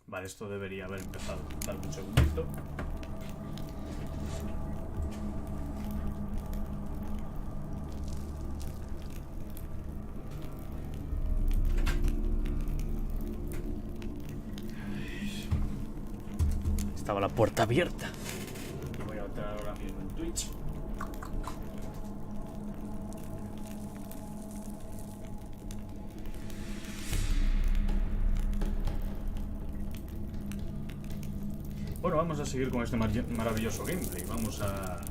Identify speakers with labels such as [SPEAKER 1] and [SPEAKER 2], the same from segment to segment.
[SPEAKER 1] Vale, esto debería haber empezado. Dale un segundito. Estaba la puerta abierta. Voy a entrar ahora mismo en Twitch. Bueno, vamos a seguir con este maravilloso gameplay. Vamos a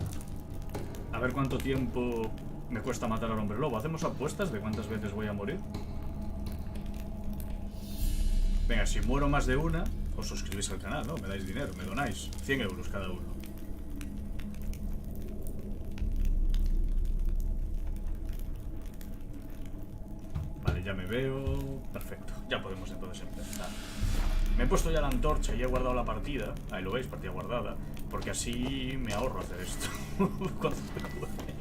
[SPEAKER 1] ver cuánto tiempo me cuesta matar al hombre lobo. ¿Hacemos apuestas de cuántas veces voy a morir? Venga, si muero más de una, os suscribís al canal, ¿no? Me dais dinero, me donáis 100 euros cada uno. Vale, ya me veo. Perfecto, ya podemos entonces empezar. Me he puesto ya la antorcha y he guardado la partida. Ahí lo veis, partida guardada. Porque así me ahorro hacer esto. Cuando me acuerde.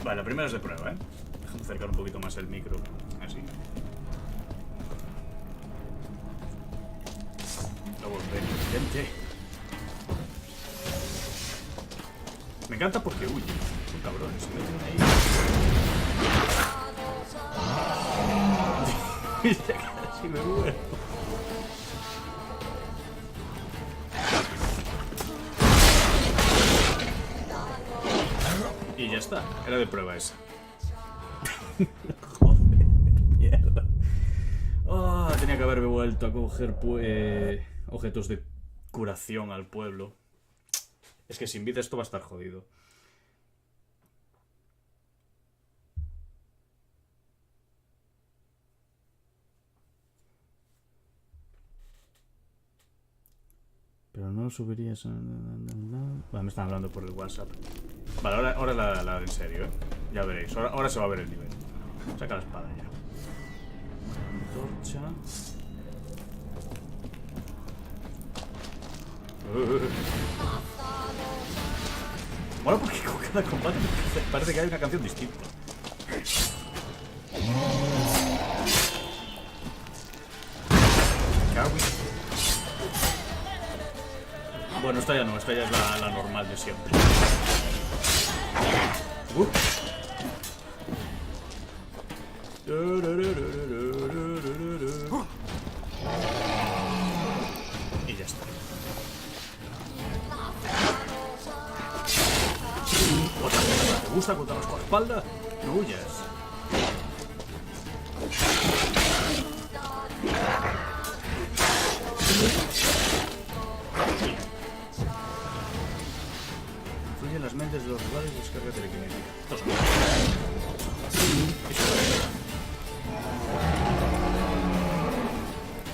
[SPEAKER 1] Vale, la primera es de prueba, ¿eh? Déjame acercar un poquito más el micro. Así. Luego gente. Me encanta porque huye. Son cabrones, se meten ahí. Ya casi me muero. Y ya está, era de prueba esa. Joder, mierda. Oh, tenía que haberme vuelto a coger objetos de curación al pueblo. Es que sin vida esto va a estar jodido. Pero no subirías... Bueno, me están hablando por el WhatsApp. Vale, ahora la en serio, ¿eh? Ya veréis, ahora se va a ver el nivel. Saca la espada ya. Antorcha. Bueno, porque con cada combate parece que hay una canción distinta. Bueno, esta ya no, esta ya es la normal de siempre. Y ya está. Otra cosa, ¿te gusta contarnos con la espalda? No huyas. Influye en las mentes de los rivales y descarga telequinética. Esto son.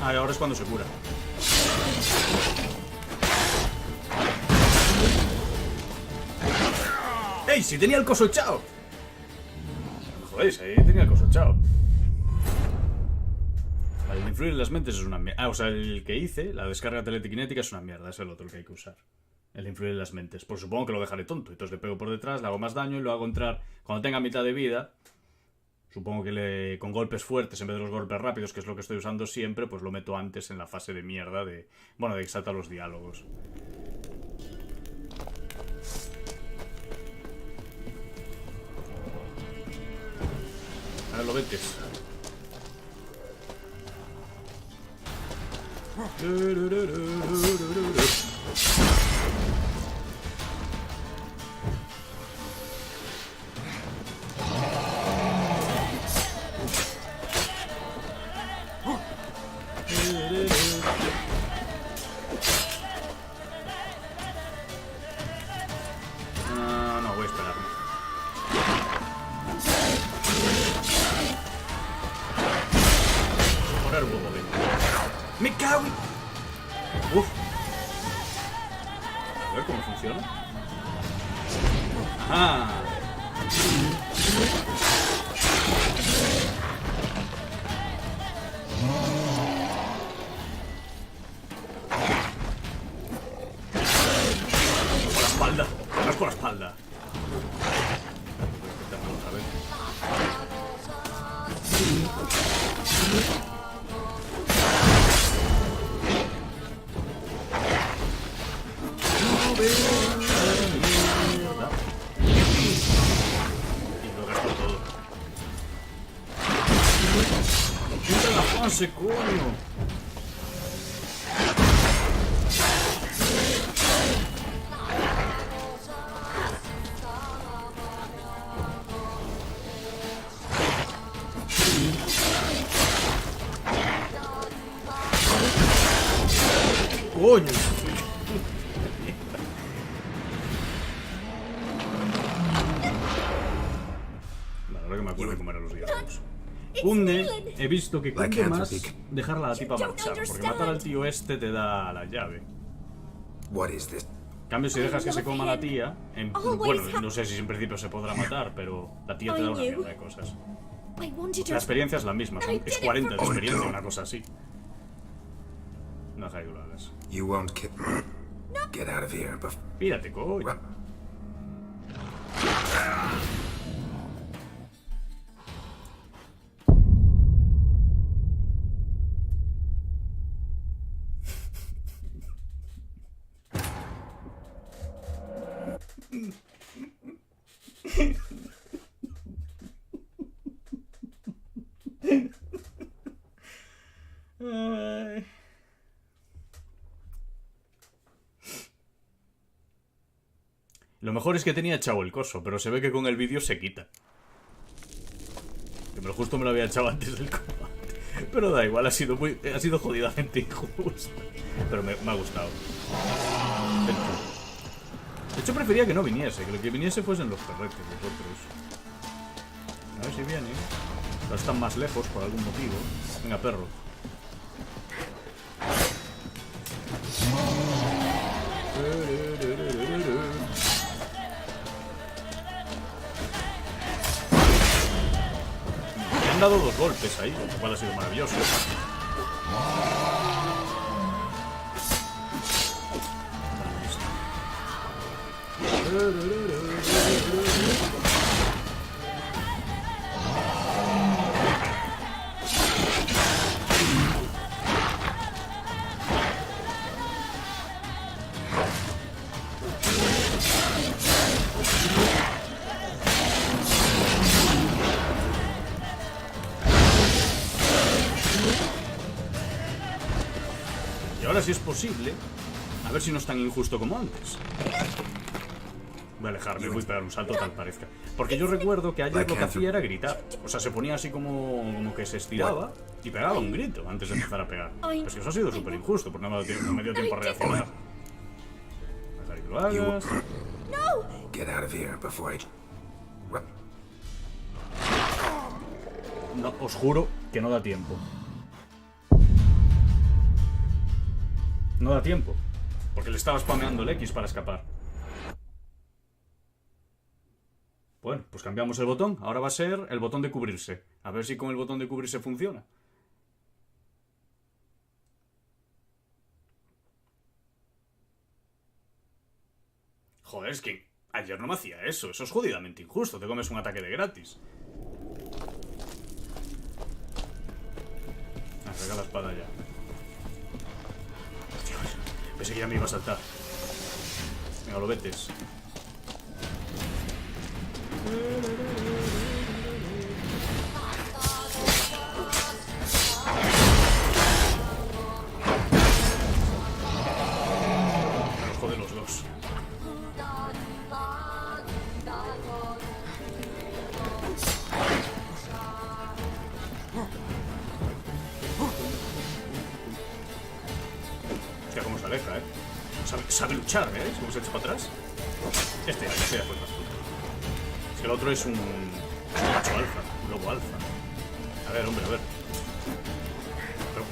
[SPEAKER 1] Ah, y ahora es cuando se cura. ¡Ey! ¡Si tenía el coso echado! Joder, ahí tenía el coso echado. Vale, el influir en las mentes es una mierda. Ah, o sea, el que hice, la descarga telequinética es una mierda. Es el otro el que hay que usar. El influir en las mentes. Pues supongo que lo dejaré tonto. Entonces le pego por detrás, le hago más daño y lo hago entrar cuando tenga mitad de vida. Supongo que con golpes fuertes en vez de los golpes rápidos, que es lo que estoy usando siempre, pues lo meto antes en la fase de mierda de... Bueno, de que salta los diálogos. Ahora lo vetes. No, voy a esperarme. Poner un poco bien. ¡Me cago en... Uf. A ver cómo funciona. ¡Ah! Con la espalda. Vas con la espalda. Voy a intentarlo otra vez. ¡Pase, coño! ¡Coño! Vale, ahora que me acuerdo de comer a los diálogos. Cunde, he visto que cunde más dejarla a la tipa marchar, porque matar al tío este te da la llave. En cambio, si dejas que se coma a la tía, bueno, no sé si en principio se podrá matar, pero la tía te da una mierda de cosas. La experiencia es la misma, es 40 de experiencia, una cosa así. No deja que lo hagas. Pírate, coño. Ay. Lo mejor es que tenía echado el coso, pero se ve que con el vídeo se quita. Que justo me lo había echado antes del combate. Pero da igual, ha sido jodidamente injusto. Pero me ha gustado. De hecho prefería que no viniese, que lo que viniese fuesen los perretes, los otros. A ver si vienen. Pero están más lejos por algún motivo. Venga, perro. Me han dado 2 golpes ahí, lo cual ha sido maravilloso. Y ahora, si es posible, a ver si no es tan injusto como antes. Voy a alejarme, voy a pegar un salto tal parezca. Porque yo recuerdo que ayer lo que hacía era gritar. O sea, se ponía así como que se estiraba y pegaba un grito antes de empezar a pegar. Pues que eso ha sido súper injusto, porque no me dio tiempo a reaccionar. Dejar que lo hagas. No, os juro que no da tiempo. No da tiempo. Porque le estaba spameando el X para escapar. Bueno, pues cambiamos el botón. Ahora va a ser el botón de cubrirse. A ver si con el botón de cubrirse funciona. Joder, es que ayer no me hacía eso. Eso es jodidamente injusto. Te comes un ataque de gratis. Saca la espada ya. Dios, pensé que ya me iba a saltar. Venga, lo vetes. Joder, los dos. Hostia, cómo se aleja, sabe luchar, ¿eh? Cómo se echa para atrás. Este ya fue más puto. Es que el otro es un macho alfa, un lobo alfa. A ver, hombre, a ver. Pero...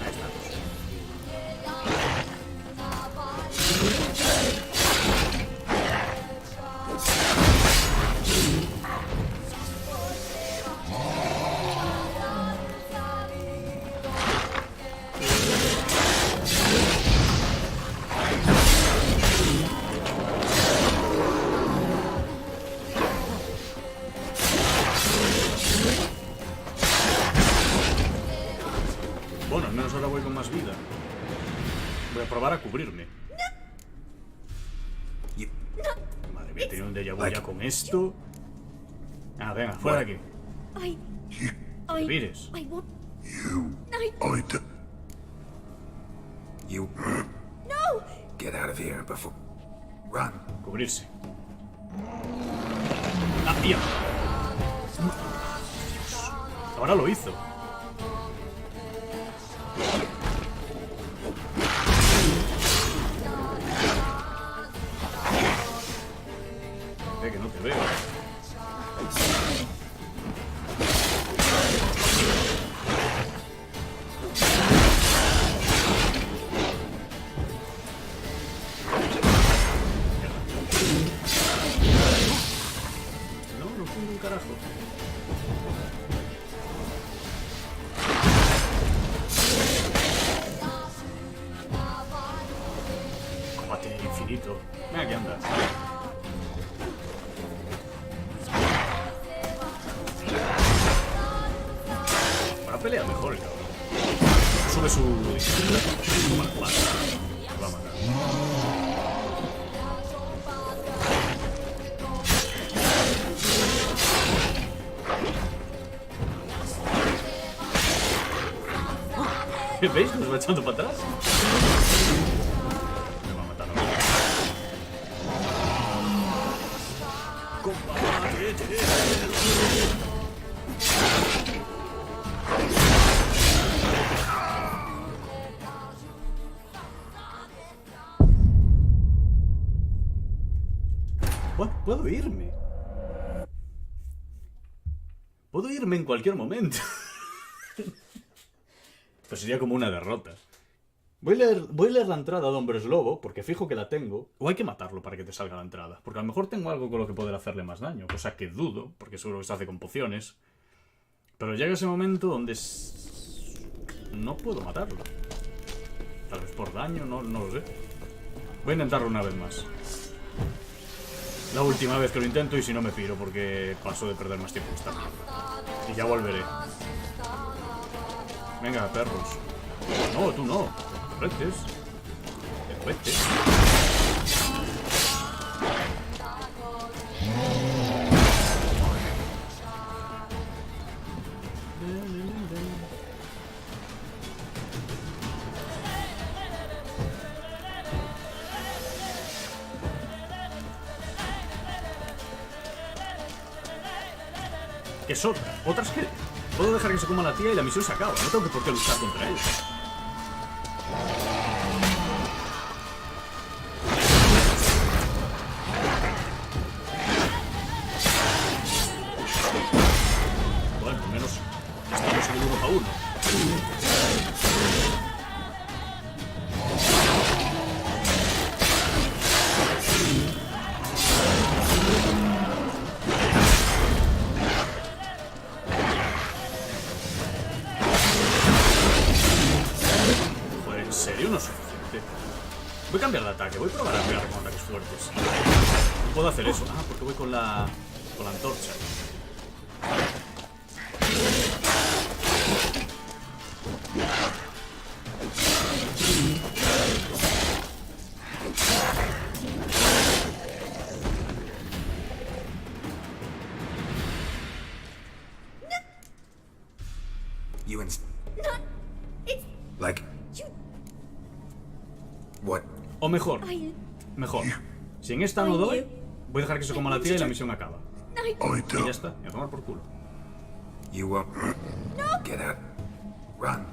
[SPEAKER 1] ahí está. Bueno, al menos ahora voy con más vida. Voy a probar a cubrirme. Madre mía, he tenido un déjà vu ya con esto. Ah, venga, fuera de aquí. Vires.
[SPEAKER 2] You get out of here before. Run.
[SPEAKER 1] Cubrirse. ¡Ah, mía! Ahora lo hizo. Que no te veo. No fui un carajo. Combate infinito. Mira que anda. Pelea mejor el cabrón. Sube su dificultad. Toma la Placa. Me va a matar. ¿Veis? Nos va echando para atrás. Me va a matar ahora. Puedo irme. Puedo irme en cualquier momento. Pues sería como una derrota. Voy a leer la entrada de Hombres Lobo, porque fijo que la tengo. O hay que matarlo para que te salga la entrada. Porque a lo mejor tengo algo con lo que poder hacerle más daño. Cosa que dudo, porque seguro que se hace con pociones. Pero llega ese momento donde no puedo matarlo. Tal vez por daño, no lo sé. Voy a intentarlo una vez más. La última vez que lo intento y si no me piro porque paso de perder más tiempo en esta mierda. Y ya volveré. Venga, perros. No, tú no. Te retes. Te retes. ¿Qué es otra? ¿Otras qué? Puedo dejar que se coma la tía y la misión se acaba. No tengo por qué luchar contra él. Bueno, al menos estamos en el 1 a 1. Voy a cambiar de ataque, voy a probar a pegar con ataques fuertes. No puedo hacer eso. Ah, porque voy con la antorcha. O mejor. Si en esta no doy, voy a dejar que se coma la tía y la misión acaba. Y ya está, y a tomar por culo.
[SPEAKER 2] Get out. Run.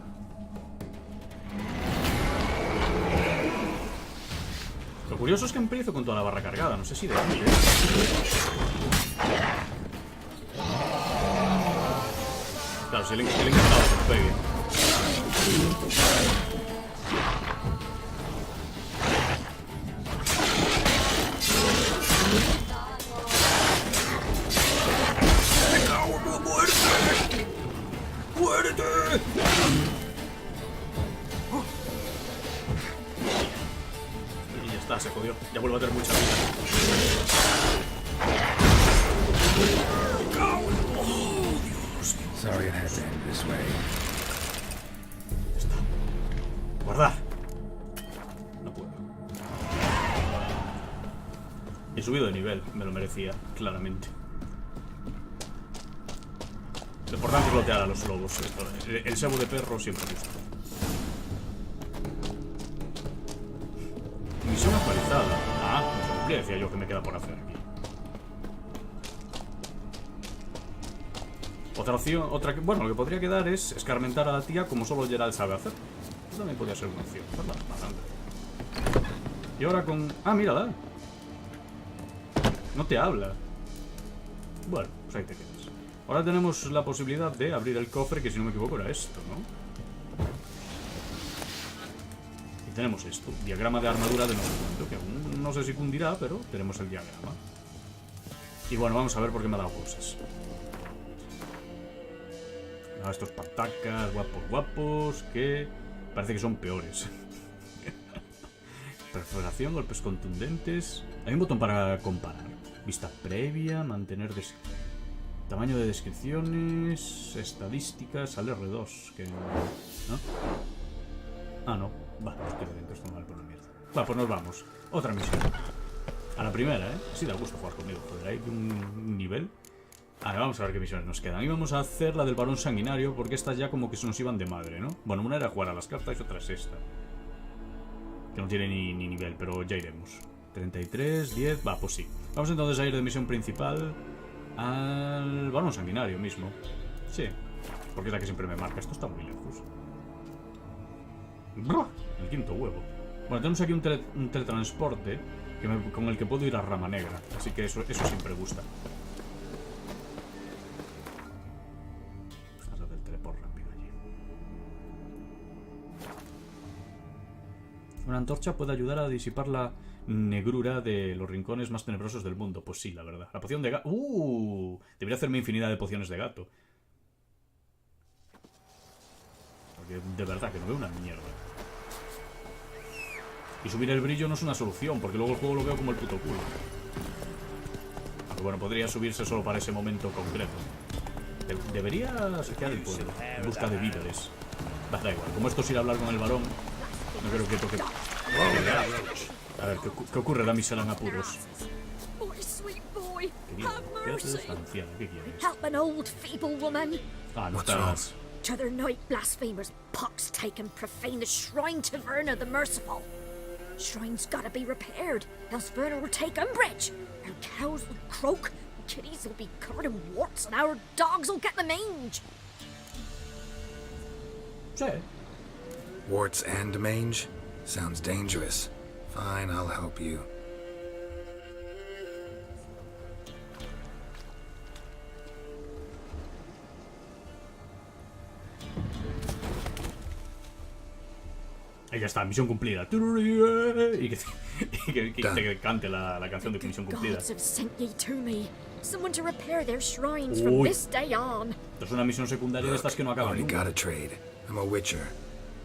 [SPEAKER 1] Lo curioso es que empiezo con toda la barra cargada, no sé si de dónde. Claro, si le he encantado que me pegue. Y ya está, se jodió. Ya vuelvo a tener mucha vida.
[SPEAKER 2] Sorry it had to end this way.
[SPEAKER 1] Ya está. Guardar. No puedo. He subido de nivel, me lo merecía, claramente. Lo importante es lotear a los lobos. El sebo de perro siempre gusta. Misión actualizada. Ah, no se cumplía, decía yo que me queda por hacer aquí. Otra opción, bueno, lo que podría quedar es escarmentar a la tía como solo Geralt sabe hacer. Eso también podría ser una opción. Y ahora con... Ah, mírala. No te habla. Bueno, pues ahí te quedas. Ahora tenemos la posibilidad de abrir el cofre, que si no me equivoco era esto, ¿no? Y tenemos esto, diagrama de armadura de no sé cuánto, que aún no sé si cundirá, pero tenemos el diagrama. Y bueno, vamos a ver por qué me ha dado cosas. Ah, estos patacas, guapos, que parece que son peores. Perforación, golpes contundentes. Hay un botón para comparar. Vista previa, mantener tamaño de descripciones, estadísticas, al R2, que ¿no? Ah, no. Va, estoy dentro, esto mal por la mierda. Va, pues nos vamos. Otra misión. A la primera, ¿eh? Sí da gusto jugar conmigo, joder, hay un nivel. Vale, vamos a ver qué misiones nos quedan. Y vamos a hacer la del varón sanguinario, porque estas ya como que se nos iban de madre, ¿no? Bueno, una era jugar a las cartas y otra es esta. Que no tiene ni nivel, pero ya iremos. 33, 10, va, pues sí. Vamos entonces a ir de misión principal al varón sanguinario mismo. Sí, porque es la que siempre me marca. Esto está muy lejos. ¡Bruh! El quinto huevo. Bueno, tenemos aquí un teletransporte con el que puedo ir a Rama Negra. Así que eso siempre gusta. Vamos a hacer el teleport rápido allí. Una antorcha puede ayudar a disipar la negrura de los rincones más tenebrosos del mundo. Pues sí, la verdad. La poción de gato... Debería hacerme infinidad de pociones de gato. Porque de verdad que no veo una mierda. Y subir el brillo no es una solución, porque luego el juego lo veo como el puto culo. Aunque bueno, podría subirse solo para ese momento concreto. Debería saquear el pueblo en busca de víveres. Da igual, como esto es ir a hablar con el varón, no creo que toque... A ver, ¿qué ocurre? La misión en apuros. ¿Qué haces, anciana? ¿Qué quieres? Ah, no estás...
[SPEAKER 3] T'other night, blasphemers, pox take and profane the shrine to Verna the Merciful. Shrine's gotta be repaired, else Verna will take umbrage. Our cows will croak, kitties will be covered in warts, and our dogs will get the mange.
[SPEAKER 1] Sí.
[SPEAKER 2] Warts and mange? Sounds dangerous. Fine, I'll help you.
[SPEAKER 1] Y ya está, misión cumplida. Y que te cante la canción de misión cumplida.
[SPEAKER 3] Esto
[SPEAKER 1] es una misión secundaria de estas que no acaban
[SPEAKER 2] Already
[SPEAKER 1] nunca.
[SPEAKER 2] got a trade. I'm a witcher.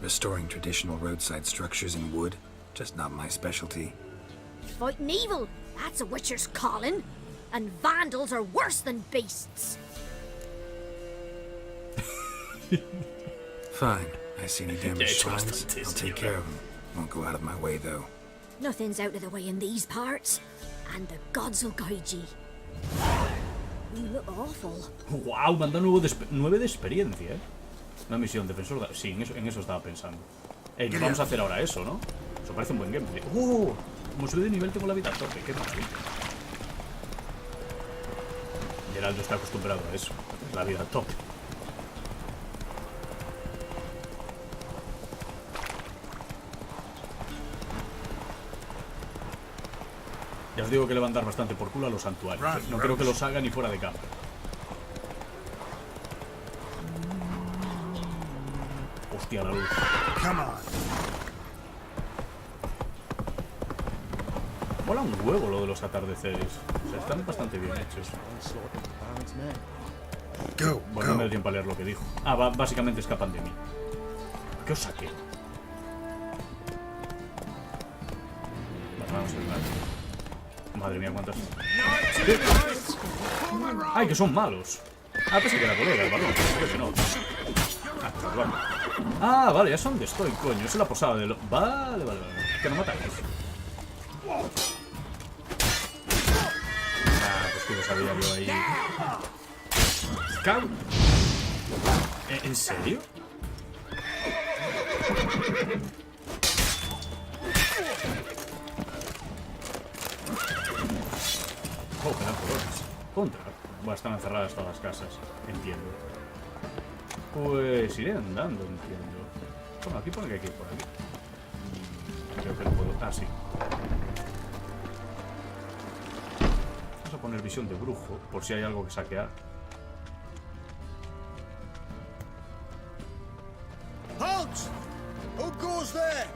[SPEAKER 2] Restoring traditional roadside structures in wood. Just not my specialty.
[SPEAKER 3] Fighting evil, that's a witcher's calling. And vandals are worse than beasts.
[SPEAKER 2] Fine. I see any damaged
[SPEAKER 1] hecho
[SPEAKER 2] shrines.
[SPEAKER 1] bastante,
[SPEAKER 2] I'll
[SPEAKER 1] sí,
[SPEAKER 2] take care of them. Won't go out of my way, though.
[SPEAKER 3] Nothing's out of the way in these parts. And the gods will guide ye. You look awful.
[SPEAKER 1] Wow, me han dado 9 de experiencia, ¿eh? Una misión defensor de... Sí, en eso estaba pensando. Nos vamos a hacer ahora eso, ¿no? Eso parece un buen gameplay. Como subí de nivel tengo la vida a tope. Qué maravilla. Geraldo está acostumbrado a eso. La vida a tope. Ya os digo que le van a dar bastante por culo a los santuarios. No creo que los haga ni fuera de campo. Hostia, la luz. Mola un huevo lo de los atardeceres. O sea, están bastante bien hechos. Bueno, no me da tiempo a leer lo que dijo. Básicamente escapan de mí. ¿Qué os saqué? Vamos a ver. Madre mía, cuántas. ¡Ay, que son malos! Pensé que era colega el balón. Creo que no. Pues vale. Vale, ya sé dónde estoy, coño. Es en la posada de lo... Vale. Que no matáis. Pues que lo sabía yo ahí. ¡Cago! ¿En serio? Oh, quedan colores. Contra. Bueno, están encerradas todas las casas. Entiendo. Pues iré andando, entiendo. Bueno, aquí pone que hay que ir por aquí. Creo que no puedo... Ah, sí. Vamos a poner visión de brujo, por si hay algo que saquear.
[SPEAKER 4] Halt! Who goes there?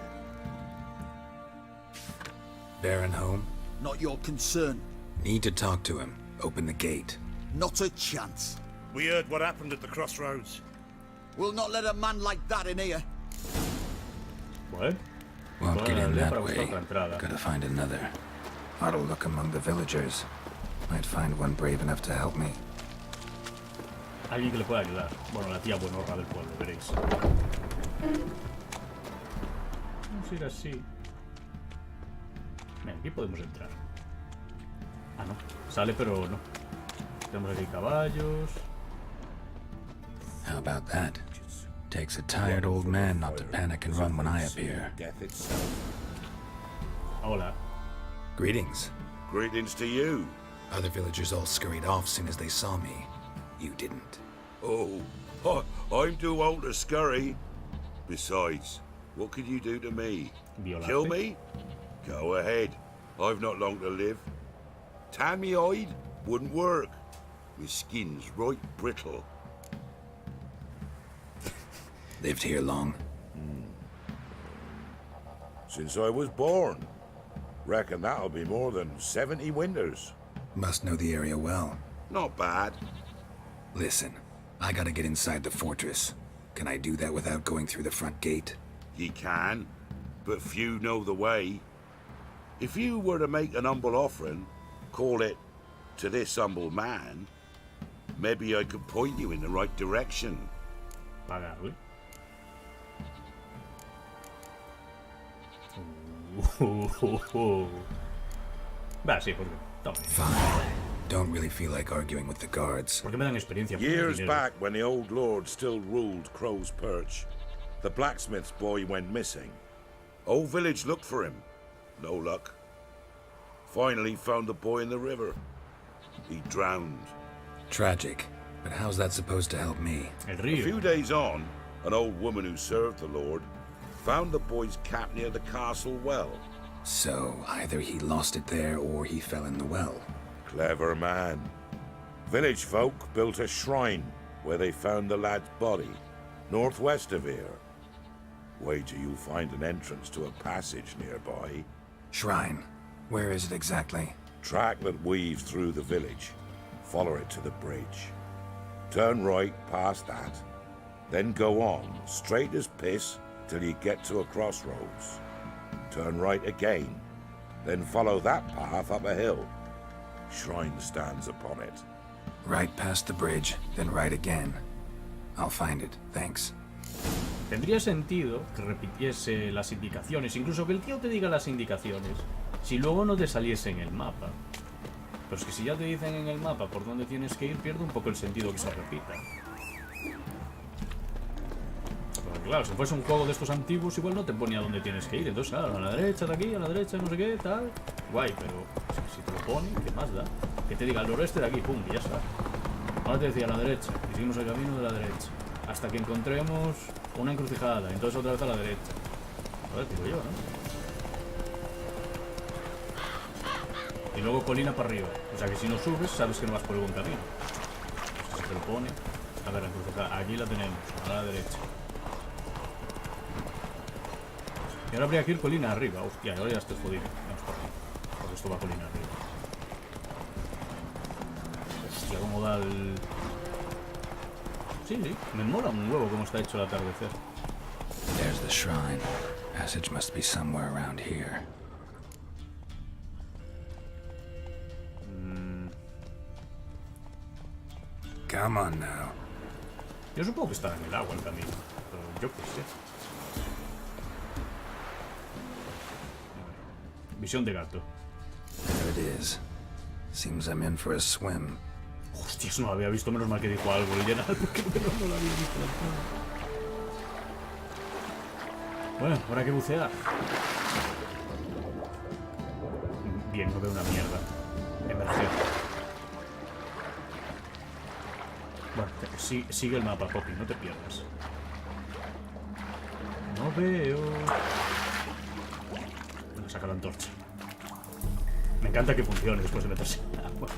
[SPEAKER 2] Baron home?
[SPEAKER 4] Not your concern.
[SPEAKER 2] Need to talk to him. Open the gate.
[SPEAKER 4] Not a chance.
[SPEAKER 5] We heard what happened at the crossroads.
[SPEAKER 4] We'll not let a man like that in here.
[SPEAKER 1] Bueno.
[SPEAKER 2] Won't get in
[SPEAKER 1] Para
[SPEAKER 2] that
[SPEAKER 1] buscar
[SPEAKER 2] way.
[SPEAKER 1] otra entrada.
[SPEAKER 2] Gotta find another. Ought to look among the villagers. Might find one brave enough to help me.
[SPEAKER 1] Alguien que le pueda ayudar. Bueno, la tía buenorra del pueblo, veréis. Vamos a ir así. Mira, aquí podemos entrar. Ah, no. Sale, pero no. Tenemos aquí caballos.
[SPEAKER 2] How about that? Takes a tired old man not to panic and run when I appear.
[SPEAKER 5] Death itself.
[SPEAKER 1] Hola.
[SPEAKER 2] Greetings.
[SPEAKER 5] Greetings to you.
[SPEAKER 2] Other villagers all scurried off soon as they saw me. You didn't.
[SPEAKER 5] Oh, I'm too old to scurry. Besides, what could you do to me?
[SPEAKER 1] Violarte.
[SPEAKER 5] Kill me? Go ahead. I've not long to live. Tan me hide? Wouldn't work. My skin's right brittle.
[SPEAKER 2] Lived here long?
[SPEAKER 5] Since I was born. Reckon that'll be more than 70 winters.
[SPEAKER 2] Must know the area well.
[SPEAKER 5] Not bad.
[SPEAKER 2] Listen, I gotta get inside the fortress. Can I do that without going through the front gate?
[SPEAKER 5] Ye can, but few know the way. If you were to make an humble offering, call it, to this humble man, maybe I could point you in the right direction.
[SPEAKER 1] Pagarle. Va, sí, porque... Toma.
[SPEAKER 2] Fine. Don't really feel like arguing with the guards.
[SPEAKER 1] Porque me dan experiencia.
[SPEAKER 5] Years
[SPEAKER 1] dinero.
[SPEAKER 5] back, when the old lord still ruled Crow's Perch, the blacksmith's boy went missing. Whole village looked for him. No luck. Finally found the boy in the river. He drowned.
[SPEAKER 2] Tragic. But how's that supposed to help me?
[SPEAKER 1] El
[SPEAKER 5] A
[SPEAKER 1] río.
[SPEAKER 5] few days on, an old woman who served the lord found the boy's cap near the castle well.
[SPEAKER 2] So, either he lost it there or he fell in the well.
[SPEAKER 5] Clever man. Village folk built a shrine where they found the lad's body, northwest of here. Wait till you find an entrance to a passage nearby.
[SPEAKER 2] Shrine. Where is it exactly?
[SPEAKER 5] Track that weaves through the village. Follow it to the bridge. Turn right past that. Then go on, straight as piss, till you get to a crossroads. Turn right again. Then follow that path up a hill. Shrine stands upon it.
[SPEAKER 2] Right past the bridge, then right again. I'll find it, thanks.
[SPEAKER 1] Tendría sentido que repitiese las indicaciones, incluso que el tío te diga las indicaciones, si luego no te saliese en el mapa. Pero es que si ya te dicen en el mapa por dónde tienes que ir, pierde un poco el sentido que se repita. Porque claro, si fuese un juego de estos antiguos, igual no te ponía dónde tienes que ir. Entonces, claro, a la derecha de aquí, a la derecha no sé qué, tal. Guay, pero si te lo pone, ¿qué más da? Que te diga al noroeste de aquí, pum, y ya está. Ahora te decía a la derecha, y seguimos el camino de la derecha. Hasta que encontremos una encrucijada, entonces otra vez a la derecha. A ver, digo yo, ¿no? Y luego colina para arriba. O sea que si no subes, sabes que no vas por el buen camino. Si te lo pone. A ver, la encrucijada. Aquí la tenemos, a la derecha. Y ahora habría que ir colina arriba. Hostia, ahora ya estoy jodido. Vamos por aquí. Porque esto va colina arriba. Hostia, cómo da el... Sí, me mola un huevo cómo está hecho el atardecer.
[SPEAKER 2] There's the shrine. Passage must be somewhere around here. Come on now.
[SPEAKER 1] Yo supongo que está en el agua el camino. Pero yo qué sé. Visión de gato.
[SPEAKER 2] There it is. Seems I'm in for a swim.
[SPEAKER 1] Hostias, no lo había visto, menos mal que dijo algo el general, porque no lo había visto. Bueno, ahora hay que bucear. Bien, no veo una mierda. Emerger. Bueno, sigue el mapa, Poppy, no te pierdas. No veo... Bueno, saca la antorcha. Me encanta que funcione después de meterse en agua.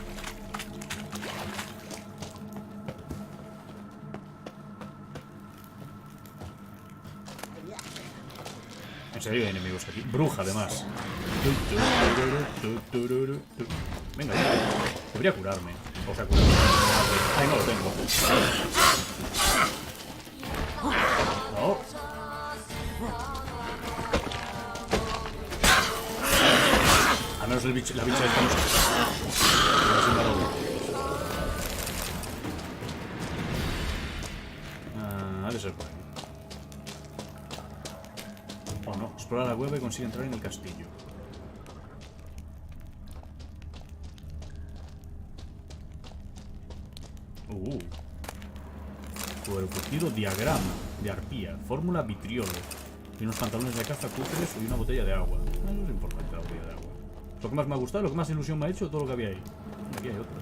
[SPEAKER 1] En serio hay enemigos aquí. Bruja, además. Venga, ya. Debería curarme. O sea, curarme. Ay, no lo tengo. No. Al menos la bicha esta no ha de ser por ahí. O no, explora la cueva y consigue entrar en el castillo. Curtido diagrama de arpía, fórmula vitriolo y unos pantalones de caza cutres y una botella de agua. No es importante la botella de agua. Lo que más me ha gustado, lo que más ilusión me ha hecho, todo lo que había ahí. Aquí hay otro.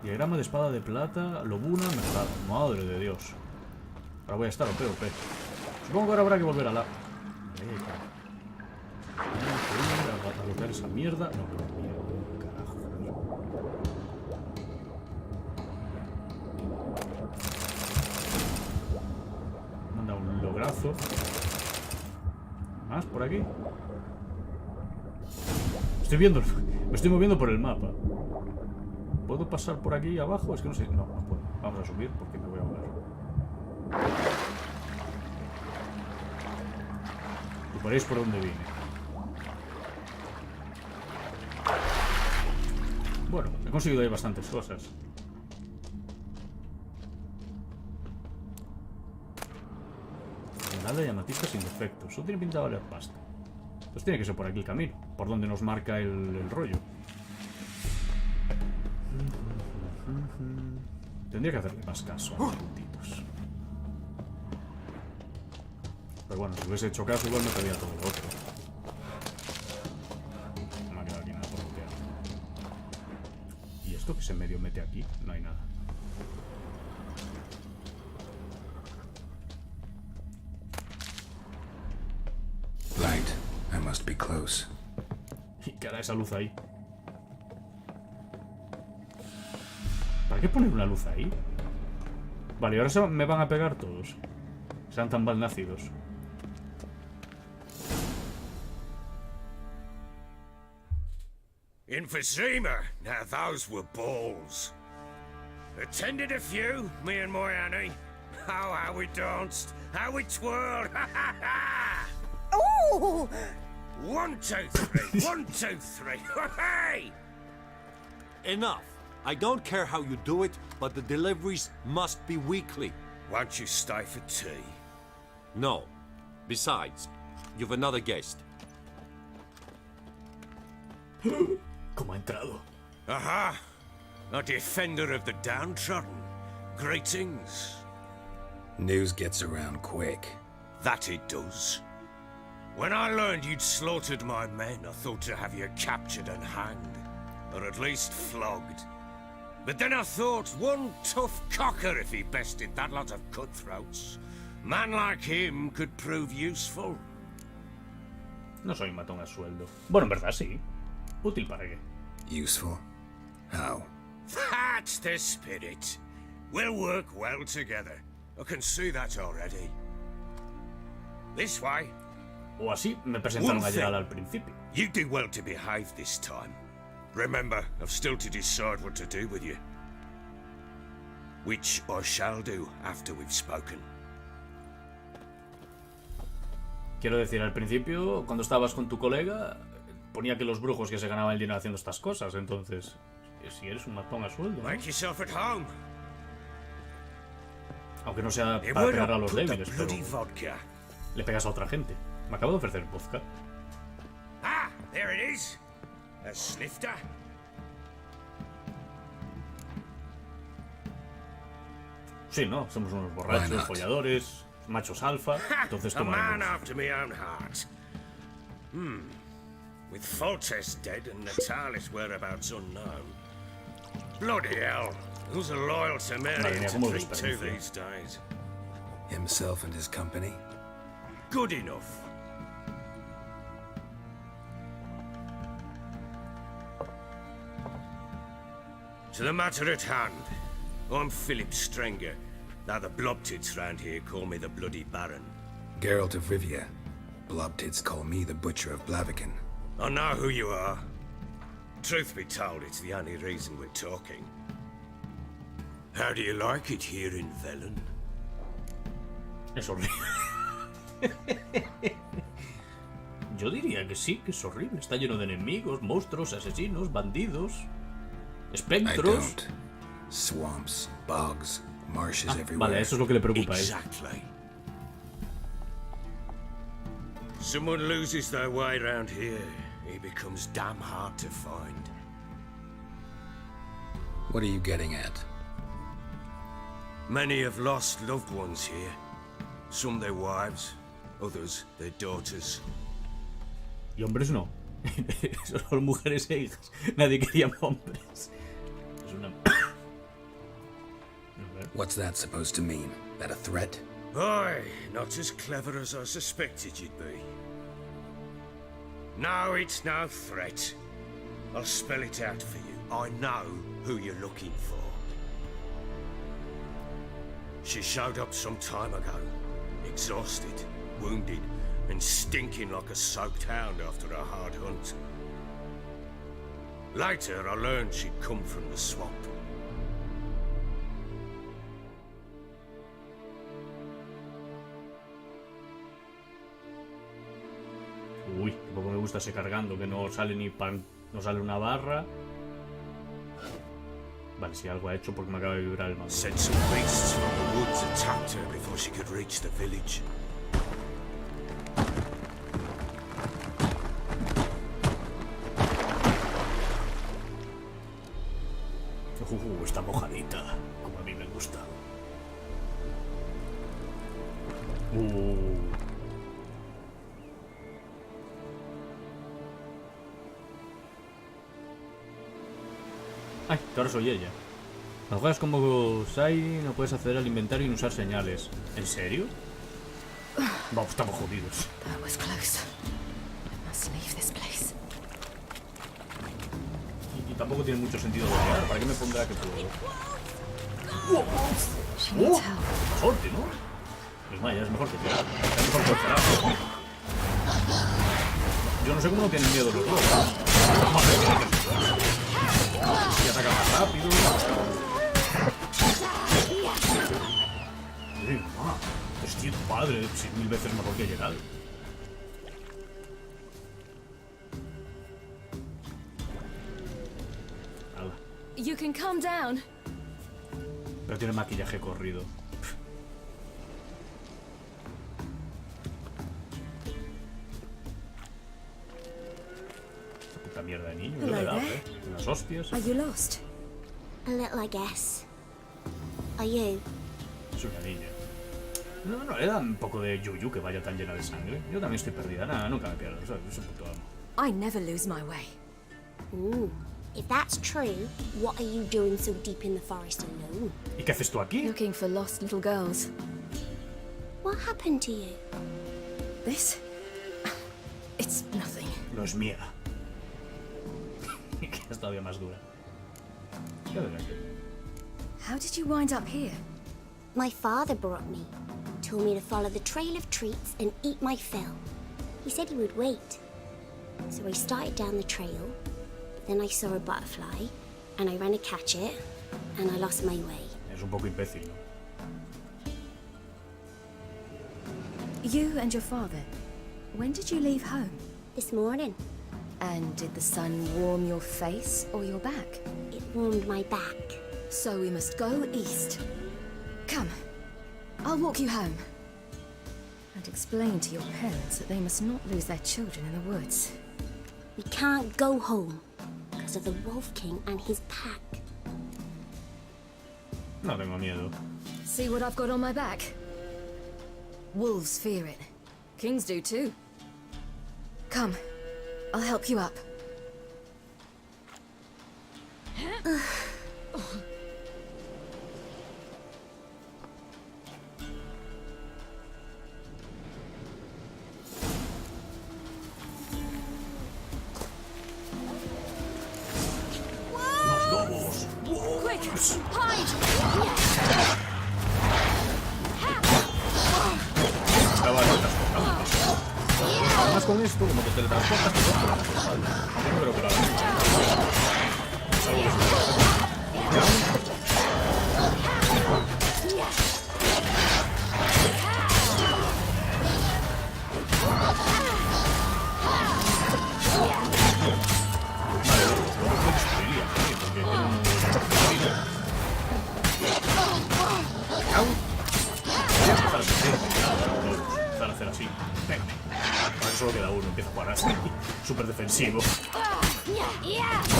[SPEAKER 1] Diagrama de espada de plata, lobuna, mejorado. Madre de Dios. Ahora voy a estar OP. Supongo que ahora habrá que volver a la... A bloquear esa mierda. No, carajo. Manda un lograzo. ¿Más por aquí? Me estoy moviendo por el mapa. ¿Puedo pasar por aquí abajo? Es que no sé. No, no puedo. Vamos a subir porque me voy a ahogar. Y veréis por dónde vine. Bueno, he conseguido ahí bastantes cosas. Nada de amatista sin defectos. Eso tiene pinta de valer pasta. Pues tiene que ser por aquí el camino, por donde nos marca el rollo. Tendría que hacerle más caso a los puntitos. Pero bueno, si hubiese hecho caso, igual me perdía todo lo otro. No me ha quedado aquí nada por bloquear. ¿Y esto que se medio mete aquí? No hay nada.
[SPEAKER 2] Light. I must be close.
[SPEAKER 1] ¿Y qué hará esa luz ahí? ¿Para qué poner una luz ahí? Vale, ahora me van a pegar todos. Sean tan mal nacidos.
[SPEAKER 6] Emphysema. Now those were balls. Attended a few, me and my Annie. Oh, how we danced, how we twirled. Ha ha ha!
[SPEAKER 7] Ooh!
[SPEAKER 6] 1, 2, 3. 1, 2, 3. Hey!
[SPEAKER 8] Enough. I don't care how you do it, but the deliveries must be weekly.
[SPEAKER 6] Won't you stay for tea?
[SPEAKER 8] No. Besides, you've another guest.
[SPEAKER 1] ¿Cómo ha entrado?
[SPEAKER 6] Aha! A defender of the downtrodden. Greetings.
[SPEAKER 2] News gets around quick.
[SPEAKER 6] That it does. When I learned you'd slaughtered my men, I thought to have you captured and hanged. Or at least flogged. But then I thought, one tough cocker if he bested that lot of cutthroats. Man like him could prove useful.
[SPEAKER 1] No soy un matón a sueldo. Bueno, en verdad sí. ¿Útil para qué?
[SPEAKER 2] Useful? How?
[SPEAKER 6] That's the spirit. We'll work well together. I can see that already. This way.
[SPEAKER 1] O así me presentaron a Gerald al principio.
[SPEAKER 6] You do well to behave this time. Remember, I've still to decide what to do with you. Which I shall do after we've spoken.
[SPEAKER 1] Quiero decir, al principio, cuando estabas con tu colega, ponía que los brujos que se ganaban el dinero haciendo estas cosas. Entonces, si eres un matón a sueldo, ¿no?
[SPEAKER 6] Make yourself at home.
[SPEAKER 1] Aunque no sea
[SPEAKER 6] And
[SPEAKER 1] para
[SPEAKER 6] where
[SPEAKER 1] pegar a
[SPEAKER 6] I
[SPEAKER 1] los
[SPEAKER 6] put the
[SPEAKER 1] débiles, pero
[SPEAKER 6] bloody vodka.
[SPEAKER 1] le pegas a otra gente. Me acabo de ofrecer vodka.
[SPEAKER 6] Ah, there it is. A snifter.
[SPEAKER 1] Sí, ¿no? Somos unos borrachos, folladores, machos alfa. Entonces
[SPEAKER 6] A man
[SPEAKER 1] tomaremos.
[SPEAKER 6] after my own heart. With Foltest dead and Natalis' whereabouts unknown. Bloody hell. Who's a loyal Sumerian
[SPEAKER 1] Madre mía,
[SPEAKER 6] to
[SPEAKER 1] cómo
[SPEAKER 6] drink to
[SPEAKER 1] desperdicio.
[SPEAKER 6] these days?
[SPEAKER 2] Himself and his company?
[SPEAKER 6] Good enough. To the matter at hand. I'm Philip Strenger. Now the blobtits round here call me the Bloody Baron.
[SPEAKER 2] Geralt of Rivia. Blobtits call me the Butcher of Blaviken.
[SPEAKER 6] I know who you are. Truth be told, it's the only reason we're talking. How do you like it here in Velen?
[SPEAKER 1] Es horrible. Yo diría que sí, que es horrible. Está lleno de enemigos, monstruos, asesinos, bandidos,
[SPEAKER 2] I
[SPEAKER 1] espectros.
[SPEAKER 2] don't. Swamps, bogs, marshes everywhere.
[SPEAKER 1] Vale, eso es lo que le preocupa a él.
[SPEAKER 6] Exactly. Someone loses their way around here, he becomes damn hard to find.
[SPEAKER 2] What are you getting at?
[SPEAKER 6] Many have lost loved ones here. Some their wives, others their daughters.
[SPEAKER 1] Y hombres no. Solo mujeres e hijas. Nadie quería hombres. Es una...
[SPEAKER 2] What's that supposed to mean? That a threat?
[SPEAKER 6] Aye, not as clever as I suspected you'd be. No, it's no threat. I'll spell it out for you. I know who you're looking for. She showed up some time ago, exhausted, wounded, and stinking like a soaked hound after a hard hunt. Later, I learned she'd come from the swamp.
[SPEAKER 1] Uy, tampoco me gusta ese cargando, que no sale ni pan, no sale una barra. Vale, si algo ha hecho porque me acaba de vibrar el mando.
[SPEAKER 6] Said some beasts from the woods attacked her before she could reach the village.
[SPEAKER 1] Está mojadita, como a mí me gusta. Ay, que ahora soy ella. Cuando juegas como Corsair no puedes acceder al inventario y usar señales. ¿En serio? Vamos, estamos jodidos.
[SPEAKER 3] That was close. I must leave this place.
[SPEAKER 1] Y tampoco tiene mucho sentido bloquear. ¿Para qué me pondrá que puedo?
[SPEAKER 3] She needs help.
[SPEAKER 1] Sorte, ¿no? Pues vaya, es mejor que tirar. Es mejor que tirar. Yo no sé cómo no tienen miedo los dos. Y ataca más rápido. Es tío, padre, 1000 veces mejor que Geralt.
[SPEAKER 3] You can calm down.
[SPEAKER 1] Pero tiene maquillaje corrido. Esta puta mierda de niño, no le da, unas hostias.
[SPEAKER 3] Are you lost?
[SPEAKER 7] A little, I guess. Are you?
[SPEAKER 1] Es una niña. No, no, le da un poco de yuyu que vaya tan llena de sangre. Yo también estoy perdida, nada, nunca me pierdo, ¿sabes? Es un puto amo.
[SPEAKER 3] I never lose my way.
[SPEAKER 7] Ooh. If that's true, what are you doing so deep in the forest alone?
[SPEAKER 1] ¿Y qué haces tú aquí?
[SPEAKER 3] Looking for lost little girls.
[SPEAKER 7] What happened to you?
[SPEAKER 3] This? It's nothing.
[SPEAKER 1] No es mía. Que es todavía más dura. ¿Qué haces aquí?
[SPEAKER 3] How did you wind up here?
[SPEAKER 7] My father brought me. Told me to follow the trail of treats and eat my fill. He said he would wait. So I started down the trail. Then I saw a butterfly, and I ran to catch it, and I lost my way.
[SPEAKER 1] Es un poco imbécil, ¿no?
[SPEAKER 3] You and your father, when did you leave home?
[SPEAKER 7] This morning,
[SPEAKER 3] And did the sun warm your face or your back?
[SPEAKER 7] it warmed my back.
[SPEAKER 3] So we must go east. Come, I'll walk you home. And explain to your parents that they must not lose their children in the woods.
[SPEAKER 7] We can't go home because of the Wolf King and his pack.
[SPEAKER 1] No tengo miedo.
[SPEAKER 9] See what I've got on my back? Wolves fear it. Kings do too. Come, I'll help you up. Quick, hide!
[SPEAKER 1] Además con esto, como te teletransportas, te vas por la espalda. Aunque no creo que lo haga mucho. Es algo que se puede hacer. Para hacer así. Pégame. Ahora solo queda uno, empieza a jugar así. Súper defensivo.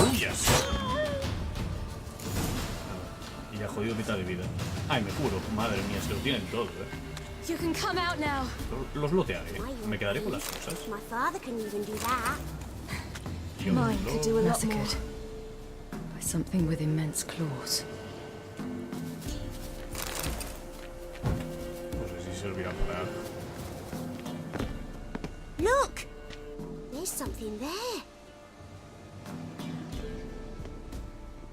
[SPEAKER 1] ¡Huyas! Y ya jodido mitad de vida. Ay, me curo. Madre mía, se lo tienen todo,
[SPEAKER 9] You can come out now.
[SPEAKER 1] Los lotearé. Me quedaré con las cosas.
[SPEAKER 7] My father couldn't even do that.
[SPEAKER 9] Mine could do a lot more. By something with immense claws.
[SPEAKER 1] No sé si servirá para algo.
[SPEAKER 7] Look! There's something there.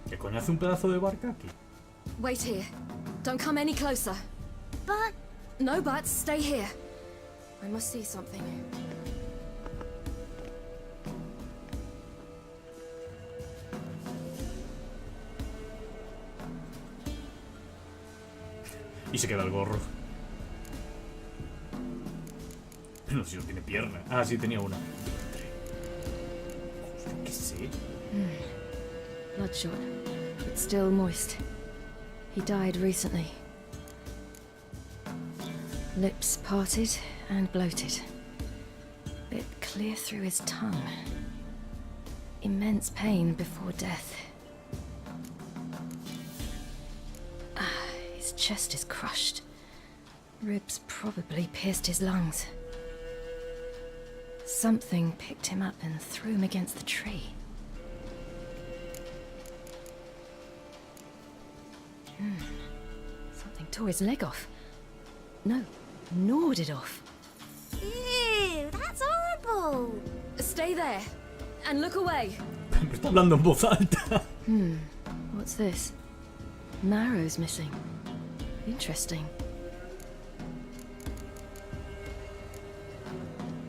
[SPEAKER 1] ¿Qué coño hace un pedazo de barca aquí?
[SPEAKER 9] Wait here. Don't come any closer.
[SPEAKER 7] But
[SPEAKER 9] No buts, stay here. I must see something.
[SPEAKER 1] Y se queda el gorro. Pero si no tiene pierna. Ah, sí, tenía una. Joder, ¿qué sé?
[SPEAKER 9] Bloodshot, but still moist. He died recently. Lips parted and bloated. Bit clear through his tongue. Immense pain before death. His chest is crushed. Ribs probably pierced his lungs. Something picked him up and threw him against the tree. Something tore his leg off. No, gnawed it off.
[SPEAKER 7] ew, that's horrible.
[SPEAKER 9] Stay there and look away.
[SPEAKER 1] Me está hablando en voz alta.
[SPEAKER 9] What's this? Marrow's missing. Interesting.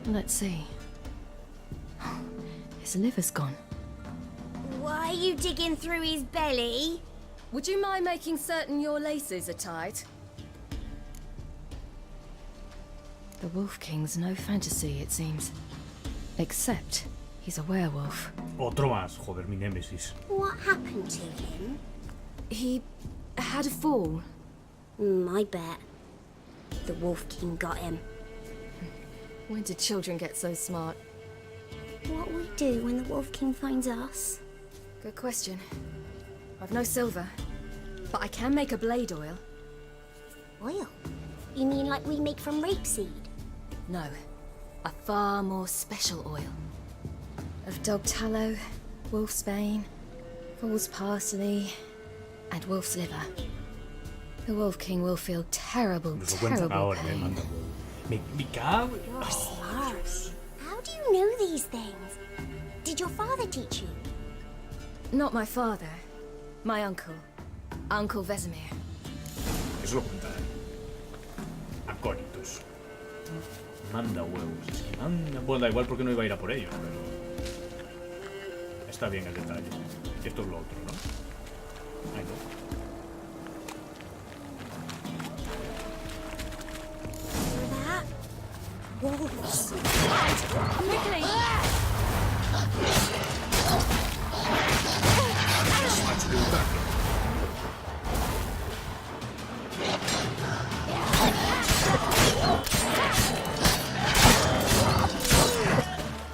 [SPEAKER 9] Let's see. His liver's gone.
[SPEAKER 7] Why are you digging through his belly?
[SPEAKER 9] Would you mind making certain your laces are tied? The Wolf King's no fantasy, it seems. Except he's a werewolf.
[SPEAKER 1] Otro más. Joder, mi némesis.
[SPEAKER 7] What happened to him?
[SPEAKER 9] He had a fall.
[SPEAKER 7] I bet. The Wolf King got him.
[SPEAKER 9] When did children get so smart?
[SPEAKER 7] What will we do when the Wolf King finds us?
[SPEAKER 9] Good question. I've no silver, but I can make a blade oil.
[SPEAKER 7] Oil? You mean like we make from rapeseed?
[SPEAKER 9] No, a far more special oil. Of dog tallow, wolf's bane, fool's parsley, and wolf's liver. The Wolf King will feel terrible,
[SPEAKER 1] Nos lo cuentan
[SPEAKER 9] terrible
[SPEAKER 1] ahora, me
[SPEAKER 9] pain.
[SPEAKER 1] manda. Me cago.
[SPEAKER 7] You're smart. How do you know these things? Did your father teach you?
[SPEAKER 9] Not my father, my uncle, Uncle Vesemir.
[SPEAKER 1] Eso lo cuenta, Acólitos. Manda huevos. Es que manda. Bueno, da igual porque no iba a ir a por ellos, pero. Está bien el detalle. Esto es lo otro, ¿no? Ay, no.
[SPEAKER 7] That? Wolves.
[SPEAKER 9] Quickly!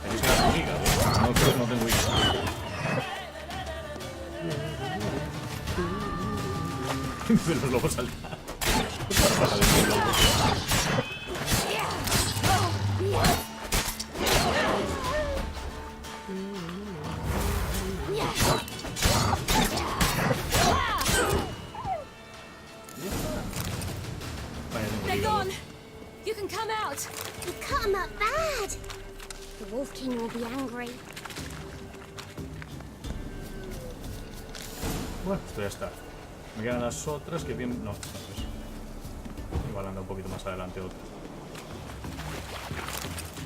[SPEAKER 1] Tenéis que dar conmigo, ¿eh? No, creo que no tengo hijos. De los lobos saltar.
[SPEAKER 9] They're gone. You can come out.
[SPEAKER 7] You cut him up bad. The Wolf King will be angry.
[SPEAKER 1] Bueno, esto ya está. Me quedan las otras que bien... No, pues. Igual anda un poquito más adelante otro.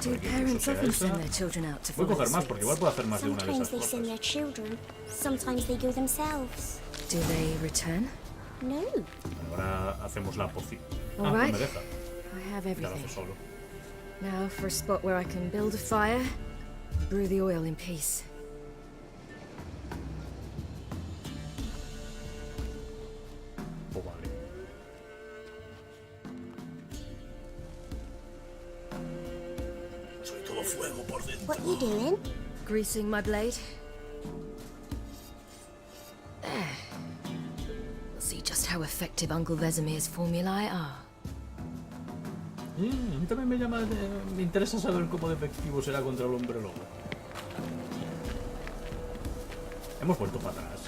[SPEAKER 9] Do parents often send their children out to
[SPEAKER 1] Voy a
[SPEAKER 9] follow
[SPEAKER 1] coger
[SPEAKER 9] the
[SPEAKER 1] más porque igual puedo hacer más de una de
[SPEAKER 7] Sometimes
[SPEAKER 1] esas
[SPEAKER 7] they send their
[SPEAKER 1] cosas.
[SPEAKER 7] children. Sometimes they go themselves.
[SPEAKER 9] Do they return?
[SPEAKER 7] No.
[SPEAKER 1] Ahora hacemos la poción.
[SPEAKER 9] All
[SPEAKER 1] Ah, no
[SPEAKER 9] right.
[SPEAKER 1] me deja.
[SPEAKER 9] I have
[SPEAKER 1] Ya lo hace
[SPEAKER 9] everything.
[SPEAKER 1] solo.
[SPEAKER 9] Now for a spot where I can build a fire, brew the oil in peace.
[SPEAKER 1] Oh, vale. Soy todo fuego por dentro.
[SPEAKER 7] What you doing?
[SPEAKER 9] Greasing my blade. There. We'll see just how effective Uncle Vesemir's formulae are.
[SPEAKER 1] A mí también me interesa saber cómo de efectivo será contra el hombre lobo. Hemos vuelto para atrás.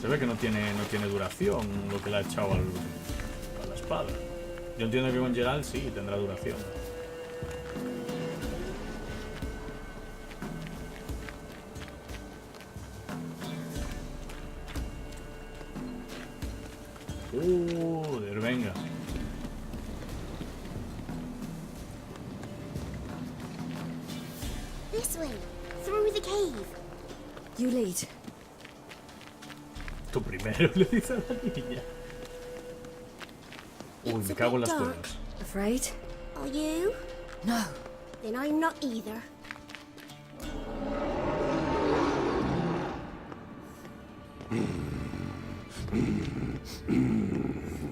[SPEAKER 1] Se ve que no tiene duración lo que le ha echado a la espada. Yo entiendo que con Geralt sí tendrá duración. Joder, venga.
[SPEAKER 7] This way. Through the cave.
[SPEAKER 9] You lead.
[SPEAKER 1] Tú primero, le dice a la niña. Uy,
[SPEAKER 7] It's
[SPEAKER 1] me
[SPEAKER 7] a
[SPEAKER 1] cago en
[SPEAKER 7] bit
[SPEAKER 1] las
[SPEAKER 7] dark.
[SPEAKER 1] cuerdas.
[SPEAKER 9] Afraid?
[SPEAKER 7] Are you?
[SPEAKER 9] No.
[SPEAKER 7] Then I'm not either.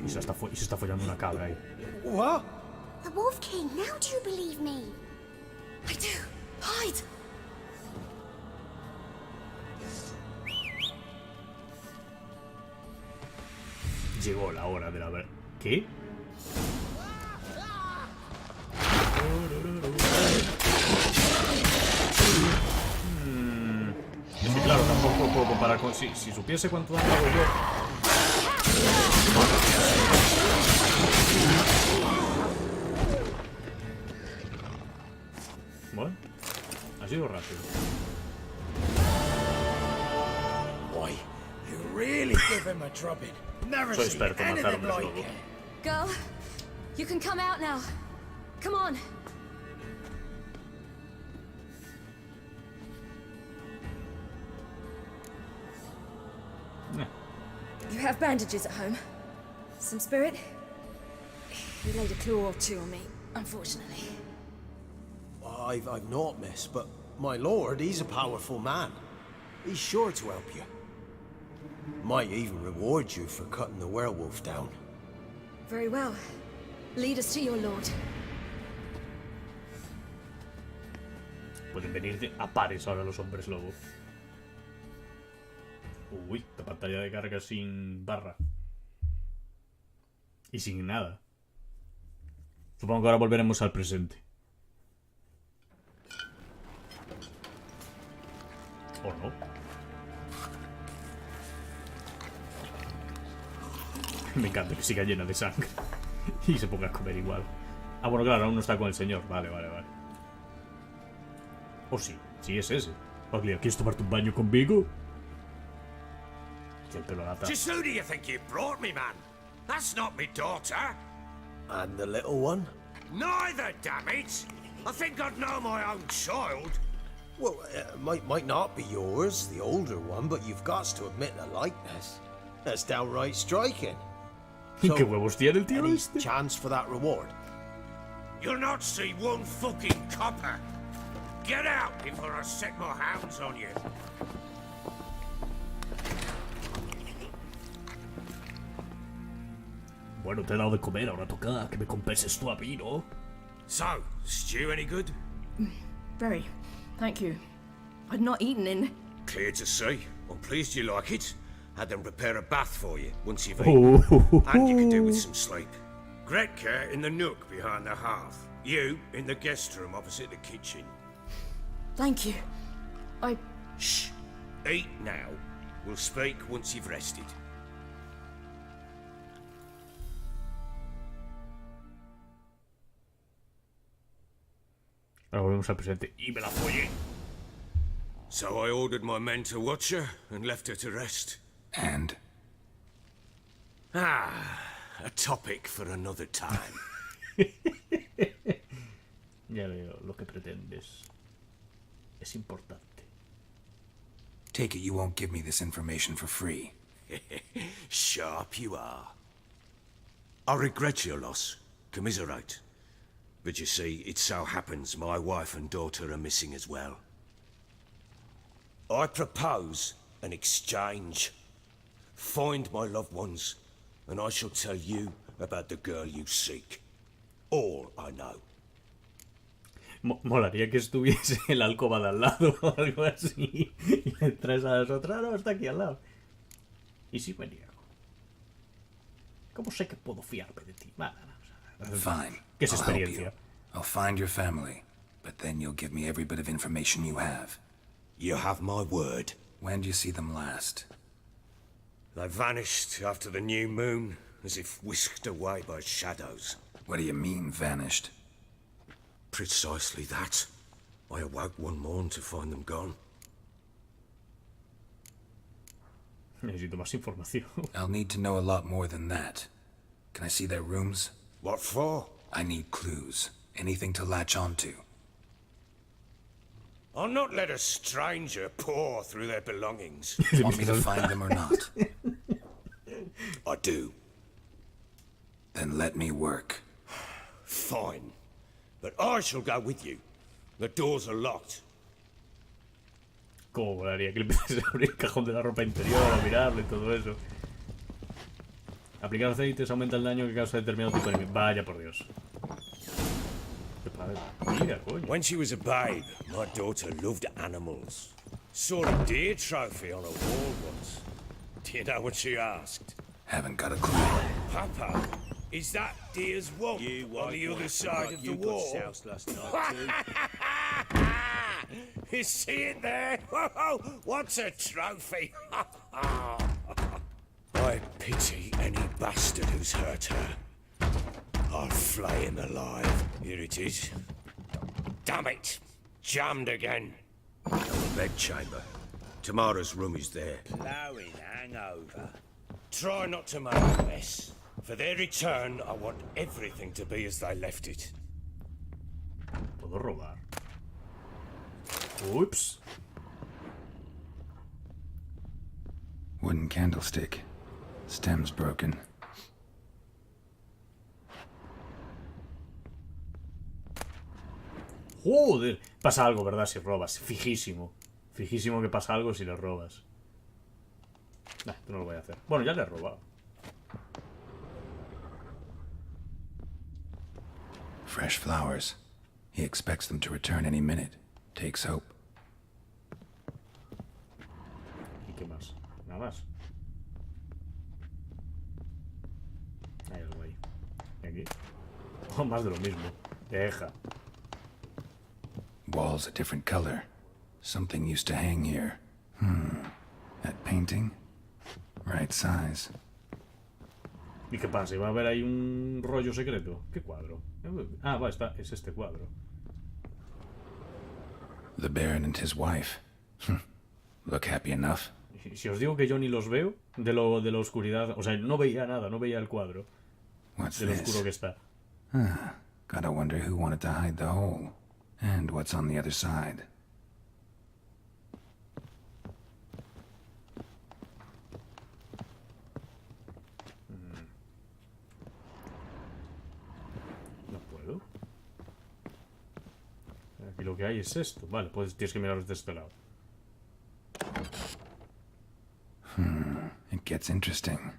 [SPEAKER 1] Y se está follando una cabra ahí.
[SPEAKER 8] What?
[SPEAKER 7] The Wolf King, now do you believe me?
[SPEAKER 9] I do. Hide.
[SPEAKER 1] Llegó la hora de la ver. ¿Qué? Es que claro, tampoco puedo comparar con... Si supiese cuánto daño hago yo... Bueno, ha sido rápido.
[SPEAKER 6] Boy, you really give him a drubbing. Never
[SPEAKER 1] Soy
[SPEAKER 6] seen
[SPEAKER 1] experto en matar
[SPEAKER 6] anything
[SPEAKER 1] hombres
[SPEAKER 6] like
[SPEAKER 1] lobo.
[SPEAKER 6] it.
[SPEAKER 9] Girl, you can come out now. Come on. You have bandages at home? Some spirit? He laid a claw or two on me, unfortunately.
[SPEAKER 10] I've not, miss, but my lord, he's a powerful man. He's sure to help you. Might even reward you for cutting the werewolf down.
[SPEAKER 9] Very well. Lead us to your lord.
[SPEAKER 1] Pueden venir a pares ahora los hombres lobo. Uy, la pantalla de carga sin barra. Y sin nada. Supongo que ahora volveremos al presente. ¿O no? Me encanta que siga llena de sangre. Y se ponga a comer igual. Ah, bueno, claro, aún no está con el señor. Vale. O sí, sí es ese. Oglia, ¿quieres tomarte un baño conmigo? Siempre lo lata.
[SPEAKER 6] Just who do you think you brought me, man? That's not me daughter.
[SPEAKER 10] And the little one?
[SPEAKER 6] Neither, damn it! I think I'd know my own child.
[SPEAKER 10] Well, might not be yours, the older one, but you've got to admit the likeness. That's downright striking.
[SPEAKER 1] ¿Y qué huevos tiene el tío
[SPEAKER 10] Any
[SPEAKER 1] este?
[SPEAKER 10] chance for that reward?
[SPEAKER 6] You'll not see one fucking copper. Get out before I set my hounds on you.
[SPEAKER 1] Bueno, te he dado de comer, ahora toca que me compenses tú a mí, ¿no?
[SPEAKER 6] So, stew any good?
[SPEAKER 9] Very. Thank you. I'd not eaten in...
[SPEAKER 6] Clear to see. I'm pleased you like it. Had them prepare a bath for you once you've eaten. And you can do with some sleep. Gretka in the nook behind the hearth. You in the guest room opposite the kitchen.
[SPEAKER 9] Thank you.
[SPEAKER 6] Shh. Eat now. We'll speak once you've rested.
[SPEAKER 1] Ahora volvemos al presente. Y me la follé.
[SPEAKER 6] So I ordered my men to watch her and left her to rest.
[SPEAKER 2] And?
[SPEAKER 6] A topic for another time.
[SPEAKER 1] Ya veo lo que pretendes. Es importante.
[SPEAKER 2] Take it you won't give me this information for free.
[SPEAKER 6] Sharp you are. I regret your loss. Commiserate. But you see, it so happens my wife and daughter are missing as well. I propose an exchange. Find my loved ones, and I shall tell you about the girl you seek. All I know.
[SPEAKER 1] Molaría que estuviese en la alcoba de al lado o algo así. Y le traes a las otras. No, está aquí al lado. ¿Y si me niego? ¿Cómo sé que puedo fiarme de ti?
[SPEAKER 2] Fine.
[SPEAKER 1] ¿Qué es
[SPEAKER 2] I'll help
[SPEAKER 1] experiencia?
[SPEAKER 2] you. I'll find your family, but then you'll give me every bit of information you have.
[SPEAKER 6] You have my word.
[SPEAKER 2] When do you see them last?
[SPEAKER 6] They vanished after the new moon, as if whisked away by shadows.
[SPEAKER 2] What do you mean, vanished?
[SPEAKER 6] Precisely that. I awoke one morn to find them gone.
[SPEAKER 1] Necesito más información.
[SPEAKER 2] I'll need to know a lot more than that. Can I see their rooms?
[SPEAKER 6] What for?
[SPEAKER 2] I need clues. Anything to latch onto.
[SPEAKER 6] I'll not let a stranger pore through their belongings.
[SPEAKER 2] Want me to find them or not?
[SPEAKER 6] I do.
[SPEAKER 2] Then let me work.
[SPEAKER 6] Fine. But I shall go with you. The doors are locked.
[SPEAKER 1] ¿Cómo molaría que le empieces a abrir el cajón de la ropa interior, a mirarlo y todo eso? Aplicar aceites aumenta el daño que causa determinado tipo de enemigo. Vaya por Dios. Mira, coño.
[SPEAKER 6] When she was a babe, my daughter loved animals. Saw a deer trophy on a wall once. Do you know what she asked?
[SPEAKER 2] Haven't got a clue.
[SPEAKER 6] Papa, is that deer's womb on the other side of the wall? You see it there? Whoa, what's a trophy? I pity any bastard who's hurt her. I'll flay him alive. Here it is. Damn it! Jammed again. Now the bedchamber. Tamara's room is there.
[SPEAKER 11] Plowing hangover.
[SPEAKER 6] Try not to make a mess. For their return, I want everything to be as they left it.
[SPEAKER 1] Puedo robar. Oops.
[SPEAKER 2] Wooden candlestick. Stem's broken.
[SPEAKER 1] Joder. Pasa algo, ¿verdad? Si robas. Fijísimo. Fijísimo que pasa algo si le robas. Nah, esto no lo voy a hacer. Bueno, ya le he robado.
[SPEAKER 2] Fresh flowers. He expects them to return any minute. Takes hope.
[SPEAKER 1] ¿Y qué más? Nada más. Hay algo ahí. ¿Y aquí? Oh, más de lo mismo. Deja.
[SPEAKER 2] Walls a different color. Something used to hang here. That painting? Right size.
[SPEAKER 1] ¿Y qué pasa? ¿Va a haber ahí un rollo secreto? ¿Qué cuadro? Ah, va, está. Es este cuadro.
[SPEAKER 2] The Baron and his wife. Look happy enough.
[SPEAKER 1] Si os digo que yo ni los veo de la oscuridad, o sea, no veía nada, no veía el cuadro
[SPEAKER 2] What's
[SPEAKER 1] de lo
[SPEAKER 2] this?
[SPEAKER 1] oscuro que está.
[SPEAKER 2] Gotta wonder who wanted to hide the hole. And what's on the other side.
[SPEAKER 1] No puedo. Aquí lo que hay es esto. Vale, pues tienes que mirar desde este lado.
[SPEAKER 2] It gets interesting.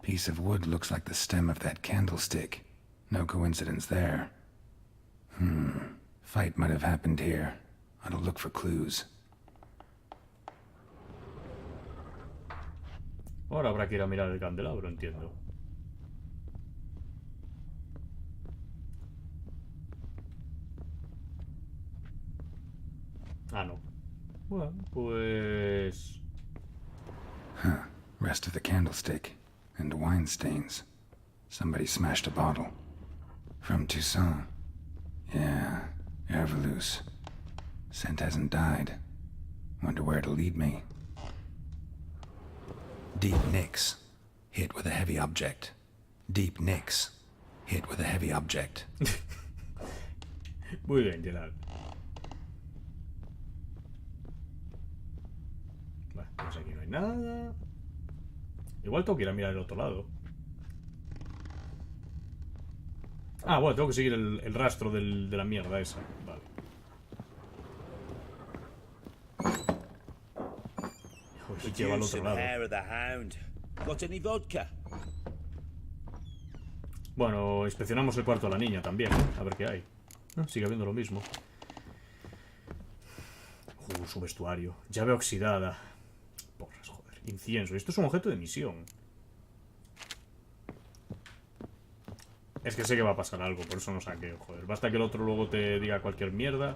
[SPEAKER 2] Piece of wood looks like the stem of that candlestick. No coincidence there. Fight might have happened here. Ought to look for clues.
[SPEAKER 1] Ahora habrá que ir a mirar el candelabro, entiendo. Ah, no. Bueno, pues...
[SPEAKER 2] Huh. Rest of the candlestick. And wine stains. Somebody smashed a bottle. From Toussaint. Yeah, Herveloos. Scent hasn't died. Wonder where it'll lead me. Deep nicks. Hit with a heavy object. Deep nicks. Hit with a heavy object.
[SPEAKER 1] Muy bien, Gerard. Bueno, pues aquí no hay nada. Igual tengo que ir a mirar el otro lado. Ah, bueno, tengo que seguir el rastro de la mierda esa. Vale. Joder, lleva al otro lado. Bueno, inspeccionamos el cuarto de la niña también, a ver qué hay. Sigue habiendo lo mismo. Su vestuario. Llave oxidada. Porras, joder. Incienso. Esto es un objeto de misión. Es que sé que va a pasar algo, por eso no saqueo, joder. Basta que el otro luego te diga cualquier mierda.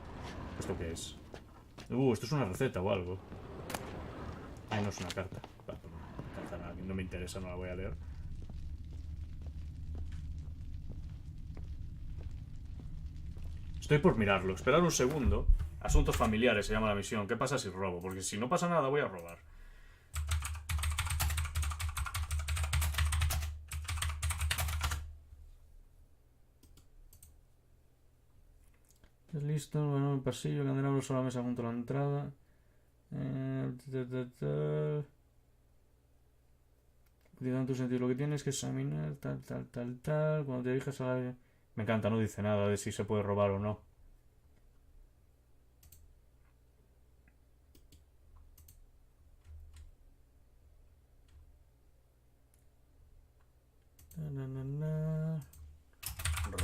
[SPEAKER 1] ¿Esto qué es? Esto es una receta o algo. Ay, no es una carta. No me interesa, no la voy a leer. Estoy por mirarlo. Esperar un segundo. Asuntos familiares se llama la misión. ¿Qué pasa si robo? Porque si no pasa nada voy a robar. Listo, bueno, el pasillo, el candelabro sobre la mesa junto a la entrada. Cuidado en tu sentido. Lo que tienes que examinar, tal. Cuando te dirijas a la... Me encanta, no dice nada de si se puede robar o no.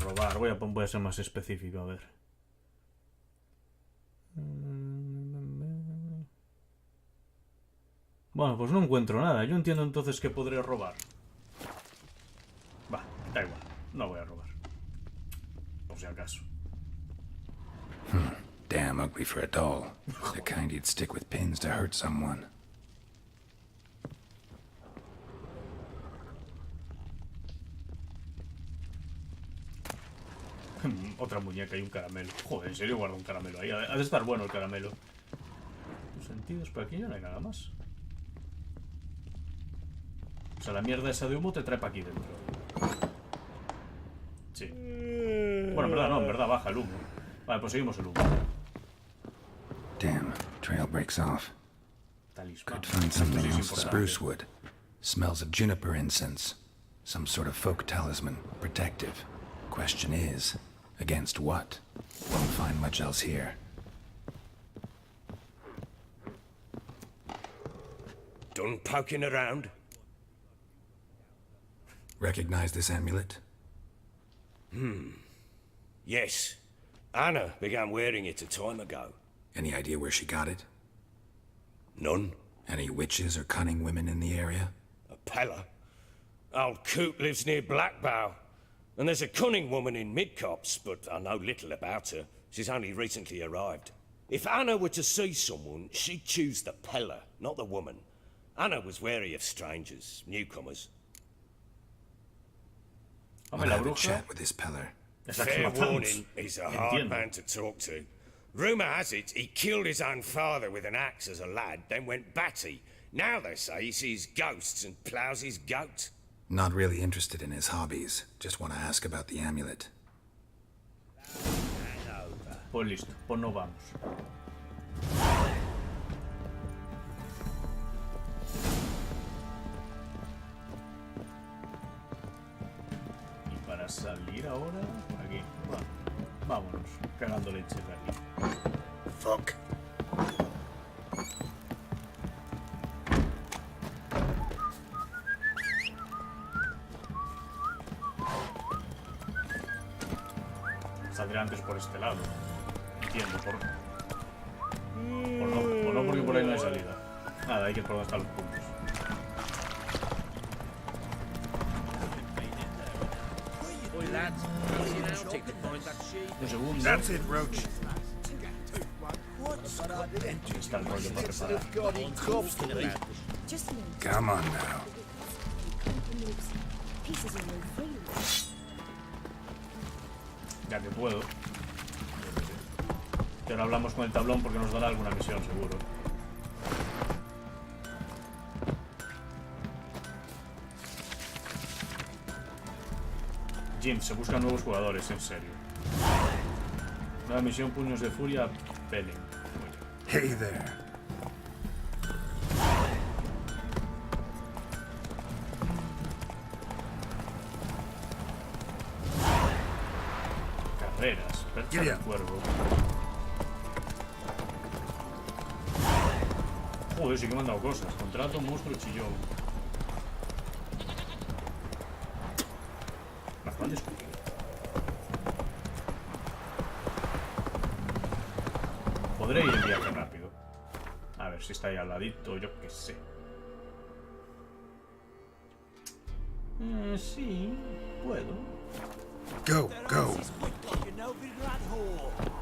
[SPEAKER 1] Robar, voy a ser más específico, a ver. Bueno, pues no encuentro nada. Yo entiendo entonces que podré robar. Va, da igual. No voy a robar. Por si acaso.
[SPEAKER 2] Damn ugly for a doll. The kind you'd stick with pins to hurt someone.
[SPEAKER 1] Otra muñeca y un caramelo. Joder, ¿en serio guardo un caramelo ahí? Ha de estar bueno el caramelo. Tus sentidos, por aquí ya no hay nada más. O sea, la mierda esa de humo te trae para aquí dentro. Sí. Bueno, en verdad no, en verdad baja el humo. Vale, pues seguimos el humo.
[SPEAKER 2] Damn, trail breaks off.
[SPEAKER 1] Talismán.
[SPEAKER 2] Could find something else. Spruce wood. Smells of juniper incense. Some sort of folk talisman. Protective. Question is, against what? Won't find much else here.
[SPEAKER 6] Done poking around?
[SPEAKER 2] Recognize this amulet?
[SPEAKER 6] Yes. Anna began wearing it a time ago.
[SPEAKER 2] Any idea where she got it?
[SPEAKER 6] None.
[SPEAKER 2] Any witches or cunning women in the area?
[SPEAKER 6] A Pella. Old Coot lives near Blackbow. And there's a cunning woman in Midcopse, but I know little about her. She's only recently arrived. If Anna were to see someone, she'd choose the Pella, not the woman. Anna was wary of strangers, newcomers.
[SPEAKER 2] I'll have a chat with this Peller.
[SPEAKER 6] Fair warning, he's a hard man to talk to. Rumour has it he killed his own father with an axe as a lad, then went batty. Now they say he sees ghosts and ploughs his goat.
[SPEAKER 2] Not really interested in his hobbies. Just want to ask about the amulet.
[SPEAKER 1] Pues listo, pues nos vamos. Y para salir ahora, por aquí. Bueno, vámonos, cagando leche de aquí.
[SPEAKER 6] Fuck.
[SPEAKER 1] Saldré antes por este lado. Entiendo, o no, porque por ahí no hay salida. Nada, hay que ir por donde están los puntos. Un segundo.
[SPEAKER 10] That's it, Roach.
[SPEAKER 1] Está el rollo para reparar.
[SPEAKER 2] Come on now.
[SPEAKER 1] Ya que puedo. Y ahora hablamos con el tablón porque nos dará alguna misión, seguro. Jim, se buscan nuevos jugadores, en serio. Nueva misión, puños de furia, Pequeñin.
[SPEAKER 2] Hey there.
[SPEAKER 1] Carreras, percha del cuervo. Joder, sí que me han dado cosas. Contrato, monstruo, chillón. Me acaban de escuchar. Podré ir en viaje rápido. A ver si está ahí al ladito, yo qué sé. Sí, puedo.
[SPEAKER 2] Go, go.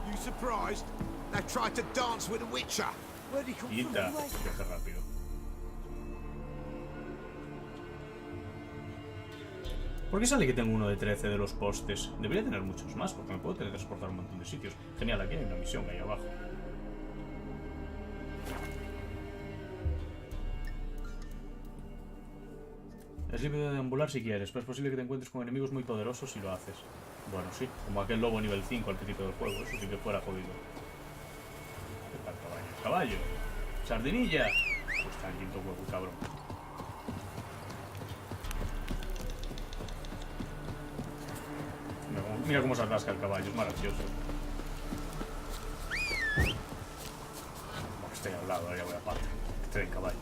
[SPEAKER 6] You surprised? They tried to dance with a witcher. Where'd he come from?
[SPEAKER 1] Quita, viaje rápido. ¿Por qué sale que tengo uno de 13 de los postes? Debería tener muchos más, porque me puedo teletransportar a un montón de sitios. Genial, aquí hay una misión ahí abajo. Es libre de deambular si quieres, pero es posible que te encuentres con enemigos muy poderosos si lo haces. Bueno, sí, como aquel lobo nivel 5 al principio del juego, eso sí que fuera jodido. ¿Qué tal, caballo? ¡Caballo! ¡Sardinilla! Pues está en quinto huevo, cabrón. Mira cómo se atasca el caballo, es maravilloso. Como que estoy al lado, ahora ya voy aparte. Estoy en caballo.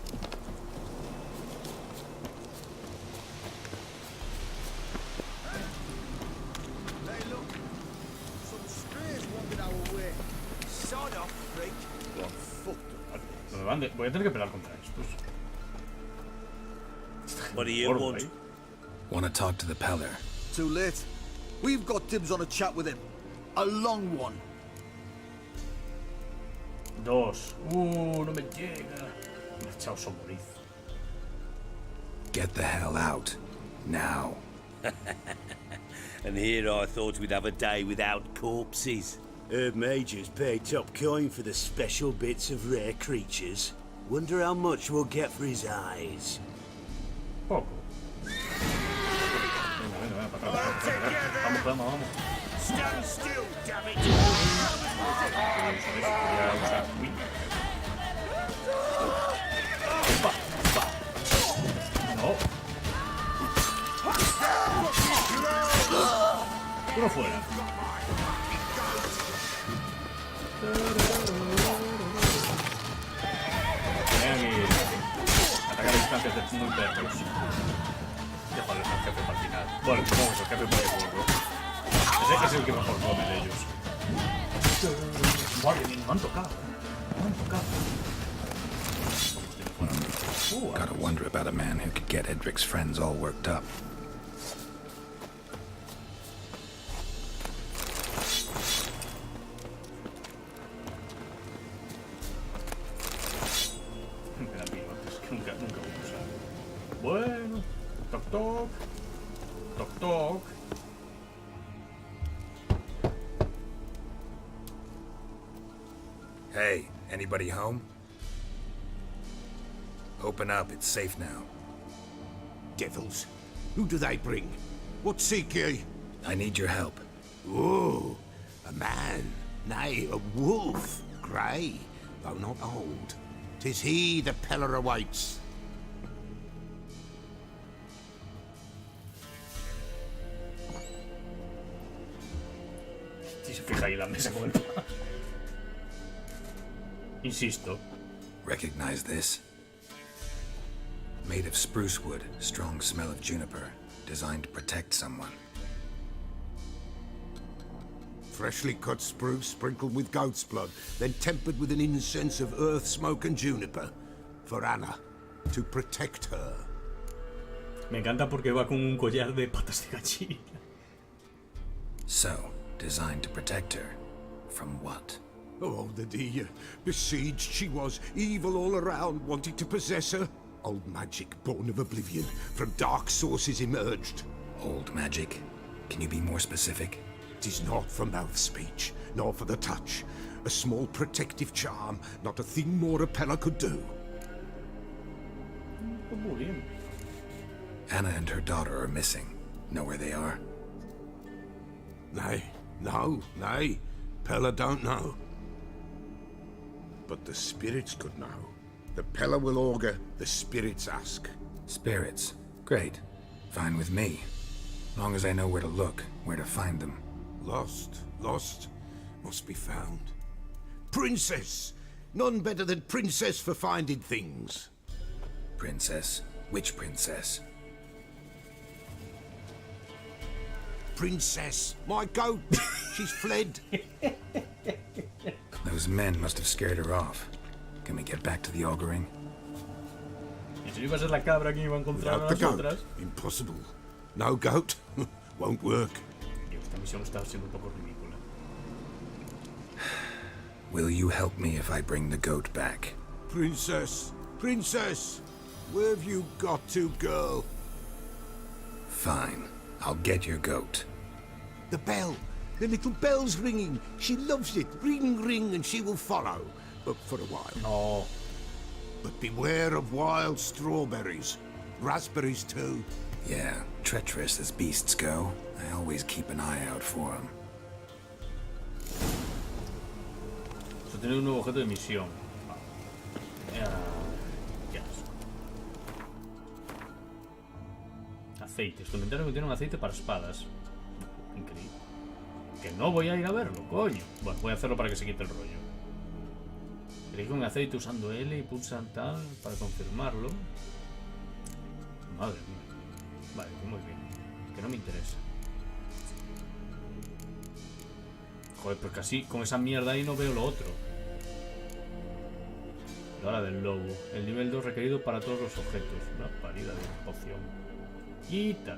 [SPEAKER 1] Voy a tener que pelear contra estos.
[SPEAKER 11] What do you want?
[SPEAKER 2] Want to talk to the Peller.
[SPEAKER 4] Too late. We've got dibs on a chat with him. A long one.
[SPEAKER 1] Dos. No me llega. Me ha echado sombriz.
[SPEAKER 2] Get the hell out. Now.
[SPEAKER 11] And here I thought we'd have a day without corpses. Heard Major's paid top coin for the special bits of rare creatures. Wonder how much we'll get for his eyes.
[SPEAKER 1] Poco. Venga, para atrás. Vamos.
[SPEAKER 11] Stand still, damn it!
[SPEAKER 1] No. Uno fuera. Atacar a distancias de muy perros. Déjale al jefe para el final. Bueno, supongo que es el jefe porque juego. Ese es el que mejor come de ellos. Madre mía, me han tocado.
[SPEAKER 2] Gotta wonder about a man who could get Edric's friends all worked up.
[SPEAKER 1] Bueno, toc.
[SPEAKER 2] Hey, anybody home? Open up, it's safe now.
[SPEAKER 6] Devils. Who do they bring? What seek ye?
[SPEAKER 2] I need your help.
[SPEAKER 6] Oh, a man. Nay, a wolf. Grey, though not old. 'Tis he the Peller awaits.
[SPEAKER 1] Si se fija ahí la mesa con el pan. Insisto.
[SPEAKER 2] Recognize this? Made of spruce wood, strong smell of juniper, designed to protect someone.
[SPEAKER 6] Freshly cut spruce sprinkled with goat's blood, then tempered with an incense of earth, smoke and juniper. For Anna, to protect her.
[SPEAKER 1] Me encanta porque va con un collar de patas de gallina.
[SPEAKER 2] So, designed to protect her. From what?
[SPEAKER 6] Oh, the dear. Besieged she was, evil all around, wanting to possess her. Old magic, born of oblivion, from dark sources emerged.
[SPEAKER 2] Old magic? Can you be more specific?
[SPEAKER 6] 'Tis not for mouth speech, nor for the touch. A small protective charm, not a thing more a Pella could do.
[SPEAKER 1] Muy bien.
[SPEAKER 2] Anna and her daughter are missing. Know where they are?
[SPEAKER 6] Nay, nay. Pella don't know. But the spirits could know. The Pella will augur, the spirits ask.
[SPEAKER 2] Spirits. Great. Fine with me. Long as I know where to look, where to find them.
[SPEAKER 6] Lost, must be found. Princess! None better than Princess for finding things.
[SPEAKER 2] Princess? Which princess?
[SPEAKER 6] Princess, my goat! She's fled.
[SPEAKER 2] Those men must have scared her off. Can we get back to the auguring?
[SPEAKER 1] ¿Y si iba a ser la cabra que iba a encontrar a
[SPEAKER 6] Without the
[SPEAKER 1] las
[SPEAKER 6] goat,
[SPEAKER 1] otras?
[SPEAKER 6] impossible. No goat, won't work.
[SPEAKER 1] Tío, esta misión está siendo un poco ridícula.
[SPEAKER 2] Will you help me if I bring the goat back?
[SPEAKER 6] Princess, where have you got to, girl?
[SPEAKER 2] Fine. I'll get your goat.
[SPEAKER 6] The bell, the little bell's ringing. She loves it. Ring, ring, and she will follow. But for a while.
[SPEAKER 1] No.
[SPEAKER 6] But beware of wild strawberries. Raspberries, too.
[SPEAKER 2] Yeah, treacherous as beasts go. I always keep an eye out for them.
[SPEAKER 1] Se tiene un nuevo objeto de misión. Qué asco. Aceites. Tu inventario contiene un aceite para espadas. Increíble. Que no voy a ir a verlo, coño. Bueno, voy a hacerlo para que se quite el rollo. Elige un aceite usando L y pulsa tal para confirmarlo. Madre mía. Vale, pues muy bien. Que no me interesa. Joder, pues casi con esa mierda ahí no veo lo otro. La hora del lobo. El nivel 2 requerido para todos los objetos. Una parida de poción. Quita.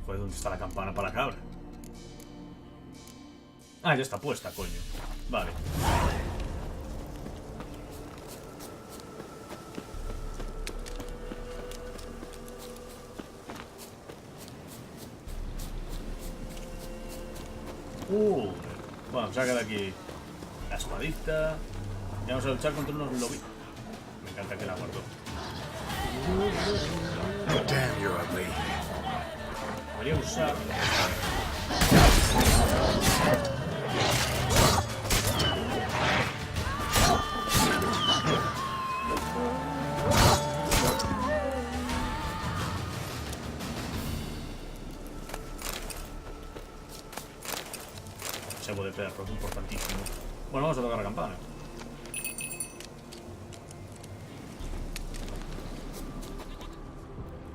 [SPEAKER 1] Joder, ¿dónde está la campana para la cabra? Ah, ya está puesta, coño. Vale. Bueno, saca de aquí la espadita. Y vamos a luchar contra unos lobitos. Me encanta que la guardo.
[SPEAKER 2] Damn, you're ugly.
[SPEAKER 1] Podría usar. Sebo de perro, es importantísimo. Bueno, vamos a tocar la campana.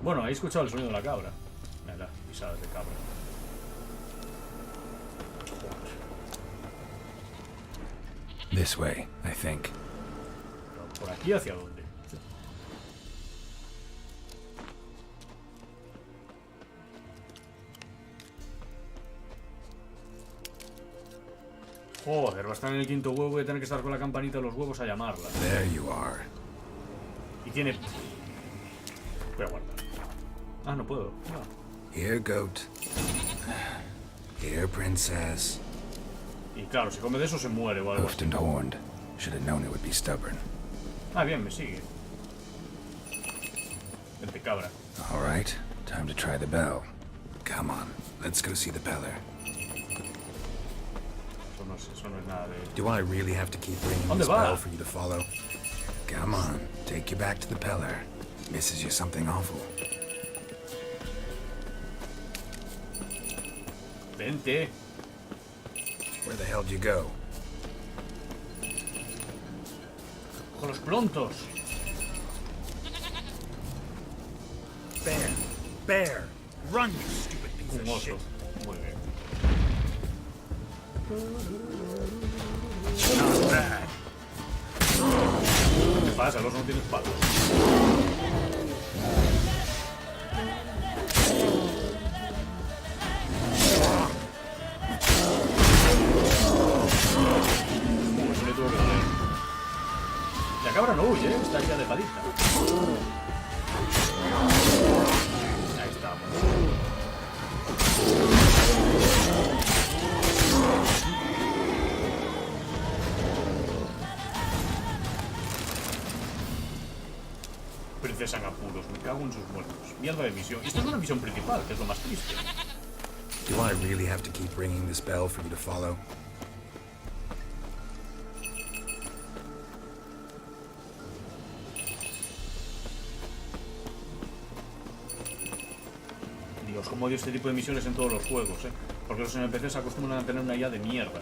[SPEAKER 1] Bueno, he escuchado el sonido de la cabra. Mira, pisadas de cabra.
[SPEAKER 2] This way, I think.
[SPEAKER 1] Pero ¿por aquí hacia dónde? Joder, va a estar en el quinto huevo y voy a tener que estar con la campanita de los huevos a llamarla.
[SPEAKER 2] There you are.
[SPEAKER 1] Y tiene... Voy a guardar. Ah, no puedo. No.
[SPEAKER 2] Here, goat. Here, princess.
[SPEAKER 1] Y claro, si come de eso se muere o algo
[SPEAKER 2] Hoofed
[SPEAKER 1] así.
[SPEAKER 2] and horned. Should have known it would be stubborn.
[SPEAKER 1] Ah, bien, me sigue. Vente, cabra.
[SPEAKER 2] All right, time to try the bell. Come on, let's go see the peller.
[SPEAKER 1] Eso no es nada de...
[SPEAKER 2] Do I really have to keep ringing
[SPEAKER 1] ¿Dónde
[SPEAKER 2] this
[SPEAKER 1] va?
[SPEAKER 2] bell for you to follow? Come on, take you back to the peller. Misses you something awful.
[SPEAKER 1] Vente.
[SPEAKER 2] Where the hell did you go?
[SPEAKER 1] Con los prontos.
[SPEAKER 2] Bear! Bear! Run, you stupid piece
[SPEAKER 1] Un
[SPEAKER 2] of
[SPEAKER 1] oso.
[SPEAKER 2] shit!
[SPEAKER 1] Muy bien.
[SPEAKER 2] Not bad.
[SPEAKER 1] ¿Qué pasa? El oso no tiene espalda. cabra no huye, está ahí alejadita. Ahí estamos. Princesa en apuros, me cago en sus muertos. Mierda de misión. Y esta es una misión principal, que es lo más triste.
[SPEAKER 2] Do I really have to keep ringing this bell for you to follow?
[SPEAKER 1] Dios, cómo odio este tipo de misiones en todos los juegos, porque los NPCs acostumbran a tener una IA de mierda.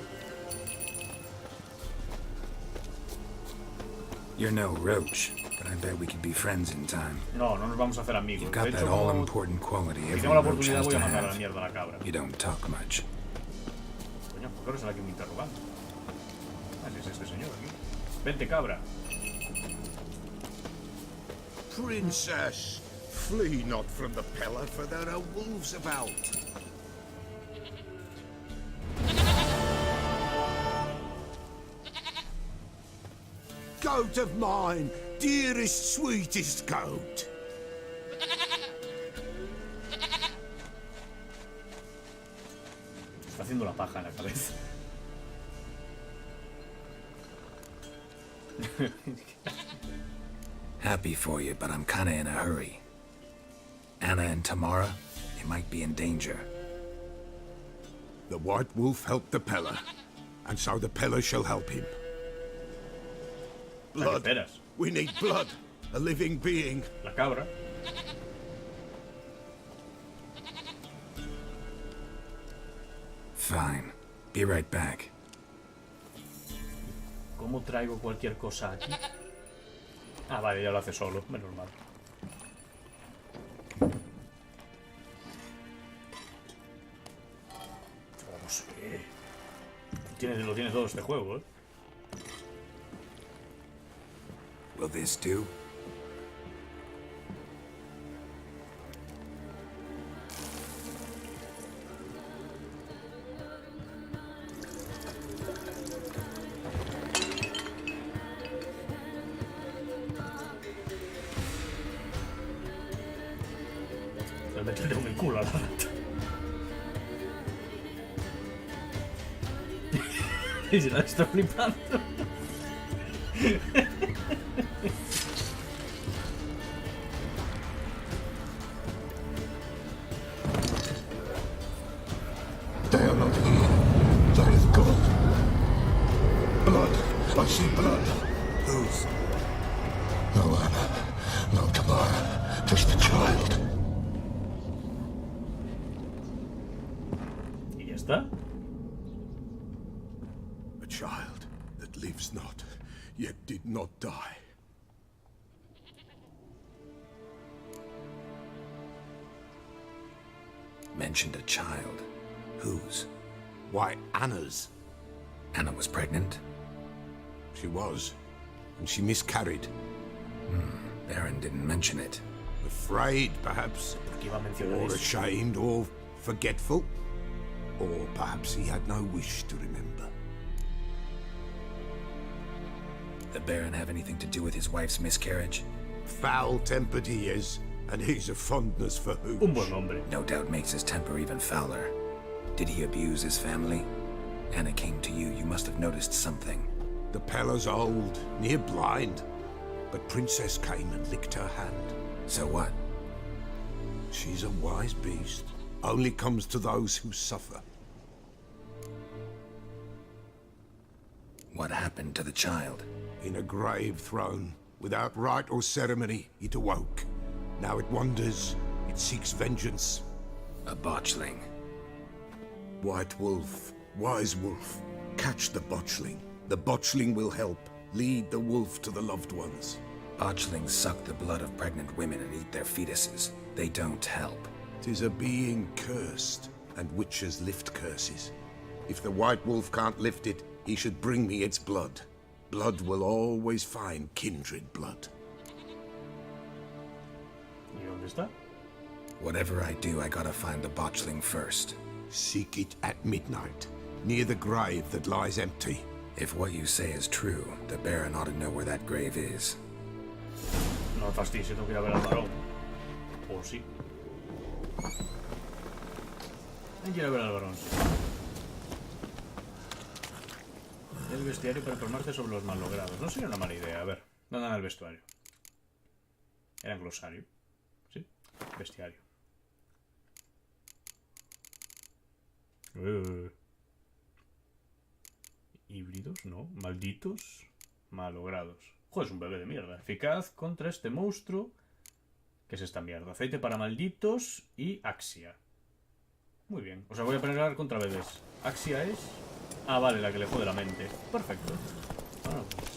[SPEAKER 2] You're no roach, but I bet we could be friends in time.
[SPEAKER 1] No, no nos vamos a hacer amigos.
[SPEAKER 2] You've got
[SPEAKER 1] De
[SPEAKER 2] that
[SPEAKER 1] hecho,
[SPEAKER 2] all-important quality
[SPEAKER 1] si
[SPEAKER 2] every
[SPEAKER 1] tengo la
[SPEAKER 2] roach
[SPEAKER 1] oportunidad
[SPEAKER 2] has
[SPEAKER 1] voy
[SPEAKER 2] to
[SPEAKER 1] a matar a la
[SPEAKER 2] have.
[SPEAKER 1] mierda a la cabra.
[SPEAKER 2] You don't talk much.
[SPEAKER 1] Coño, ¿por qué no será aquí un interrogante? Ah, si es este señor aquí. Vente, cabra.
[SPEAKER 5] Princess, flee not from the pillar, for there are wolves about. Goat of mine, dearest, sweetest goat.
[SPEAKER 1] Está haciendo la paja en la cabeza.
[SPEAKER 2] Happy for you, but I'm kinda in a hurry. Anna and Tamara, they might be in danger.
[SPEAKER 5] The White Wolf helped the Peller, and so the Peller shall help him. Blood. We need blood. A living being.
[SPEAKER 1] La cabra.
[SPEAKER 2] Fine. Be right back.
[SPEAKER 1] ¿Cómo traigo cualquier cosa aquí? Ah, vale, ya lo hace solo, menos mal. Vamos, lo tiene todo este juego,
[SPEAKER 2] Will this do?
[SPEAKER 1] Le meteré un culo a la rata. Y se la está flipando.
[SPEAKER 5] They are not here. They is gone. Blood. I see blood. Whose? No Anna. No Tamara. Just a child.
[SPEAKER 1] ¿Y ya está?
[SPEAKER 5] A child that lives not, yet did not die.
[SPEAKER 2] Mentioned a child. Whose?
[SPEAKER 5] Why, Anna's.
[SPEAKER 2] Anna was pregnant?
[SPEAKER 5] She was, and she miscarried.
[SPEAKER 2] Baron didn't mention it.
[SPEAKER 5] Afraid, perhaps, or ashamed, or forgetful. Or perhaps he had no wish to remember.
[SPEAKER 2] The Baron have anything to do with his wife's miscarriage?
[SPEAKER 5] Foul-tempered he is, and he's a fondness for hooch.
[SPEAKER 1] Un buen hombre.
[SPEAKER 2] No doubt makes his temper even fouler. Did he abuse his family? Anna came to you. You must have noticed something.
[SPEAKER 5] The Peller's old, near blind, but Princess came and licked her hand.
[SPEAKER 2] So what?
[SPEAKER 5] She's a wise beast. Only comes to those who suffer.
[SPEAKER 2] What happened to the child?
[SPEAKER 5] In a grave thrown, without rite or ceremony, it awoke. Now it wanders, it seeks vengeance.
[SPEAKER 2] A botchling.
[SPEAKER 5] White Wolf, wise wolf, catch the botchling. The botchling will help, lead the wolf to the loved ones.
[SPEAKER 2] Botchlings suck the blood of pregnant women and eat their fetuses. They don't help.
[SPEAKER 5] 'Tis a being cursed, and witches lift curses. If the White Wolf can't lift it, he should bring me its blood. Blood will always find kindred blood.
[SPEAKER 1] ¿Y dónde está?
[SPEAKER 2] Whatever I do, I gotta find the botchling first.
[SPEAKER 5] Seek it at midnight, near the grave that lies empty.
[SPEAKER 2] If what you say is true, the Baron ought to know where that grave is.
[SPEAKER 1] No me fastidies, tengo que ir a ver al varón. O sí. Hay que ir a ver al varón. El bestiario para informarte sobre los mallogrados. No sería una mala idea. A ver, ¿dónde anda el vestuario? Era en glosario. Sí, bestiario. Híbridos, no. Malditos. Malogrados. Joder, es un bebé de mierda. Eficaz contra este monstruo. ¿Qué es esta mierda? Aceite para malditos y Axia. Muy bien. O sea, voy a pelear contra bebés. Axia es... Ah, vale, la que le jode la mente. Perfecto. Bueno, pues...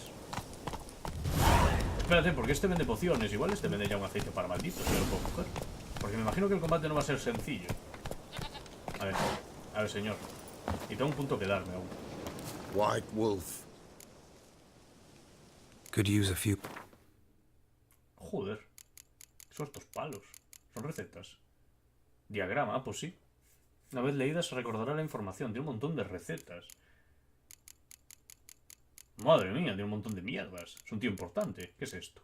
[SPEAKER 1] Espérate, porque este vende pociones. Igual este vende ya un aceite para malditos. Si lo puedo coger. Porque me imagino que el combate no va a ser sencillo. A ver, señor. Y tengo un punto que darme aún.
[SPEAKER 4] White Wolf.
[SPEAKER 2] Could use a few.
[SPEAKER 1] Joder. ¿Qué son estos palos? Son recetas. Diagrama, pues sí. Una vez leída se recordará la información. Tiene un montón de recetas. Madre mía, tiene un montón de mierdas. Es un tío importante. ¿Qué es esto?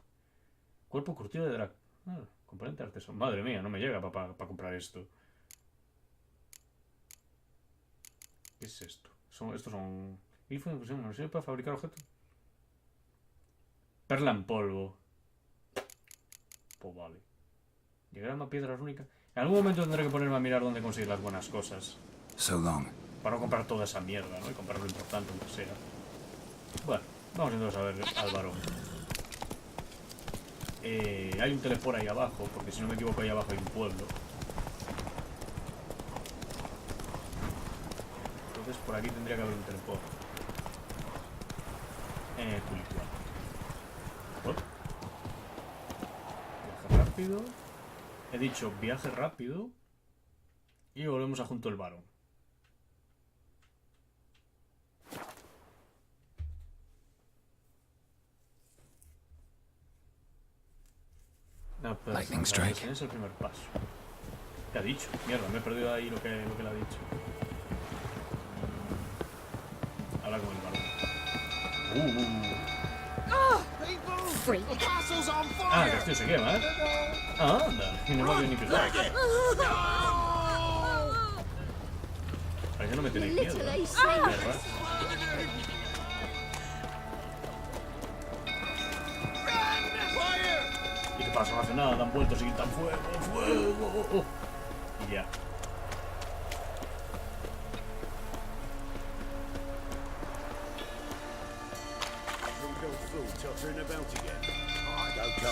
[SPEAKER 1] Cuerpo curtido de drag. Componente artesano. Madre mía, no me llega para comprar esto. ¿Qué es esto? Estos son... Glifo de infusión. ¿No sirve para fabricar objetos? Perla en polvo. Pues vale. Diagrama, piedras únicas. En algún momento tendré que ponerme a mirar dónde conseguir las buenas cosas.
[SPEAKER 2] So long.
[SPEAKER 1] Para no comprar toda esa mierda, ¿no? Y comprar lo importante, aunque sea. Bueno, vamos entonces a ver al varón. Hay un teleport ahí abajo, porque si no me equivoco ahí abajo hay un pueblo. Entonces por aquí tendría que haber un teleport. Culitual. Viaje rápido. He dicho viaje rápido. Y volvemos a junto el varón. No, pero
[SPEAKER 2] Lightning strike.
[SPEAKER 1] Ese es el primer paso. ¿Qué ha dicho? Mierda, me he perdido ahí lo que le ha dicho. Habla con el varón. Ah, que esto se quema, ¿eh? Ah, anda. Y no me había ni pisado. Parece que no me tenéis miedo, ¿eh? Mierda. ¿Y qué pasa? No hace nada, dan vueltas y quitan fuego, fuego. Y ya.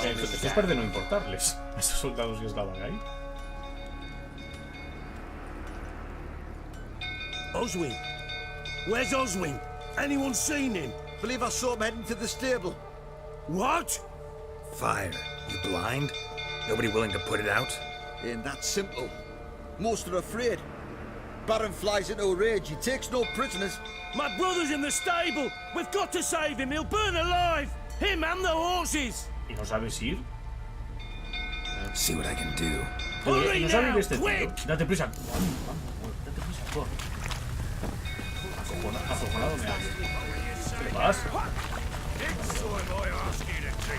[SPEAKER 1] Esto parece no importarles a esos soldados que estaban ahí.
[SPEAKER 6] Oswin! Where's Oswin? Anyone seen him?
[SPEAKER 4] Believe I saw him heading to the stable.
[SPEAKER 6] What?
[SPEAKER 2] Fire. You blind? Nobody willing to put it out?
[SPEAKER 4] Ain't that simple. Most are afraid. Baron flies into a rage. He takes no prisoners.
[SPEAKER 6] My brother's in the stable! We've got to save him! He'll burn alive! Him and the horses!
[SPEAKER 1] ¿Y no sabes ir?
[SPEAKER 2] See what I can do.
[SPEAKER 1] ¿No sabes de este tío? Date prisa. Vamos, date prisa, corre. Acojonado me hago. ¿Qué le pasa?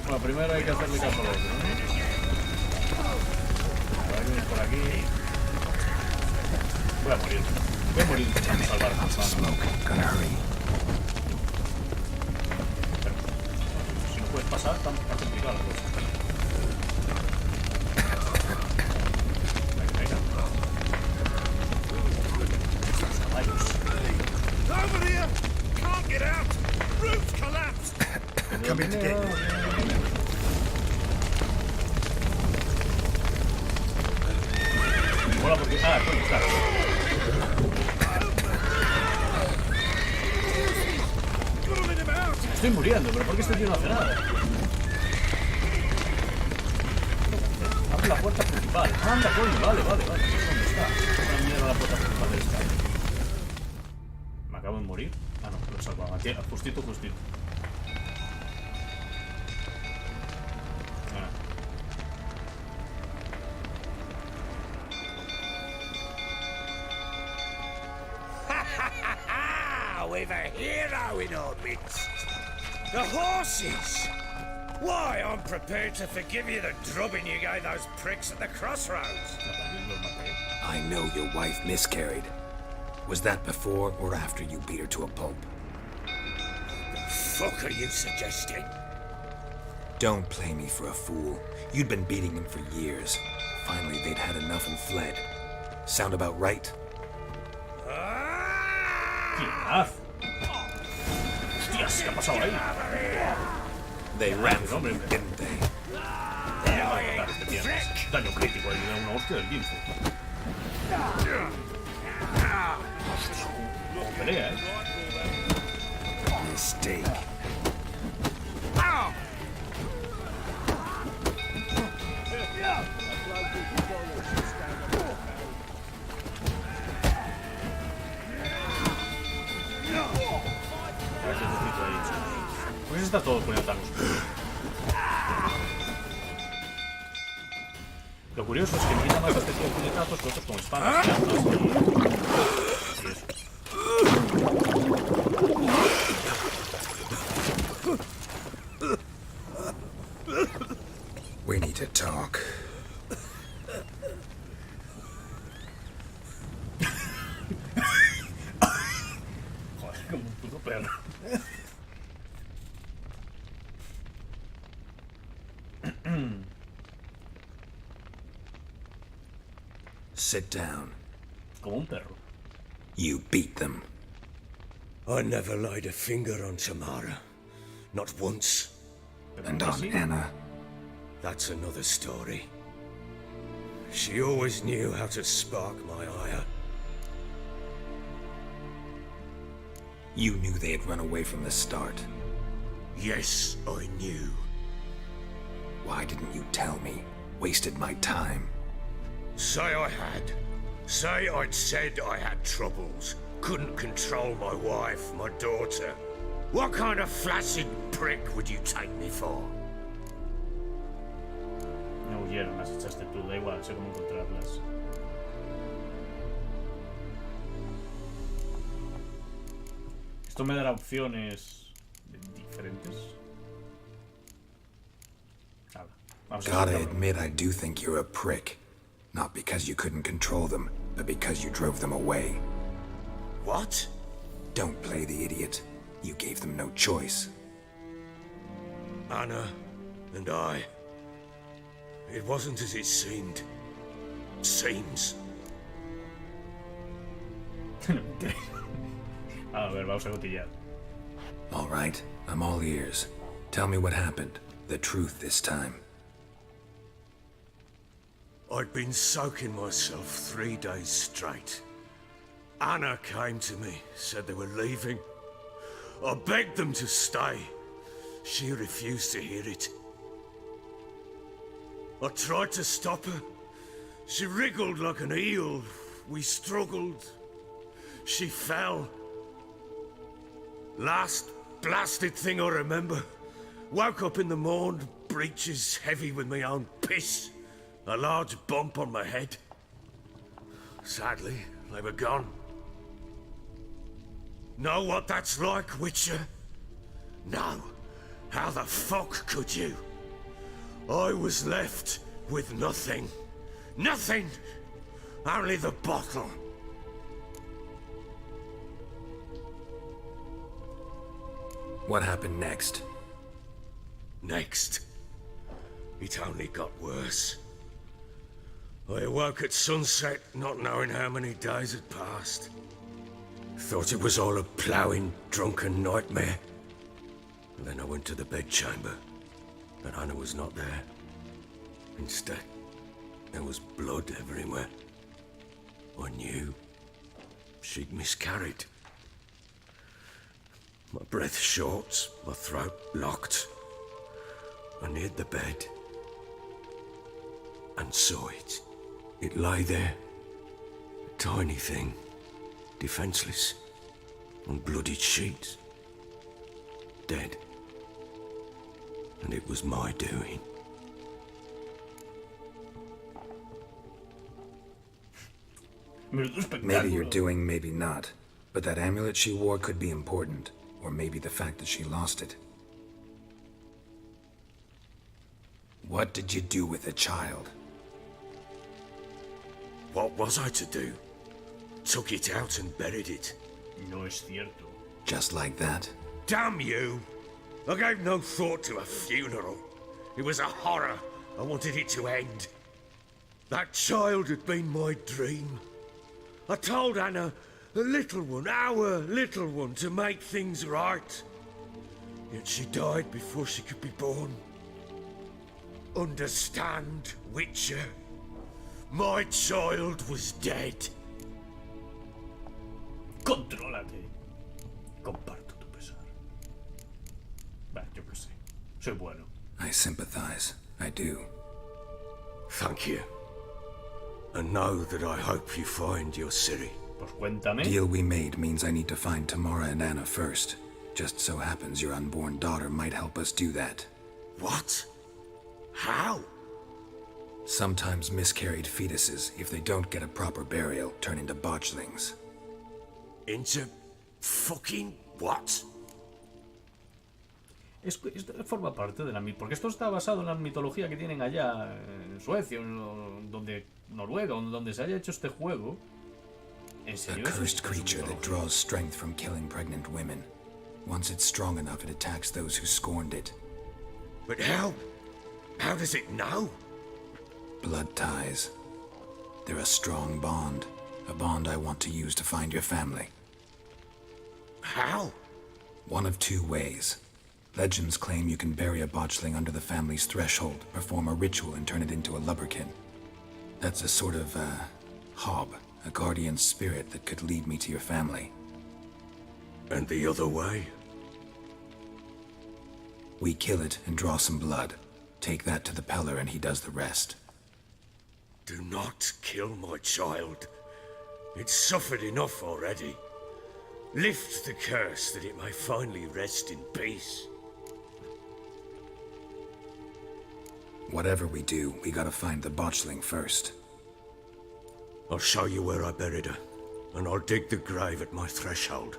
[SPEAKER 1] Bueno, primero hay que hacerle caso al otro, ¿no? A ver, vienes por aquí. Voy a morir intentando salvar a Pero, si no puedes pasar, está complicada la cosa. Venga. Caballos.
[SPEAKER 6] Over here! Can't get out! Roof's collapsed!
[SPEAKER 2] Come in today.
[SPEAKER 1] Hola, porque... Ah, coño, claro. Estoy muriendo, pero ¿por qué este tío no hace nada? Abre la puerta principal. Anda, coño, vale. ¿Dónde está? Una mierda la puerta principal del estadio. ¿Me acabo de morir? Ah, no, lo he salvado. Aquí, justito.
[SPEAKER 6] we've a hero in our midst. The horses! Why, I'm prepared to forgive you the drubbing you gave those pricks at the crossroads.
[SPEAKER 12] I know your wife miscarried. Was that before or after you beat her to a pulp?
[SPEAKER 6] What the fuck are you suggesting?
[SPEAKER 12] Don't play me for a fool. You'd been beating them for years. Finally, they'd had enough and fled. Sound about right?
[SPEAKER 1] Hostias, ¿qué ha pasado ahí?
[SPEAKER 12] They ran from me, didn't they?
[SPEAKER 1] Daño crítico, ahí le da una hostia del 15. Pelea,
[SPEAKER 12] Mistake.
[SPEAKER 1] ¿Por qué se está todo poniendo tan oscuro? Lo curioso es que me quita más este tipo de puñetazos que otros con espadas y armas y eso.
[SPEAKER 12] We need to talk.
[SPEAKER 1] Joder, como un puto perro.
[SPEAKER 12] Sit down.
[SPEAKER 1] Como un perro.
[SPEAKER 12] You beat them.
[SPEAKER 6] I never laid a finger on Tamara. Not once.
[SPEAKER 12] And on Anna.
[SPEAKER 6] That's another story. She always knew how to spark my ire.
[SPEAKER 12] You knew they had run away from the start.
[SPEAKER 6] Yes, I knew.
[SPEAKER 12] Why didn't you tell me? Wasted my time.
[SPEAKER 6] Say I had. Say I'd said I had troubles. Couldn't control my wife, my daughter. What kind of flaccid prick would you take me for?
[SPEAKER 1] No huyeron, las echaste tú, da igual, sé cómo encontrarlas. Esto me dará opciones diferentes.
[SPEAKER 12] Gotta admit, I do think you're a prick. Not because you couldn't control them, but because you drove them away.
[SPEAKER 6] What?
[SPEAKER 12] Don't play the idiot. You gave them no choice.
[SPEAKER 6] Anna and I. It wasn't as it seemed. Seems.
[SPEAKER 1] A ver, vamos a cotillar.
[SPEAKER 12] All right, I'm all ears. Tell me what happened. The truth this time.
[SPEAKER 6] I'd been soaking myself 3 days straight. Anna came to me, said they were leaving. I begged them to stay. She refused to hear it. I tried to stop her. She wriggled like an eel. We struggled. She fell. Last blasted thing I remember. Woke up in the morn, breeches heavy with my own piss. A large bump on my head. Sadly, they were gone. Know what that's like, Witcher? No. How the fuck could you? I was left with nothing. Nothing! Only the bottle.
[SPEAKER 12] What happened next?
[SPEAKER 6] Next? It only got worse. I awoke at sunset, not knowing how many days had passed. Thought it was all a ploughing, drunken nightmare. And then I went to the bedchamber, but Anna was not there. Instead, there was blood everywhere. I knew she'd miscarried. My breath short, my throat locked. I neared the bed and saw it. It lay there, a tiny thing, defenseless, on bloodied sheets, dead. And it was my doing.
[SPEAKER 12] Maybe you're doing, maybe not. But that amulet she wore could be important, or maybe the fact that she lost it. What did you do with the child?
[SPEAKER 6] What was I to do? Took it out and buried it.
[SPEAKER 1] No es cierto.
[SPEAKER 12] Just like that?
[SPEAKER 6] Damn you! I gave no thought to a funeral. It was a horror. I wanted it to end. That child had been my dream. I told Anna, the little one, our little one, to make things right. Yet she died before she could be born. Understand, Witcher? My child was dead.
[SPEAKER 1] Contrólate. Comparto tu pesar. Bah, yo qué sé. Soy bueno.
[SPEAKER 12] I sympathize. I do.
[SPEAKER 6] Thank you. And know that I hope you find your Ciri.
[SPEAKER 1] Pues cuéntame.
[SPEAKER 12] Deal we made means I need to find Tamara and Anna first. Just so happens your unborn daughter might help us do that.
[SPEAKER 6] What? How?
[SPEAKER 12] Sometimes miscarried fetuses, if they don't get a proper burial, turn into botchlings.
[SPEAKER 6] Into fucking what?
[SPEAKER 1] Esto forma parte de la porque esto está basado en la mitología que tienen allá en Suecia, donde Noruega, donde se haya hecho este juego. ¿En serio?
[SPEAKER 12] A cursed creature that draws strength from killing pregnant women. Once it's strong enough, it attacks those who scorned it.
[SPEAKER 6] But how? How does it know?
[SPEAKER 12] Blood ties. They're a strong bond. A bond I want to use to find your family.
[SPEAKER 6] How?
[SPEAKER 12] One of two ways. Legends claim you can bury a botchling under the family's threshold, perform a ritual, and turn it into a lubberkin. That's a sort of, hob, a guardian spirit that could lead me to your family.
[SPEAKER 6] And the other way?
[SPEAKER 12] We kill it and draw some blood. Take that to the Peller and he does the rest.
[SPEAKER 6] Do not kill my child. It's suffered enough already. Lift the curse that it may finally rest in peace.
[SPEAKER 12] Whatever we do, we gotta find the botchling first.
[SPEAKER 6] I'll show you where I buried her, and I'll dig the grave at my threshold.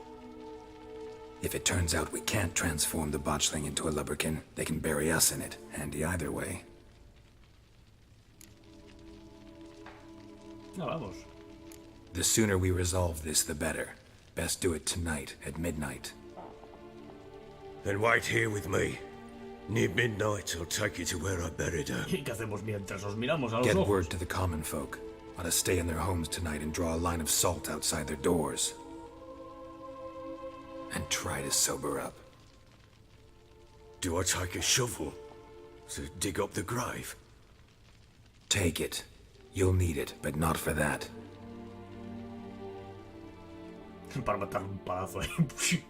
[SPEAKER 12] If it turns out we can't transform the botchling into a lubberkin, they can bury us in it. Handy either way.
[SPEAKER 1] No, vamos.
[SPEAKER 12] The sooner we resolve this, the better. Best do it tonight, at midnight.
[SPEAKER 6] Then wait here with me. Near midnight, I'll take you to where I buried her.
[SPEAKER 1] ¿Y qué hacemos mientras nos miramos a los
[SPEAKER 12] Get
[SPEAKER 1] ojos?
[SPEAKER 12] word to the common folk. Ought to stay in their homes tonight and draw a line of salt outside their doors. And try to sober up.
[SPEAKER 6] Do I take a shovel to dig up the grave?
[SPEAKER 12] Take it. You'll need it, but not for that.
[SPEAKER 1] Para matar un palazo ahí.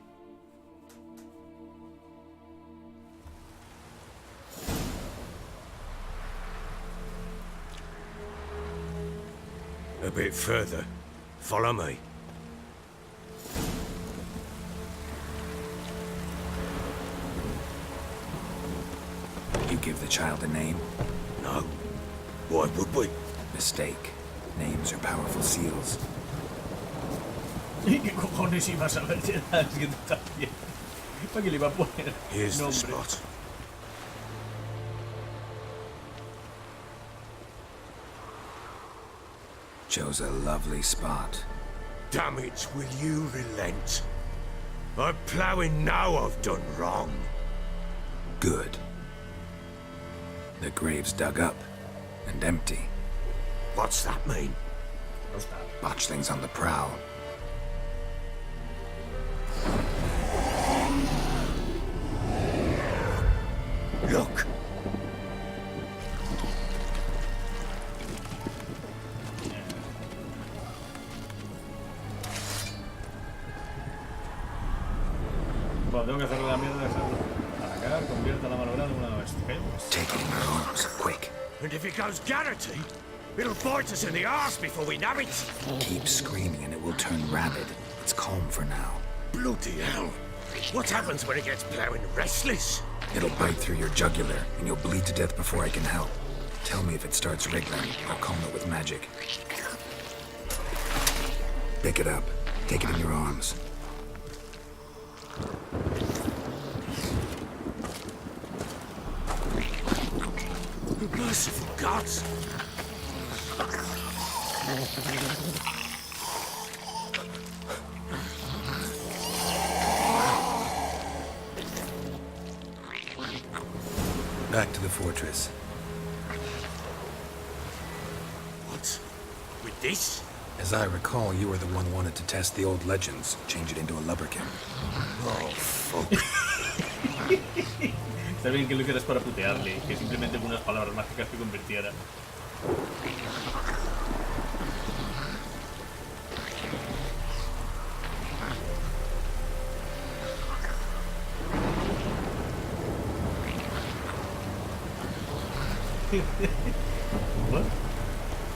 [SPEAKER 6] A bit further. Follow me.
[SPEAKER 12] You give the child a name?
[SPEAKER 6] No. Why would we?
[SPEAKER 12] Mistake. Names are powerful seals.
[SPEAKER 1] ¿Y qué cojones ibas a ver si era el siguiente también? ¿Para qué le iba a poner
[SPEAKER 6] Here's the
[SPEAKER 1] nombre?
[SPEAKER 6] spot.
[SPEAKER 12] Chose a lovely spot.
[SPEAKER 6] Damn it, will you relent? I'm ploughing now I've done wrong.
[SPEAKER 12] Good. The grave's dug up and empty.
[SPEAKER 6] What's that mean?
[SPEAKER 12] Botchling's on the prowl.
[SPEAKER 6] Look!
[SPEAKER 1] Bueno, tengo que hacerle la mierda de dejarlo. Atacar, convierta la malograda en una bestia.
[SPEAKER 12] Take it in your arms, quick.
[SPEAKER 6] And if it goes Garrity, it'll bite us in the arse before we know it.
[SPEAKER 12] Keep screaming and it will turn rabid. It's calm for now.
[SPEAKER 6] Bloody hell. What happens when it gets plowing restless?
[SPEAKER 12] It'll bite through your jugular and you'll bleed to death before I can help. Tell me if it starts wriggling. I'll calm it with magic. Pick it up. Take it in your arms.
[SPEAKER 6] Merciful gods!
[SPEAKER 12] Back to the fortress.
[SPEAKER 6] What? With this?
[SPEAKER 12] As I recall, you were the one who wanted to test the old legends, change it into a lubberkin.
[SPEAKER 6] Oh, fuck.
[SPEAKER 1] Está bien que lo quieras para putearle, que simplemente con unas palabras mágicas que convirtiera. Bueno,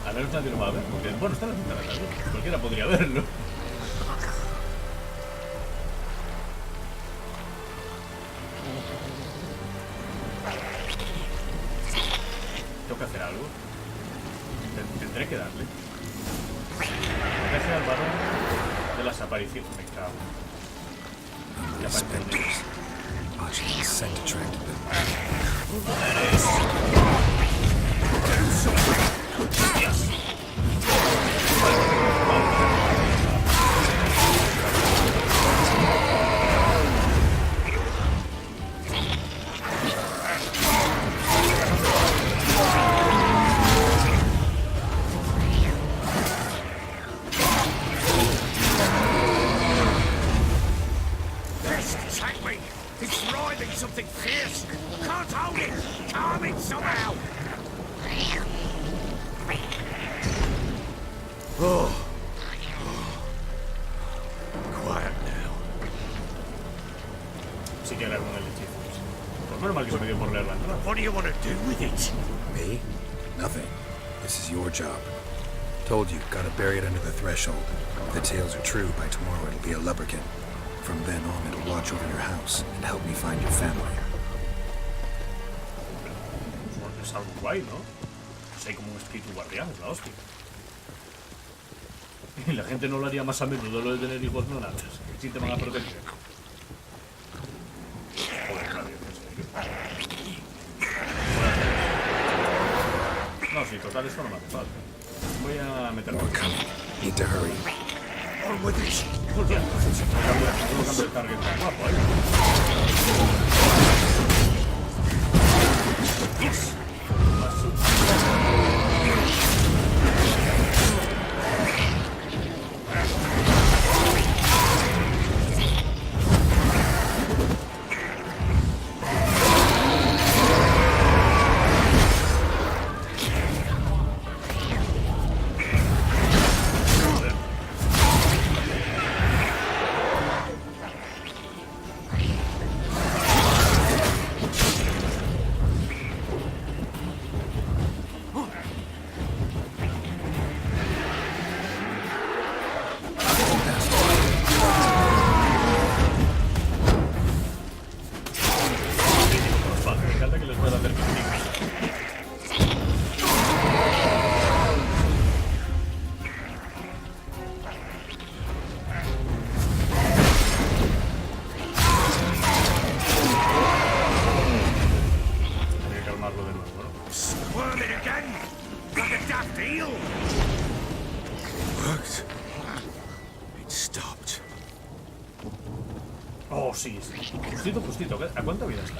[SPEAKER 1] al menos nadie lo va a ver, porque bueno, está en la ventana también, cualquiera podría verlo. Tengo que hacer algo. Tendré que darle. Deje al varón de las apariciones. Me cago. Ya
[SPEAKER 12] Spectres. Watching the scent attracted them.
[SPEAKER 6] Something fierce! Can't hold it! Calm it somehow! Oh. Quiet now.
[SPEAKER 1] Sí que era con el hechizo. Pues menos mal que se me dio por leer la entrada.
[SPEAKER 6] What do you want to do with it?
[SPEAKER 12] Me? Nothing. This is your job. Told you, gotta bury it under the threshold. If the tales are true, by tomorrow it'll be a lubberkin. From then on, it'll watch over your house and help me find your family.
[SPEAKER 1] Es algo guay, ¿no? Es como un espíritu guardián, es la hostia. Y la gente no lo haría más a menudo lo de tener hijos no natos. Si te van a proteger. Joder, radio, en serio. No, sí, total, esto no me hace falta. Voy a meterlo.
[SPEAKER 12] More coming. Need to hurry.
[SPEAKER 6] On with this!
[SPEAKER 1] Hostia, cambio el target tan guapo, ¿eh? Yes. Sí, justito. ¿A cuánta vida está?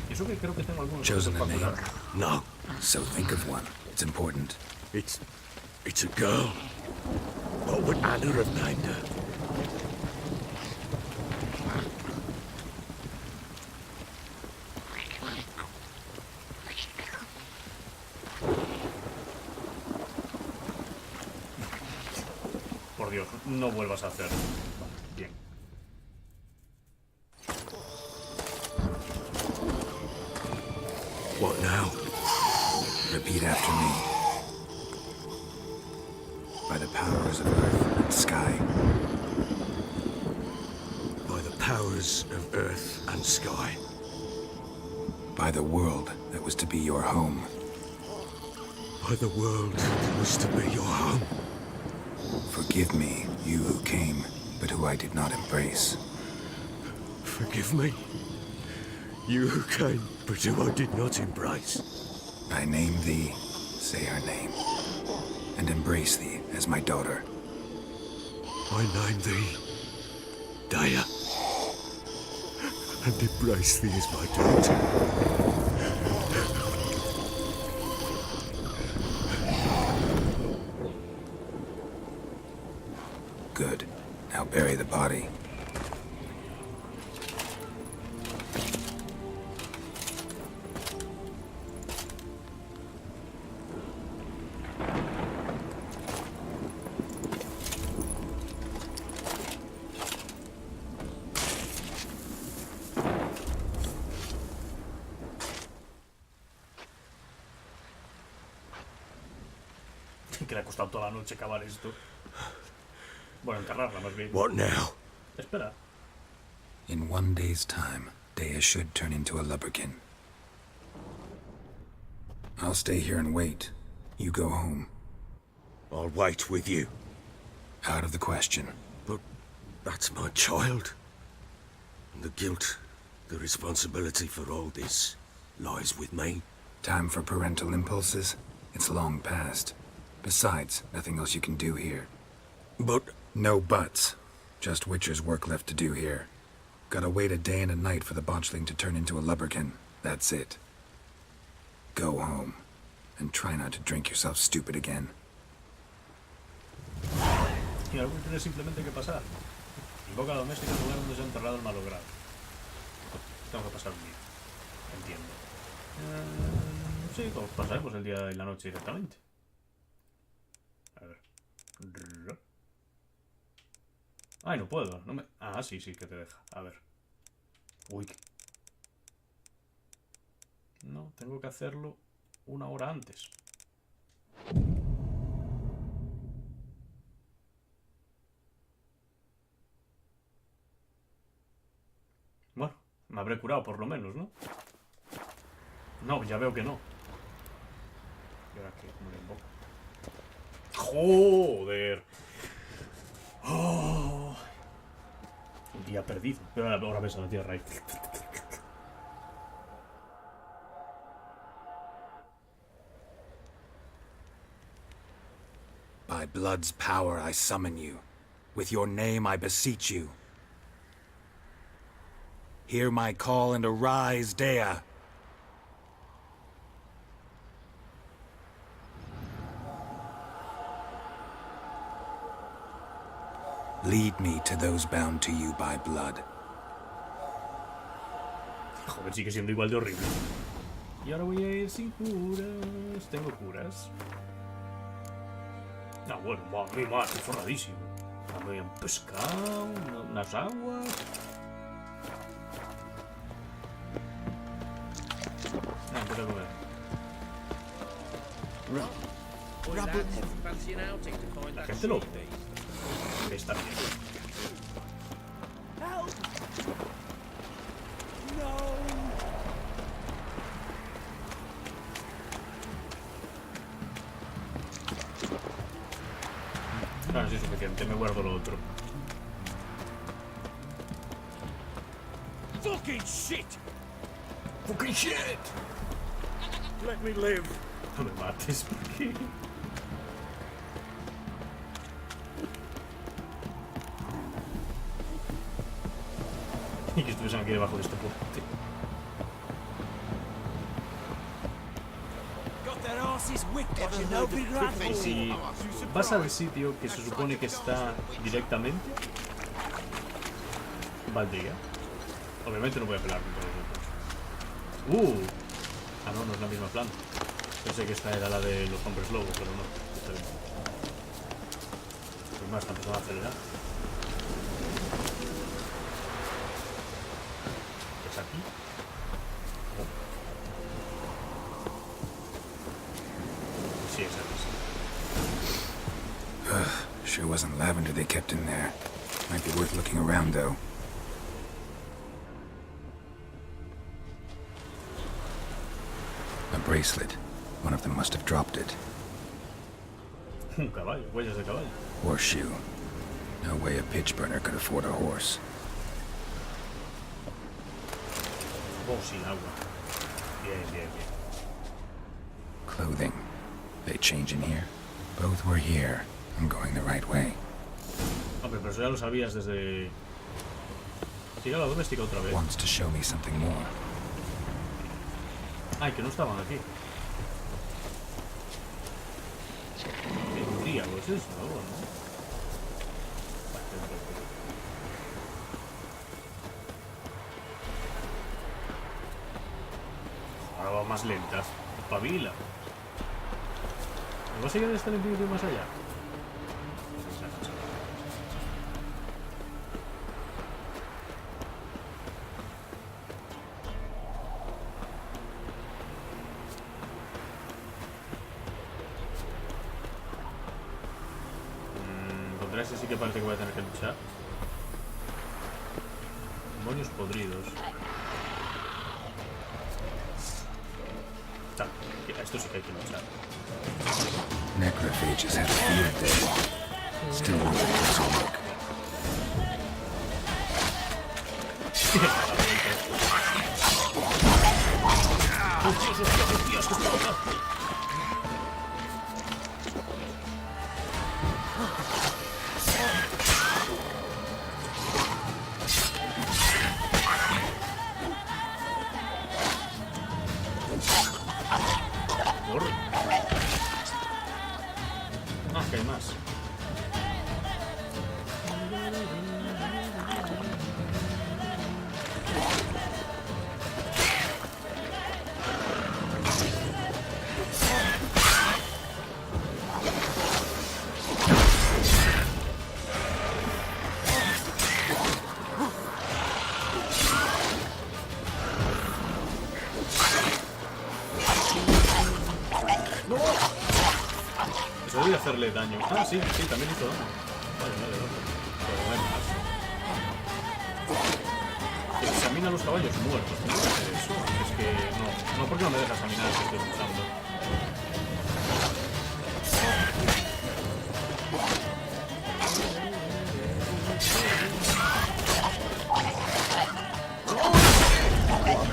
[SPEAKER 1] Eso que creo que tengo algunos.
[SPEAKER 12] Chosen a name?
[SPEAKER 6] No.
[SPEAKER 12] So think of one. It's important.
[SPEAKER 6] It's a girl. What would Anna have named her?
[SPEAKER 1] Por Dios, no vuelvas a hacer. Bien.
[SPEAKER 6] What now?
[SPEAKER 12] Repeat after me. By the powers of earth and sky.
[SPEAKER 6] By the powers of earth and sky.
[SPEAKER 12] By the world that was to be your home.
[SPEAKER 6] By the world that was to be your home.
[SPEAKER 12] Forgive me, you who came, but who I did not embrace.
[SPEAKER 6] Forgive me. You who came, but who I did not embrace.
[SPEAKER 12] I name thee, say her name, and embrace thee as my daughter.
[SPEAKER 6] I name thee Daya, and embrace thee as my daughter.
[SPEAKER 12] Good. Now bury the body.
[SPEAKER 1] Que le ha costado toda la noche acabar esto. Bueno, enterrarla más bien.
[SPEAKER 6] What now?
[SPEAKER 1] Espera.
[SPEAKER 12] In 1 day's time, Daya should turn into a lubberkin. I'll stay here and wait. You go home.
[SPEAKER 6] I'll wait with you.
[SPEAKER 12] Out of the question.
[SPEAKER 6] But that's my child. And the guilt, the responsibility for all this lies with me.
[SPEAKER 12] Time for parental impulses? It's long past. Besides, nothing else you can do here.
[SPEAKER 6] But...
[SPEAKER 12] No buts. Just Witcher's work left to do here. Gotta wait a day and a night for the botchling to turn into a lubberkin. That's it. Go home. And try not to drink yourself stupid again.
[SPEAKER 1] Y ahora tiene simplemente que pasar. Invoca a la doméstica al lugar donde se ha enterrado el malogrado. Tengo que pasar un día. Entiendo. Sí, pues pasaremos el día y la noche directamente. A ver. Ay, no puedo. No me... Ah, sí, sí, que te deja. A ver. Uy. No, tengo que hacerlo 1 hora antes. Bueno, me habré curado por lo menos, ¿no? No, ya veo que no. ¿Y ahora qué? ¿Cómo le invoco? ¡Joder! Oh. Un día perdido. Pero ahora ves a la tierra ahí.
[SPEAKER 12] By blood's power I summon you. With your name I beseech you. Hear my call and arise, Dea. Lead me to those bound to you by blood.
[SPEAKER 1] Joder, sigue siendo igual de horrible. Y ahora voy a ir sin curas. Tengo curas. Ah, bueno, va, muy mal, estoy forradísimo. Me habían pescado, unas aguas. Ah, ¿qué tengo que ver? La gente lo ve. Está bien. No, no es suficiente, me guardo lo otro.
[SPEAKER 6] Fucking shit!
[SPEAKER 1] Fucking shit!
[SPEAKER 6] Let me live.
[SPEAKER 1] No me mates, ¿por qué? Y que estuviesen aquí debajo de este puente. Y si vas al sitio que se supone que está directamente, valdría. Obviamente no voy a pelear contra vosotros. Ah, no, no es la misma planta. Pensé que esta era la de los hombres lobos, pero no. Está bien. Pues más, está empezando a acelerar. ¿Es aquí? Sí, es aquí.
[SPEAKER 12] Sure wasn't lavender they kept in there. Might be worth looking around, though. A bracelet. One of them must have dropped it.
[SPEAKER 1] Un caballo, huellas de caballo.
[SPEAKER 12] Horseshoe.
[SPEAKER 2] No way a pitch burner could afford a horse.
[SPEAKER 1] Oh, sin agua. Bien, bien, bien.
[SPEAKER 2] Clothing. They change in here? Both were here. I'm going the right way.
[SPEAKER 1] Hombre, pero eso ya lo sabías desde... Siga la doméstica otra vez.
[SPEAKER 2] Wants to show me something more.
[SPEAKER 1] Ay, que no estaban aquí. ¿Qué diablos es eso? ¿No? Ahora va más lenta. Pavila. ¿No va a seguir este vídeo más allá? Contra ese sí que parece que voy a tener que luchar. Demonios podridos. Esto sí que hay que luchar.
[SPEAKER 2] Necrophages had a field day. Still worth a closer look.
[SPEAKER 1] Dios, que está loca. Que hay más. Eso debe hacerle daño. Ah, sí, sí, también hizo daño. Vale, vale, vale. Pero bueno, examina a los caballos muertos. ¿Cómo voy a hacer eso? Es que no. No, porque no me dejas examinar si estoy luchando.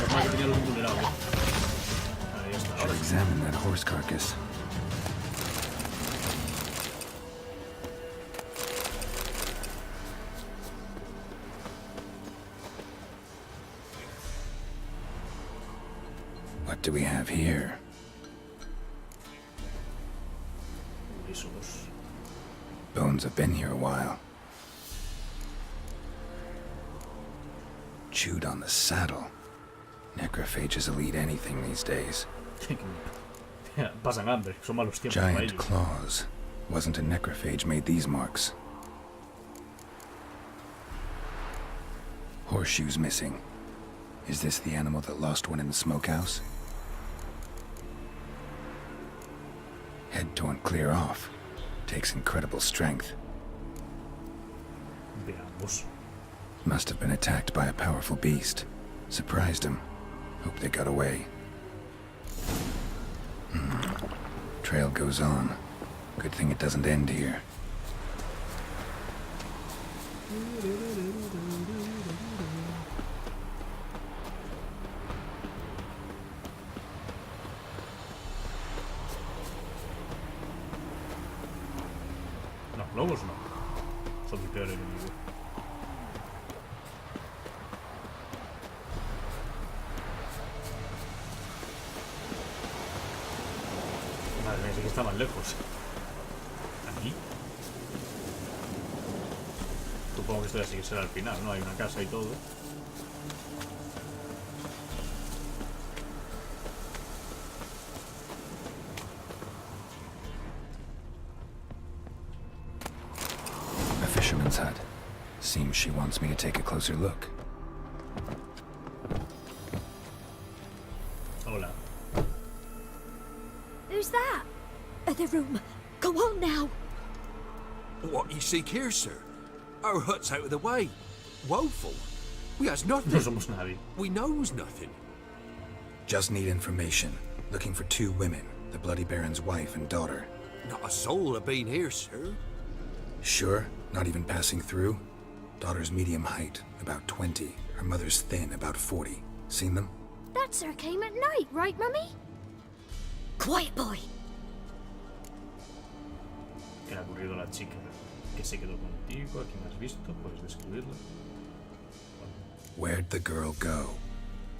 [SPEAKER 1] Normal que tenía los vulnerables. Ahí está. Ahora sí.
[SPEAKER 2] Examine that horse carcass. What do we have here? Bones have been here a while. Chewed on the saddle. Necrophages will eat anything these days.
[SPEAKER 1] Pasan hambre, son malos tiempos.
[SPEAKER 2] Giant claws. Wasn't a necrophage made these marks. Horseshoes missing. Is this the animal that lost one in the smokehouse? Head torn clear off. Takes incredible strength.
[SPEAKER 1] Veamos.
[SPEAKER 2] Must have been attacked by a powerful beast. Surprised him. Hope they got away. Trail goes on. Good thing it doesn't end here.
[SPEAKER 1] No, lobos no. Son mi peor enemigo. Madre mía, sí que estaban lejos. Aquí. Supongo que esto ya sí que será al final, ¿no? Hay una casa y todo.
[SPEAKER 2] A fisherman's hut. Seems she wants me to take a closer look.
[SPEAKER 1] Hola.
[SPEAKER 3] Who's that? Other room. Go on now.
[SPEAKER 8] What you seek here, sir? Our hut's out of the way. Woeful. We has nothing.
[SPEAKER 1] No somos nadie.
[SPEAKER 8] We knows nothing.
[SPEAKER 2] Just need information. Looking for 2 women. The Bloody Baron's wife and daughter.
[SPEAKER 8] Not a soul have been here, sir.
[SPEAKER 2] Sure?
[SPEAKER 12] Not even passing through? Daughter's medium height, about 20. Her mother's thin, about 40. Seen them?
[SPEAKER 3] That sir came at night, right, Mummy? Quiet, boy.
[SPEAKER 1] ¿Qué le ha ocurrido a la chica? ¿Que se quedó contigo? ¿A quién has visto? ¿Puedes describirla?
[SPEAKER 12] Where'd the girl go?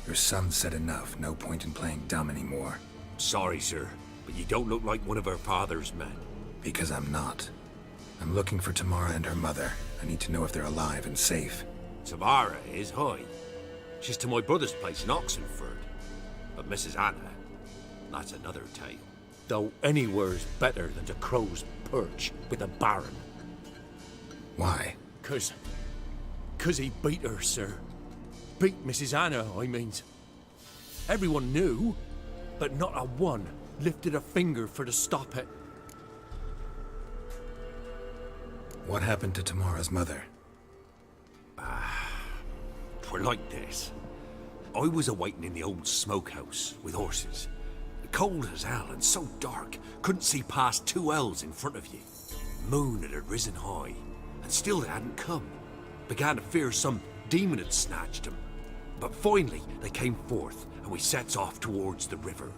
[SPEAKER 12] Your son said enough. No point in playing dumb anymore.
[SPEAKER 8] Sorry, sir, but you don't look like one of her father's men.
[SPEAKER 12] Because I'm not. I'm looking for Tamara and her mother. I need to know if they're alive and safe.
[SPEAKER 8] Tamara is, hi. She's to my brother's place in Oxenford. But Mrs. Anna, that's another tale. Though anywhere's better than to Crow's Perch with a baron.
[SPEAKER 12] Why?
[SPEAKER 10] 'Cause he beat her, sir. Beat Mrs. Anna, I means. Everyone knew, but not a one lifted a finger for to stop it.
[SPEAKER 12] What happened to Tamara's mother?
[SPEAKER 8] Twere like this. I was awaiting in the old smokehouse with horses. Cold as hell and so dark, couldn't see past 2 ells in front of you. Moon had risen high, and still they hadn't come. Began to fear some demon had snatched them. But finally they came forth, and we sets off towards the river.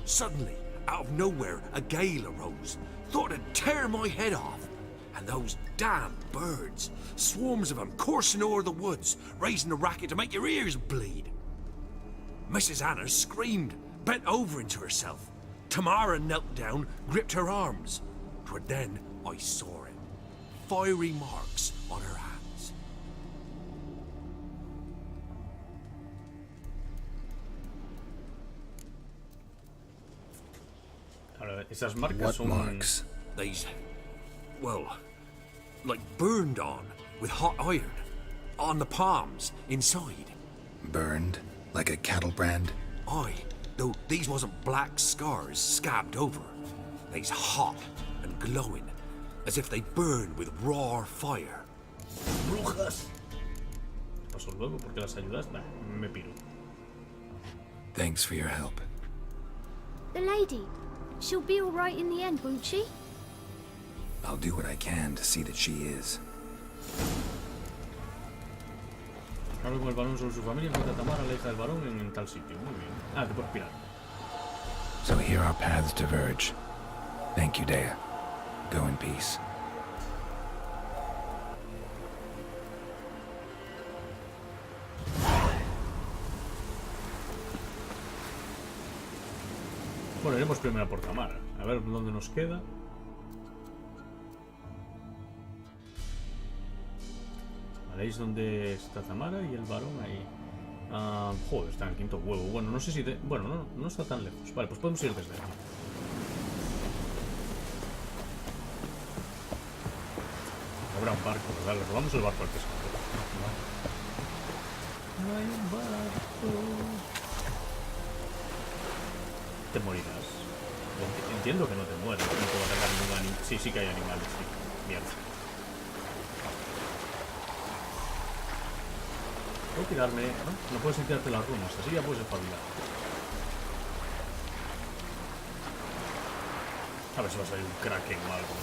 [SPEAKER 8] Suddenly, out of nowhere, a gale arose. Thought it'd tear my head off. And those damn birds, swarms of them coursing o'er the woods, raising a racket to make your ears bleed. Mrs. Anna screamed, bent over into herself. Tamara knelt down, gripped her arms. 'Twere then I saw it. Fiery marks on her hands.
[SPEAKER 1] Ahora, esas marcas
[SPEAKER 12] What
[SPEAKER 1] son...
[SPEAKER 12] marks?
[SPEAKER 8] These, well, like burned on with hot iron. On the palms, inside.
[SPEAKER 12] Burned? Like a cattle brand?
[SPEAKER 8] Aye, though these wasn't black scars scabbed over. They's hot and glowing, as if they burned with raw fire.
[SPEAKER 4] Brujas.
[SPEAKER 1] Paso luego porque las ayudas. Nah, me piro.
[SPEAKER 12] Thanks for your help.
[SPEAKER 3] The lady. She'll be all right in the end, won't she?
[SPEAKER 12] I'll do what I can to see that she is.
[SPEAKER 1] Hablo con el varón sobre su familia, encuentra a Tamara, la hija del varón, en tal sitio. Muy bien. Ah, te puedes pirar.
[SPEAKER 12] So here our paths diverge. Thank you, Dea. Go in peace.
[SPEAKER 1] Bueno, iremos primero por Tamara. A ver dónde nos queda. ¿Veis dónde está Tamara y el varón ahí? Joder, está en el quinto huevo. Bueno, no sé si... Bueno, no está tan lejos. Vale, pues podemos ir desde aquí. Habrá un barco, ¿verdad? Le robamos el barco al pescador. Hay un barco. Te morirás. Entiendo que no te mueres. No te va a atacar ningún animal. Sí, sí que hay animales, sí. Mierda. Puedo tirarme... No puedes tirarte las runas, así ya puedes espabilar. A ver si va a salir un kraken o algo.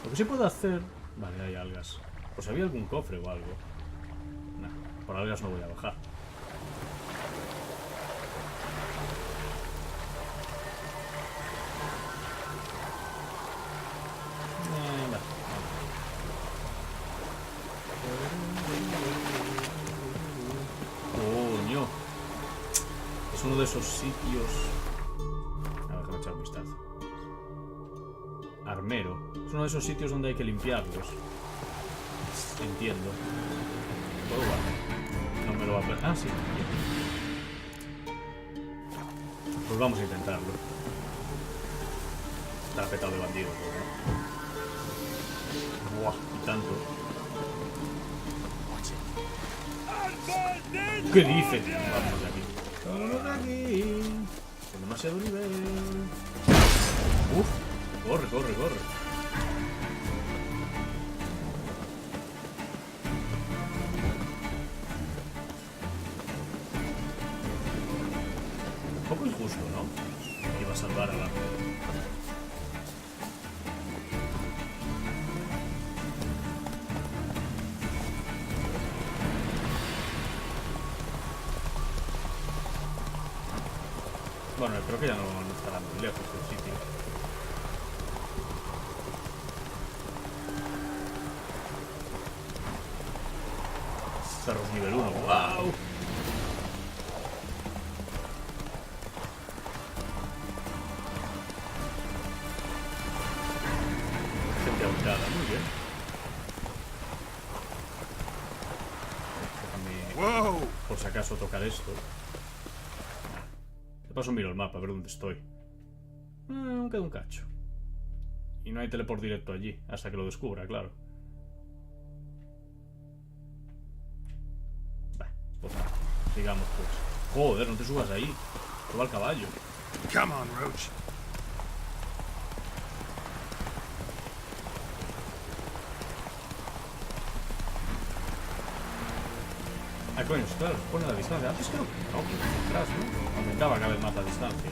[SPEAKER 1] Lo que sí puedo hacer... Vale, hay algas. Pues había algún cofre o algo. Nah, por algas no voy a bajar. Vale. Coño. Es uno de esos sitios... A ver, déjame echar un vistazo. Armero. Es uno de esos sitios donde hay que limpiarlos. Entiendo. ¿Puedo guardar? No me lo va a perder. Ah, sí. Pues vamos a intentarlo. Está petado de bandidos, ¿no? Buah, y tanto. ¿Qué dices? Vámonos de aquí. Vámonos de aquí. Con demasiado nivel. Uf. Corre, corre, corre. Un poco injusto, ¿no? Iba a salvar a la... Bueno, creo que ya no estará muy lejos del sitio. Cerros nivel 1, wow. Gente ahorcada, muy bien. Déjame, por si acaso, tocar esto. De paso miro el mapa, a ver dónde estoy. Aún queda un cacho. Y no hay teleport directo allí, hasta que lo descubra, claro. Pues nada, sigamos pues. Joder, no te subas ahí. Suba al caballo.
[SPEAKER 10] Come on, Roach.
[SPEAKER 1] Ah, coño, claro, pone la distancia. Antes creo que no, que atrás, ¿no? Aumentaba cada vez más la distancia.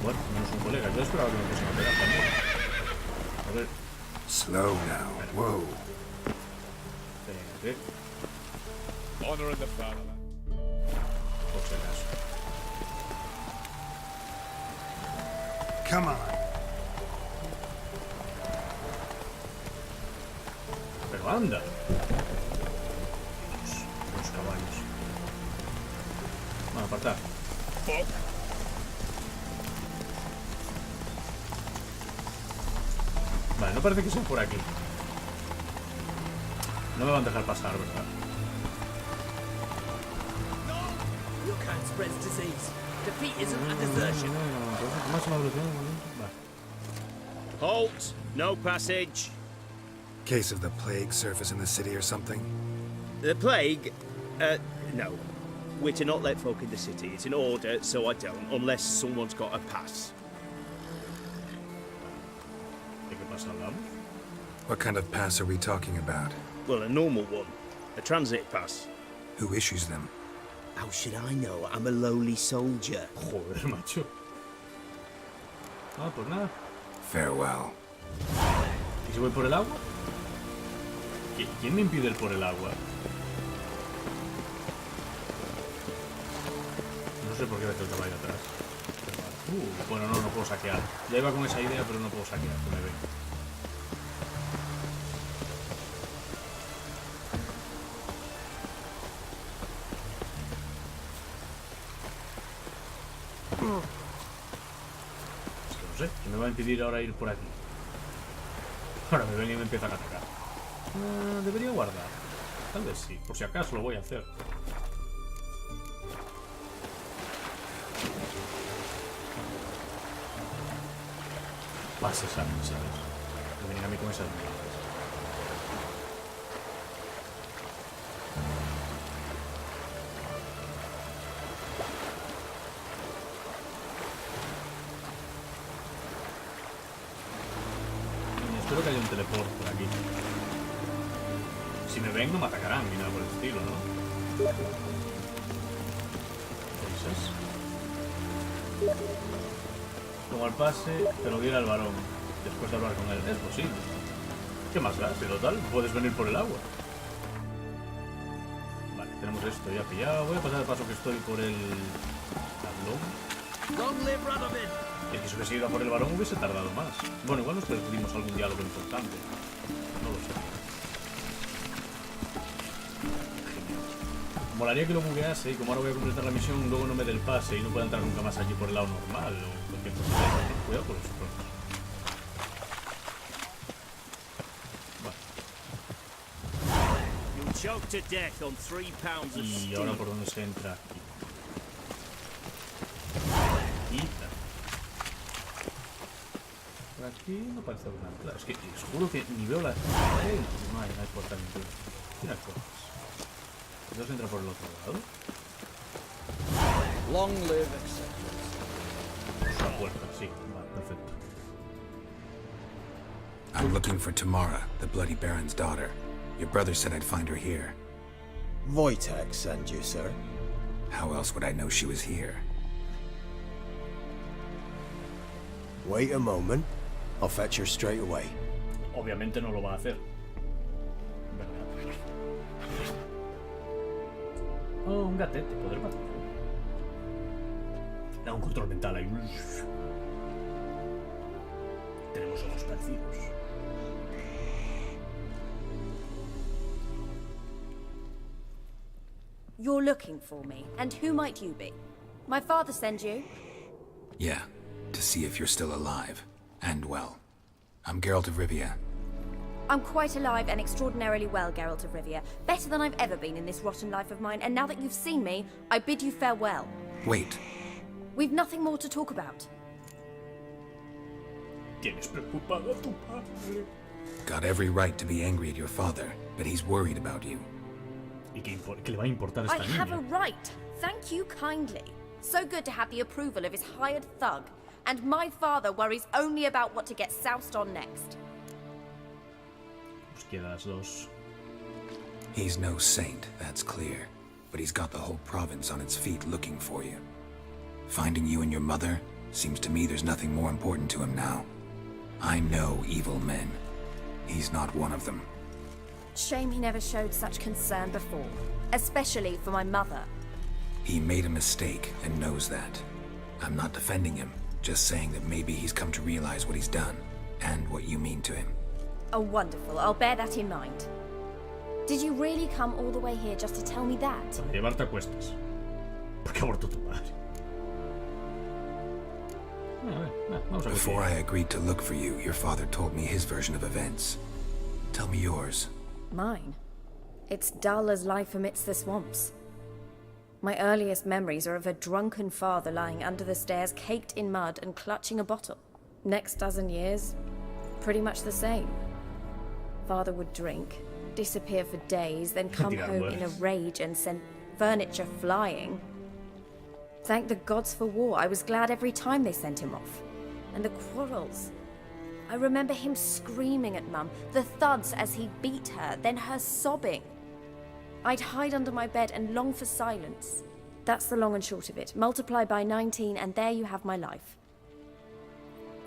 [SPEAKER 1] Bueno, menos un colega. Yo esperaba que me fuesen a pegar también. A ver.
[SPEAKER 2] Slow now. Whoa.
[SPEAKER 1] Espérate. Honor in the fatherland. Por si acaso.
[SPEAKER 2] Come on.
[SPEAKER 1] Pero anda. Dios, los caballos. Vamos a apartar. Vale, no parece que sea por aquí. No me van a dejar pasar, ¿verdad?
[SPEAKER 11] You can't spread disease. Defeat isn't a desertion. Halt! No passage.
[SPEAKER 2] Case of the plague surface in the city or something?
[SPEAKER 11] The plague? No. We're to not let folk in the city. It's an order, so I don't, unless someone's got a pass.
[SPEAKER 2] What kind of pass are we talking about?
[SPEAKER 11] Well, a normal one. A transit pass.
[SPEAKER 2] Who issues them?
[SPEAKER 11] How should I know? I'm a lowly soldier.
[SPEAKER 1] Joder, macho. Ah, pues nada.
[SPEAKER 2] Farewell.
[SPEAKER 1] ¿Y si voy por el agua? ¿Quién me impide ir por el agua? No sé por qué veces te vaya atrás. Bueno, no puedo saquear. Ya iba con esa idea, pero no puedo saquear, que me ve. Es que no sé, ¿qué me va a impedir ahora ir por aquí? Ahora me ven y me empiezan a atacar. Debería guardar. Tal vez sí, por si acaso lo voy a hacer. Pases a mí, ¿sabes? De venir a mí con esas miradas. Espero que haya un teleport por aquí. Si me ven no me atacarán ni nada por el estilo, ¿no? ¿Dices? Como el pase te lo diera el varón después de hablar con él. Es posible. ¿Qué más da? Si total, puedes venir por el agua. Vale, tenemos esto ya pillado. Voy a pasar de paso que estoy por el tablón. Y que si hubiese ido a por el varón hubiese tardado más. Bueno, igual nos perdimos algún diálogo importante. No lo sé. Molaría que lo buguease y como ahora voy a completar la misión, luego no me dé el pase y no pueda entrar nunca más allí por el lado normal o cualquier cosa de eso. Cuidado con los tronos. Vale. Y ahora por dónde se entra aquí. Quita. Por aquí no parece haber nada. Claro, es que os juro que ni veo la... No hay puerta ninguna. Mira cosas. ¿Entonces entra por el otro lado?
[SPEAKER 4] Long live acceptance.
[SPEAKER 1] La puerta, sí. Vale, perfecto.
[SPEAKER 12] I'm looking for Tamara, the Bloody Baron's daughter. Your brother said I'd find her here.
[SPEAKER 13] Wojtek sent you, sir.
[SPEAKER 12] How else would I know she was here?
[SPEAKER 13] Wait a moment. I'll fetch her straight away.
[SPEAKER 1] Obviamente no lo va a hacer. Oh, un gatete, poder matar. Da un control mental ahí. Tenemos ojos parecidos.
[SPEAKER 14] You're looking for me, and who might you be? My father send you?
[SPEAKER 12] Yeah, to see if you're still alive. And well. I'm Geralt of Rivia.
[SPEAKER 14] I'm quite alive and extraordinarily well, Geralt of Rivia. Better than I've ever been in this rotten life of mine, and now that you've seen me, I bid you farewell.
[SPEAKER 12] Wait.
[SPEAKER 14] We've nothing more to talk about.
[SPEAKER 1] Tienes preocupado a tu padre.
[SPEAKER 12] Got every right to be angry at your father, but he's worried about you.
[SPEAKER 1] ¿Y qué le va a importar esta
[SPEAKER 14] I
[SPEAKER 1] niña?
[SPEAKER 14] have a right. Thank you kindly. So good to have the approval of his hired thug. And my father worries only about what to get soused on next.
[SPEAKER 1] Pues queda las dos.
[SPEAKER 12] He's no saint, that's clear. But he's got the whole province on its feet looking for you. Finding you and your mother, seems to me there's nothing more important to him now. I know evil men. He's not one of them.
[SPEAKER 14] Shame he never showed such concern before. Especially for my mother.
[SPEAKER 12] He made a mistake and knows that. I'm not defending him, just saying that maybe he's come to realize what he's done, and what you mean to him.
[SPEAKER 14] Oh, wonderful. I'll bear that in mind. Did you really come all the way here just to tell me that?
[SPEAKER 1] Para llevarte a cuestas. Porque ha muerto tu padre. Vamos a ver.
[SPEAKER 12] Before I agreed to look for you, your father told me his version of events. Tell me yours.
[SPEAKER 14] Mine? It's dull as life amidst the swamps. My earliest memories are of a drunken father lying under the stairs, caked in mud and clutching a bottle. Next dozen years, pretty much the same. Father would drink, disappear for days, then come home in a rage and send furniture flying. Thank the gods for war. I was glad every time they sent him off. And the quarrels. I remember him screaming at Mum, the thuds as he beat her, then her sobbing. I'd hide under my bed and long for silence. That's the long and short of it. Multiply by 19 and there you have my life.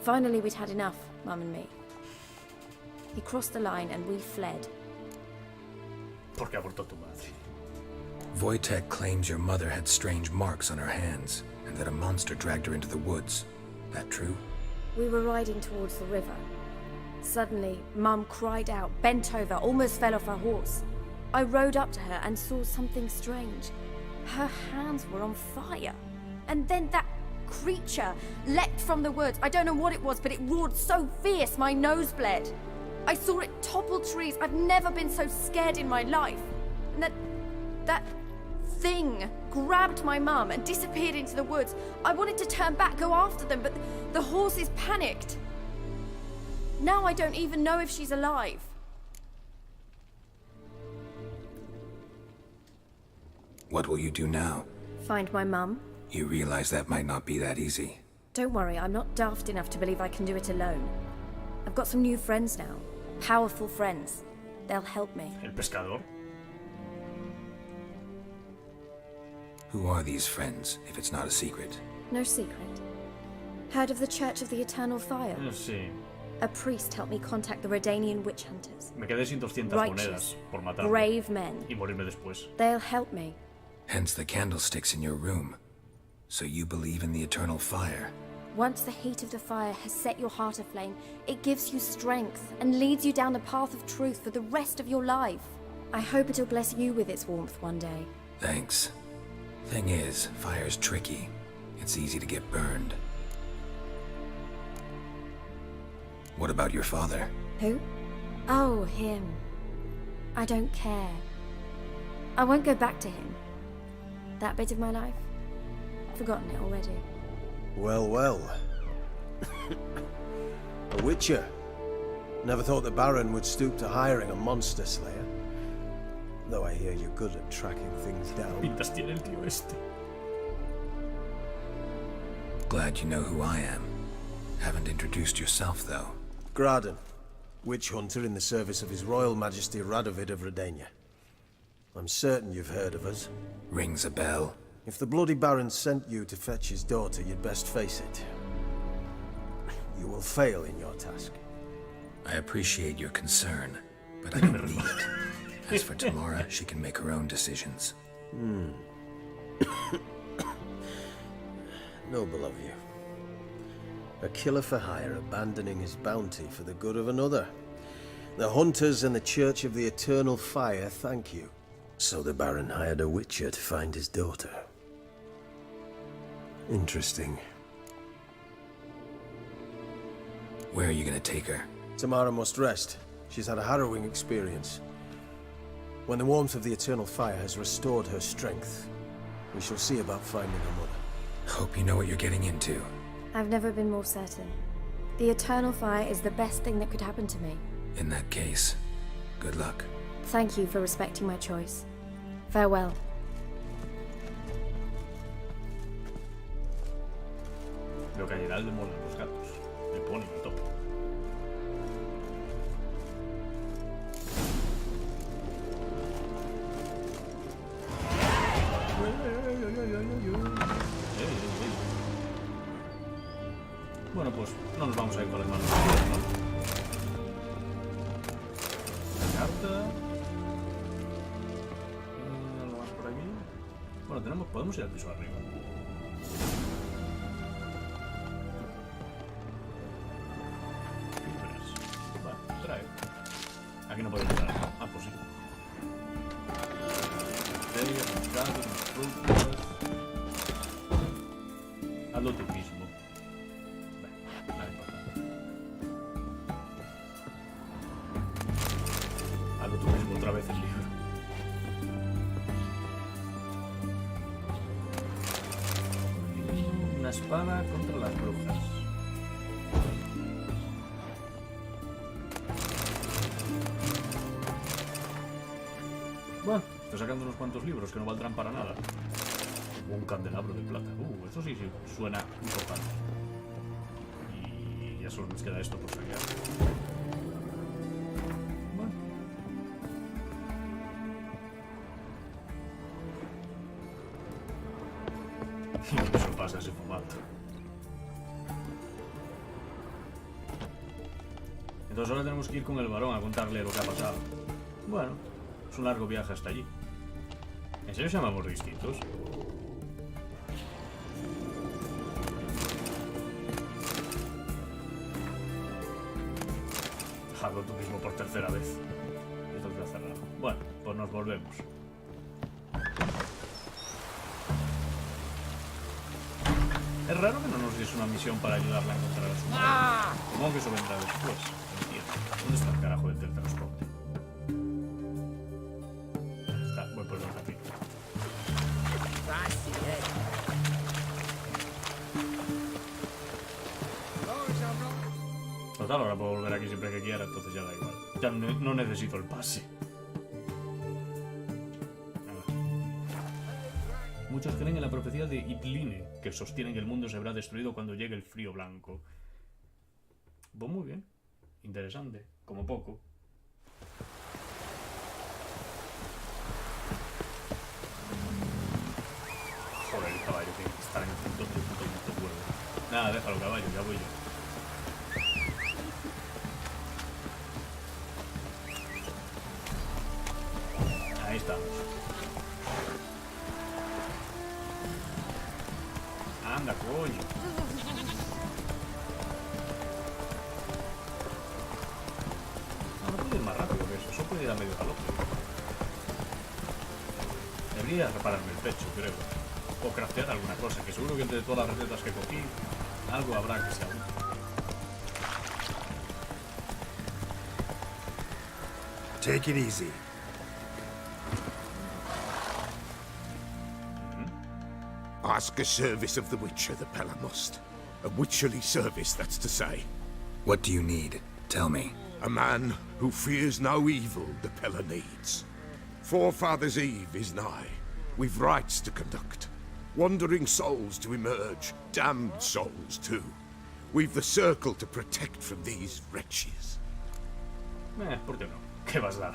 [SPEAKER 14] Finally, we'd had enough, Mum and me. He crossed the line and we fled.
[SPEAKER 1] Porque ha muerto tu madre.
[SPEAKER 12] Wojtek claims your mother had strange marks on her hands, and that a monster dragged her into the woods. That true?
[SPEAKER 14] We were riding towards the river. Suddenly, Mum cried out, bent over, almost fell off her horse. I rode up to her and saw something strange. Her hands were on fire. And then that creature leapt from the woods. I don't know what it was, but it roared so fierce my nose bled. I saw it topple trees. I've never been so scared in my life. And that thing grabbed my mum and disappeared into the woods. I wanted to turn back, go after them, but the horses panicked. Now I don't even know if she's alive.
[SPEAKER 12] What will you do now?
[SPEAKER 14] Find my mum.
[SPEAKER 12] You realize that might not be that easy.
[SPEAKER 14] Don't worry, I'm not daft enough to believe I can do it alone. I've got some new friends now. Powerful friends. They'll help me.
[SPEAKER 1] El pescador.
[SPEAKER 12] Who are these friends, if it's not a secret?
[SPEAKER 14] No secret. Heard of the Church of the Eternal Fire?
[SPEAKER 1] Sí.
[SPEAKER 14] A priest helped me contact the Redanian witch hunters.
[SPEAKER 1] Me quedé sin 200 monedas por matarlo.
[SPEAKER 14] Brave men.
[SPEAKER 1] Y morirme después.
[SPEAKER 14] They'll help me.
[SPEAKER 12] Hence the candlesticks in your room. So you believe in the eternal fire?
[SPEAKER 14] Once the heat of the fire has set your heart aflame, it gives you strength and leads you down the path of truth for the rest of your life. I hope it'll bless you with its warmth one day.
[SPEAKER 12] Thanks. Thing is, fire's tricky. It's easy to get burned. What about your father?
[SPEAKER 14] Who? Oh, him. I don't care. I won't go back to him. That bit of my life? Forgotten it already.
[SPEAKER 13] Well, well. A witcher. Never thought the Baron would stoop to hiring a monster slayer. Though I hear you're good at tracking things down.
[SPEAKER 1] Pintas tiene el tío este.
[SPEAKER 12] Glad you know who I am. Haven't introduced yourself, though.
[SPEAKER 13] Graden, witch hunter in the service of His Royal Majesty Radovid of Redania. I'm certain you've heard of us.
[SPEAKER 12] Rings a bell.
[SPEAKER 13] If the Bloody Baron sent you to fetch his daughter, you'd best face it. You will fail in your task.
[SPEAKER 12] I appreciate your concern, but I don't need it. As for Tamara, she can make her own decisions.
[SPEAKER 13] Noble of you. A killer for hire abandoning his bounty for the good of another. The hunters and the Church of the Eternal Fire thank you. So the Baron hired a witcher to find his daughter. Interesting.
[SPEAKER 12] Where are you gonna take her?
[SPEAKER 13] Tamara must rest. She's had a harrowing experience. When the warmth of the Eternal Fire has restored her strength, we shall see about finding her mother.
[SPEAKER 12] Hope you know what you're getting into.
[SPEAKER 14] I've never been more certain. The Eternal Fire is the best thing that could happen to me.
[SPEAKER 12] In that case, good luck.
[SPEAKER 14] Thank you for respecting my choice. Farewell.
[SPEAKER 1] Lo que a Geralt le molan los gatos. Le ponen a tope. Bueno, pues no nos vamos a ir con las manos vacías, ¿no? La carta. ¿Algo más por aquí? Bueno, podemos ir al piso arriba. Fibras. Vale, trae. Aquí no podemos entrar, ¿no? Ah, pues sí. Bacterias, pescados, frutas. Hazlo tú mismo. Hazlo tú mismo otra vez el libro. Una espada contra las brujas. Bueno, estoy sacando unos cuantos libros que no valdrán para nada. Un candelabro de plata. Esto sí suena importante. Y ya solo nos queda esto por sacar. Bueno. Y eso pasa ese fumando. Entonces ahora tenemos que ir con el varón a contarle lo que ha pasado. Bueno, es un largo viaje hasta allí. ¿En serio llamamos distintos? Hazlo tú mismo por tercera vez. Esto está cerrado. Bueno, pues nos volvemos. Es raro que no nos diese una misión para ayudarla a encontrar a su madre. Supongo que eso vendrá después. Entiendo. ¿Dónde está el carajo del teletransporte? Ahí está. Voy por el ratito. Total, ahora puedo volver aquí siempre que quiera, entonces ya da igual. Ya no necesito el pase. Muchos creen en la profecía de Itline, que sostienen que el mundo se verá destruido cuando llegue el frío blanco. Pues muy bien. Interesante. Como poco. Joder, el caballo tiene que estar en el punto del puto huevo. Nada, déjalo, caballo, ya voy yo. Ahí estamos. Anda, coño. No puede ir más rápido que eso puede ir a medio galope. Debería repararme el pecho, creo. O craftear alguna cosa, que seguro que entre todas las recetas que cogí, algo habrá que sea útil.
[SPEAKER 8] Take it easy. Ask a service of the Witcher, the Pella must. A witcherly service, that's to say.
[SPEAKER 12] What do you need? Tell me.
[SPEAKER 8] A man who fears no evil the Pella needs. Forefathers' Eve is nigh. We've rites to conduct. Wandering souls to emerge. Damned souls, too. We've the circle to protect from these wretches.
[SPEAKER 1] ¿Por qué no? ¿Qué vas a dar?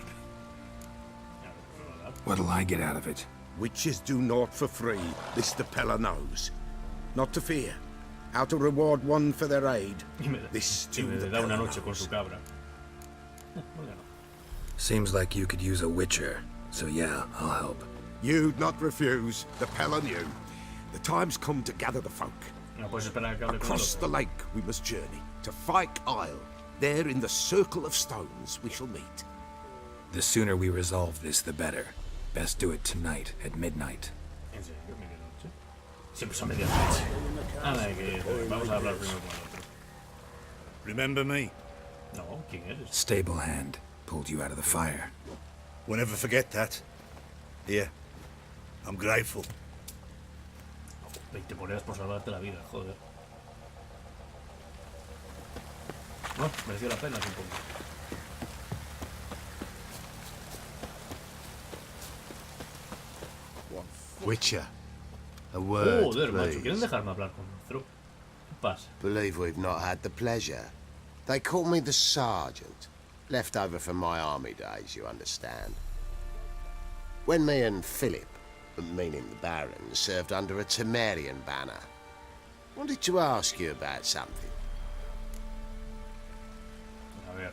[SPEAKER 12] What'll I get out of it?
[SPEAKER 8] Witches do naught for free, this the Pella knows. Not to fear. How to reward one for their aid. This too the Pella knows.
[SPEAKER 12] Seems like you could use a witcher, so yeah, I'll help.
[SPEAKER 15] You'd not refuse. The pell on you. The time's come to gather the folk.
[SPEAKER 1] No puedes esperar a que hable con el
[SPEAKER 15] Across
[SPEAKER 1] otro.
[SPEAKER 15] the lake we must journey, to Fyke Isle. There in the circle of stones we shall meet.
[SPEAKER 12] The sooner we resolve this, the better. Best do it tonight, at midnight.
[SPEAKER 1] ¿En serio? ¿Medianoche? Siempre son medianoche. Anda, que vamos a hablar primero con el otro.
[SPEAKER 16] Remember me?
[SPEAKER 1] No, ¿quién eres?
[SPEAKER 12] Stable hand pulled you out of the fire.
[SPEAKER 16] Won't ever forget that. Here. I'm grateful.
[SPEAKER 1] 20 monedas por salvarte la vida, joder. No, mereció la pena, supongo.
[SPEAKER 13] Witcher, a word,
[SPEAKER 1] Joder, macho,
[SPEAKER 13] please.
[SPEAKER 1] ¿quieren dejarme hablar con nuestro? ¿Qué pasa?
[SPEAKER 17] Believe we've not had the pleasure. They call me the Sergeant. Left over from my army days, you understand. When me and Philip, meaning the Baron, served under a Temerian banner. Wanted to ask you about something.
[SPEAKER 1] A ver.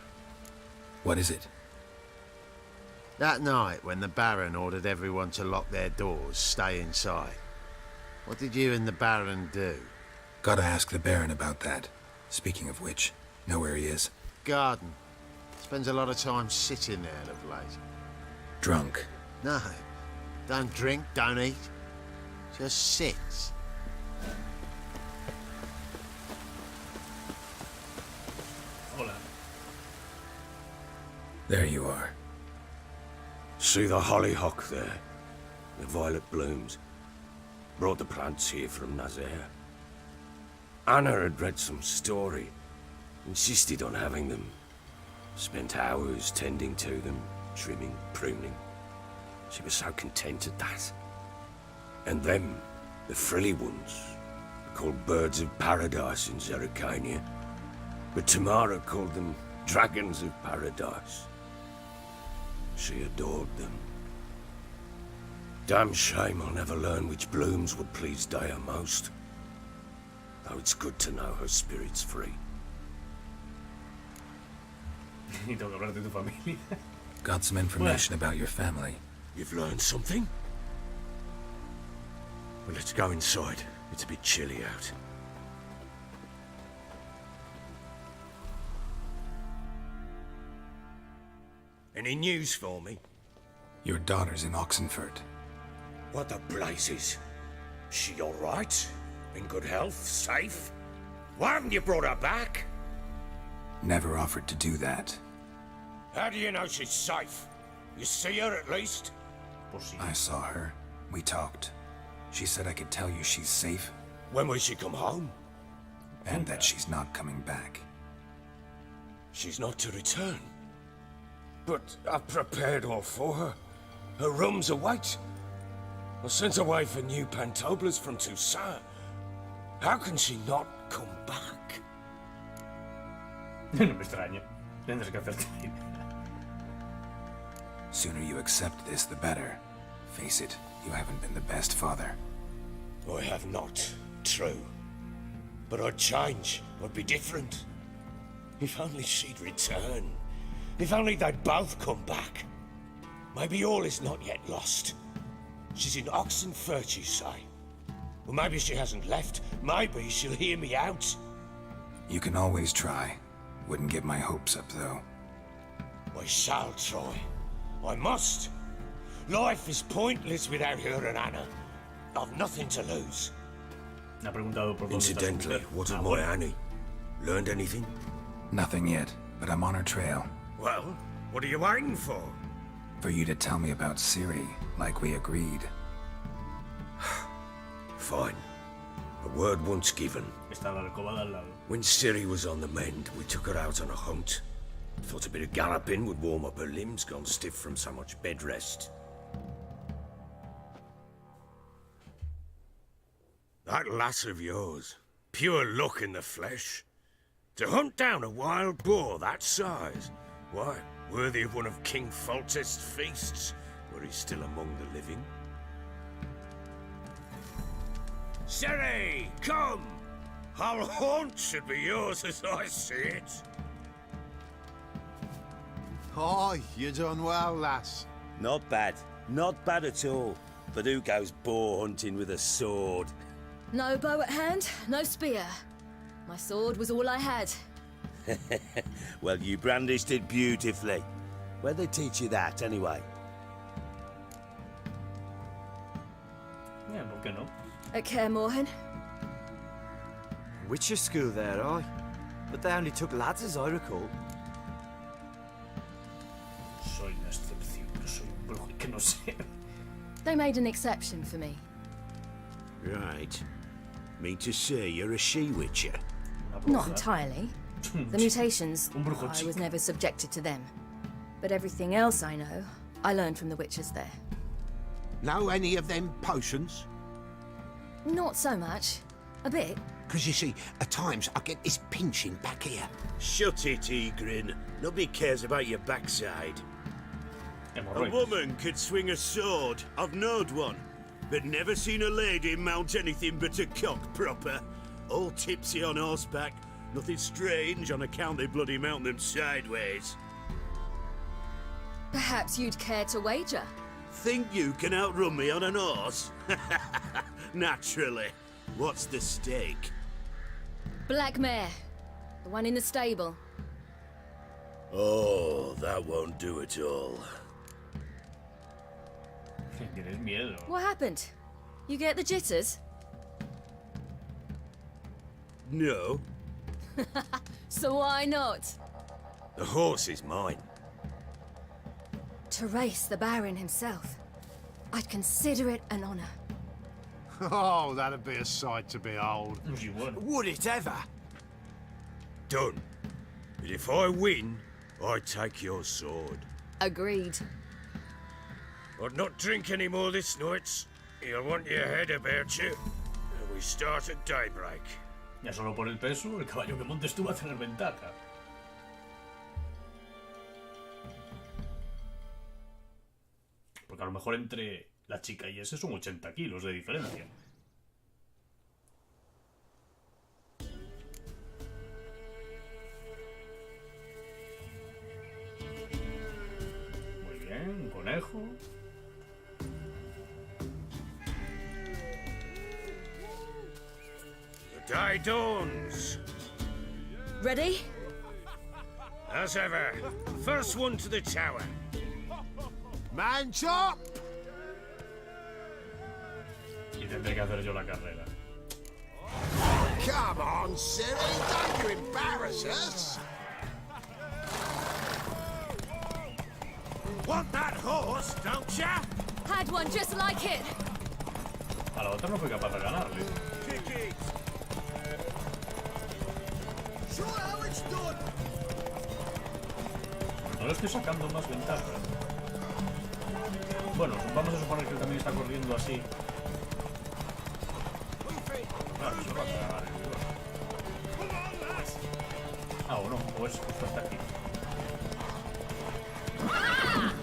[SPEAKER 12] What is it?
[SPEAKER 17] That night when the Baron ordered everyone to lock their doors, stay inside. What did you and the Baron do?
[SPEAKER 12] Gotta ask the Baron about that. Speaking of which, know where he is?
[SPEAKER 17] Garden. Spends a lot of time sitting there of late.
[SPEAKER 12] Drunk.
[SPEAKER 17] No. Don't drink, don't eat. Just sits.
[SPEAKER 1] Hola.
[SPEAKER 12] There you are.
[SPEAKER 6] See the hollyhock there? The violet blooms. Brought the plants here from Nazaire. Anna had read some story. Insisted on having them. Spent hours tending to them, trimming, pruning. She was so content at that. And them, the frilly ones, are called birds of paradise in Zerrikania. But Tamara called them dragons of paradise. She adored them. Damn shame I'll never learn which blooms would please Daya most. Though it's good to know her spirit's free.
[SPEAKER 1] Y tengo que hablar de tu familia.
[SPEAKER 12] Got some information about your family.
[SPEAKER 6] You've learned something? Well, let's go inside. It's a bit chilly out. Any news for me?
[SPEAKER 12] Your daughter's in Oxenfurt.
[SPEAKER 6] What the blazes? She all right? In good health? Safe? Why haven't you brought her back?
[SPEAKER 12] Never offered to do that.
[SPEAKER 6] How do you know she's safe? You see her at least?
[SPEAKER 12] I saw her. We talked. She said I could tell you she's safe.
[SPEAKER 6] When will she come home?
[SPEAKER 12] And that she's not coming back.
[SPEAKER 6] She's not to return. But I've prepared all for her. Her rooms await. I sent away for new pantoblas from Toussaint. How can she not come back?
[SPEAKER 1] No me extraña. Tendrás que hacerte la idea.
[SPEAKER 12] Sooner you accept this, the better. Face it, you haven't been the best father.
[SPEAKER 6] I have not, true. But I'd change. I'd be different. If only she'd return. If only they'd both come back. Maybe all is not yet lost. She's in Oxenfurt, you say? Well, maybe she hasn't left. Maybe she'll hear me out.
[SPEAKER 12] You can always try. Wouldn't get my hopes up, though.
[SPEAKER 6] I shall try. I must. Life is pointless without her and Anna. I've nothing to lose.
[SPEAKER 1] Me ha preguntado por dónde está su
[SPEAKER 6] Incidentally,
[SPEAKER 1] mujer.
[SPEAKER 6] what of
[SPEAKER 1] Ah,
[SPEAKER 6] my
[SPEAKER 1] bueno.
[SPEAKER 6] Annie? Learned anything?
[SPEAKER 12] Nothing yet, but I'm on her trail.
[SPEAKER 6] Well, what are you waiting for?
[SPEAKER 12] For you to tell me about Ciri, like we agreed.
[SPEAKER 6] Fine. A word once given.
[SPEAKER 1] Está la alcoba de al lado.
[SPEAKER 6] When Ciri was on the mend, we took her out on a hunt. Thought a bit of galloping would warm up her limbs, gone stiff from so much bed rest. That lass of yours, pure luck in the flesh. To hunt down a wild boar that size, why, worthy of one of King Foltest's feasts, were he still among the living. Ciri, come! Our haunt should be yours as I see it.
[SPEAKER 13] Oh, you done well, lass.
[SPEAKER 11] Not bad. Not bad at all. but who goes boar hunting with a sword?
[SPEAKER 9] No bow at hand, no spear. My sword was all I had.
[SPEAKER 11] Well, you brandished it beautifully. Where'd they teach you that, anyway?
[SPEAKER 1] Yeah, ¿por qué no?
[SPEAKER 9] At Kaer Morhen.
[SPEAKER 18] Witcher school there, aye. But they only took lads, as I recall.
[SPEAKER 1] Soy una excepción, no soy un brujo y que no sé.
[SPEAKER 9] They made an exception for me.
[SPEAKER 11] Right. Mean to say you're a she-witcher?
[SPEAKER 9] Not entirely. The mutations,
[SPEAKER 1] Un brujo
[SPEAKER 9] I
[SPEAKER 1] chic.
[SPEAKER 9] was never subjected to them. But everything else I know, I learned from the witches there.
[SPEAKER 15] Know any of them potions?
[SPEAKER 9] Not so much. A bit.
[SPEAKER 15] Because you see, at times I get this pinching back here.
[SPEAKER 11] Shut it, Egrin. Nobody cares about your backside. A woman could swing a sword. I've knowed one. But never seen a lady mount anything but a cock proper. All tipsy on horseback. Nothing strange on account they bloody mount them sideways.
[SPEAKER 9] Perhaps you'd care to wager?
[SPEAKER 11] Think you can outrun me on an horse? Naturally. What's the stake?
[SPEAKER 9] Black mare. The one in the stable.
[SPEAKER 11] Oh, that won't do it all.
[SPEAKER 1] Tienes miedo.
[SPEAKER 9] What happened? You get the jitters?
[SPEAKER 11] No.
[SPEAKER 9] So why not?
[SPEAKER 11] The horse is mine.
[SPEAKER 9] To race the Baron himself. I'd consider it an honor.
[SPEAKER 15] Oh, that'd be a sight to behold.
[SPEAKER 1] You would.
[SPEAKER 6] Would it ever? Done. But if I win, I take your sword.
[SPEAKER 9] Agreed.
[SPEAKER 6] I'd not drink any more this night. You'll want your head about you. And we start at daybreak.
[SPEAKER 1] Ya solo por el peso, el caballo que montes tú va a tener ventaja. Porque a lo mejor entre la chica y ese son 80 kilos de diferencia. Muy bien, un conejo.
[SPEAKER 6] The day dawns.
[SPEAKER 9] Ready?
[SPEAKER 6] As ever, first one to the tower.
[SPEAKER 15] Man chop!
[SPEAKER 1] Y tendré que hacer yo la carrera.
[SPEAKER 15] Come on, Siri, don't you embarrass us!
[SPEAKER 6] Want that horse, don't ya?
[SPEAKER 9] Had one just like it.
[SPEAKER 1] A la otra no fui capaz de ganarle.
[SPEAKER 6] Kick it.
[SPEAKER 4] Show how it's done.
[SPEAKER 1] No le estoy sacando más ventaja. Bueno, vamos a suponer que él también está corriendo así. Claro, se va a ganar el rival. Ah, o no, o es justo hasta aquí.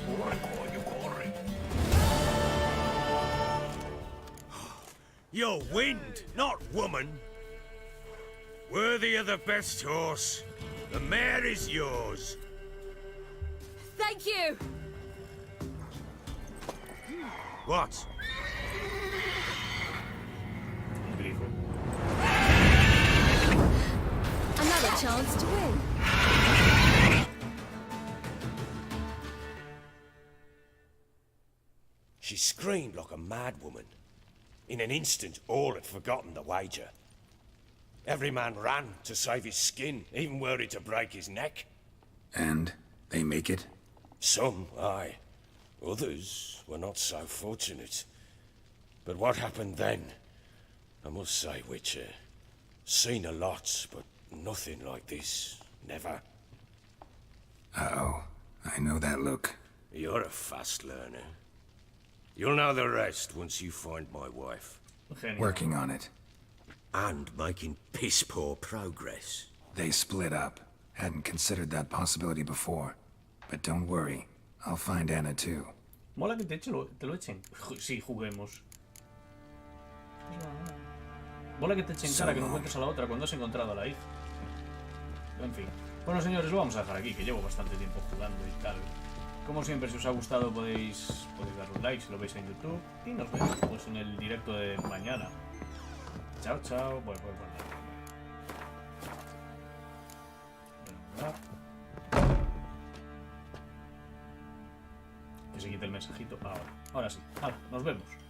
[SPEAKER 1] Corre, coño, corre.
[SPEAKER 6] You're wind, not woman. Worthy of the best horse. The mare is yours.
[SPEAKER 9] Thank you.
[SPEAKER 6] What?
[SPEAKER 1] Un grifo.
[SPEAKER 9] Another chance to win.
[SPEAKER 6] She screamed like a mad woman. In an instant, all had forgotten the wager. Every man ran to save his skin, even were it to break his neck.
[SPEAKER 12] And they make it?
[SPEAKER 6] Some, aye. Others were not so fortunate. But what happened then? I must say, Witcher, seen a lot, but nothing like this. Never.
[SPEAKER 12] Uh-oh. I know that look.
[SPEAKER 6] You're a fast learner. You'll know the rest once you find my wife.
[SPEAKER 12] Working on it.
[SPEAKER 6] And making piss-poor progress.
[SPEAKER 12] They split up. Hadn't considered that possibility before. But don't worry. I'll find Anna too.
[SPEAKER 1] Mola que te lo echen. Sí, juguemos. Mola que te echen cara que no encuentres a la otra cuando has encontrado a la hija. En fin. Bueno, señores, lo vamos a dejar aquí, que llevo bastante tiempo jugando y tal. Como siempre, si os ha gustado podéis darle un like si lo veis en YouTube. Y nos vemos pues en el directo de mañana. Chao, chao. Bueno. Que se quite el mensajito. Ahora sí. Nos vemos.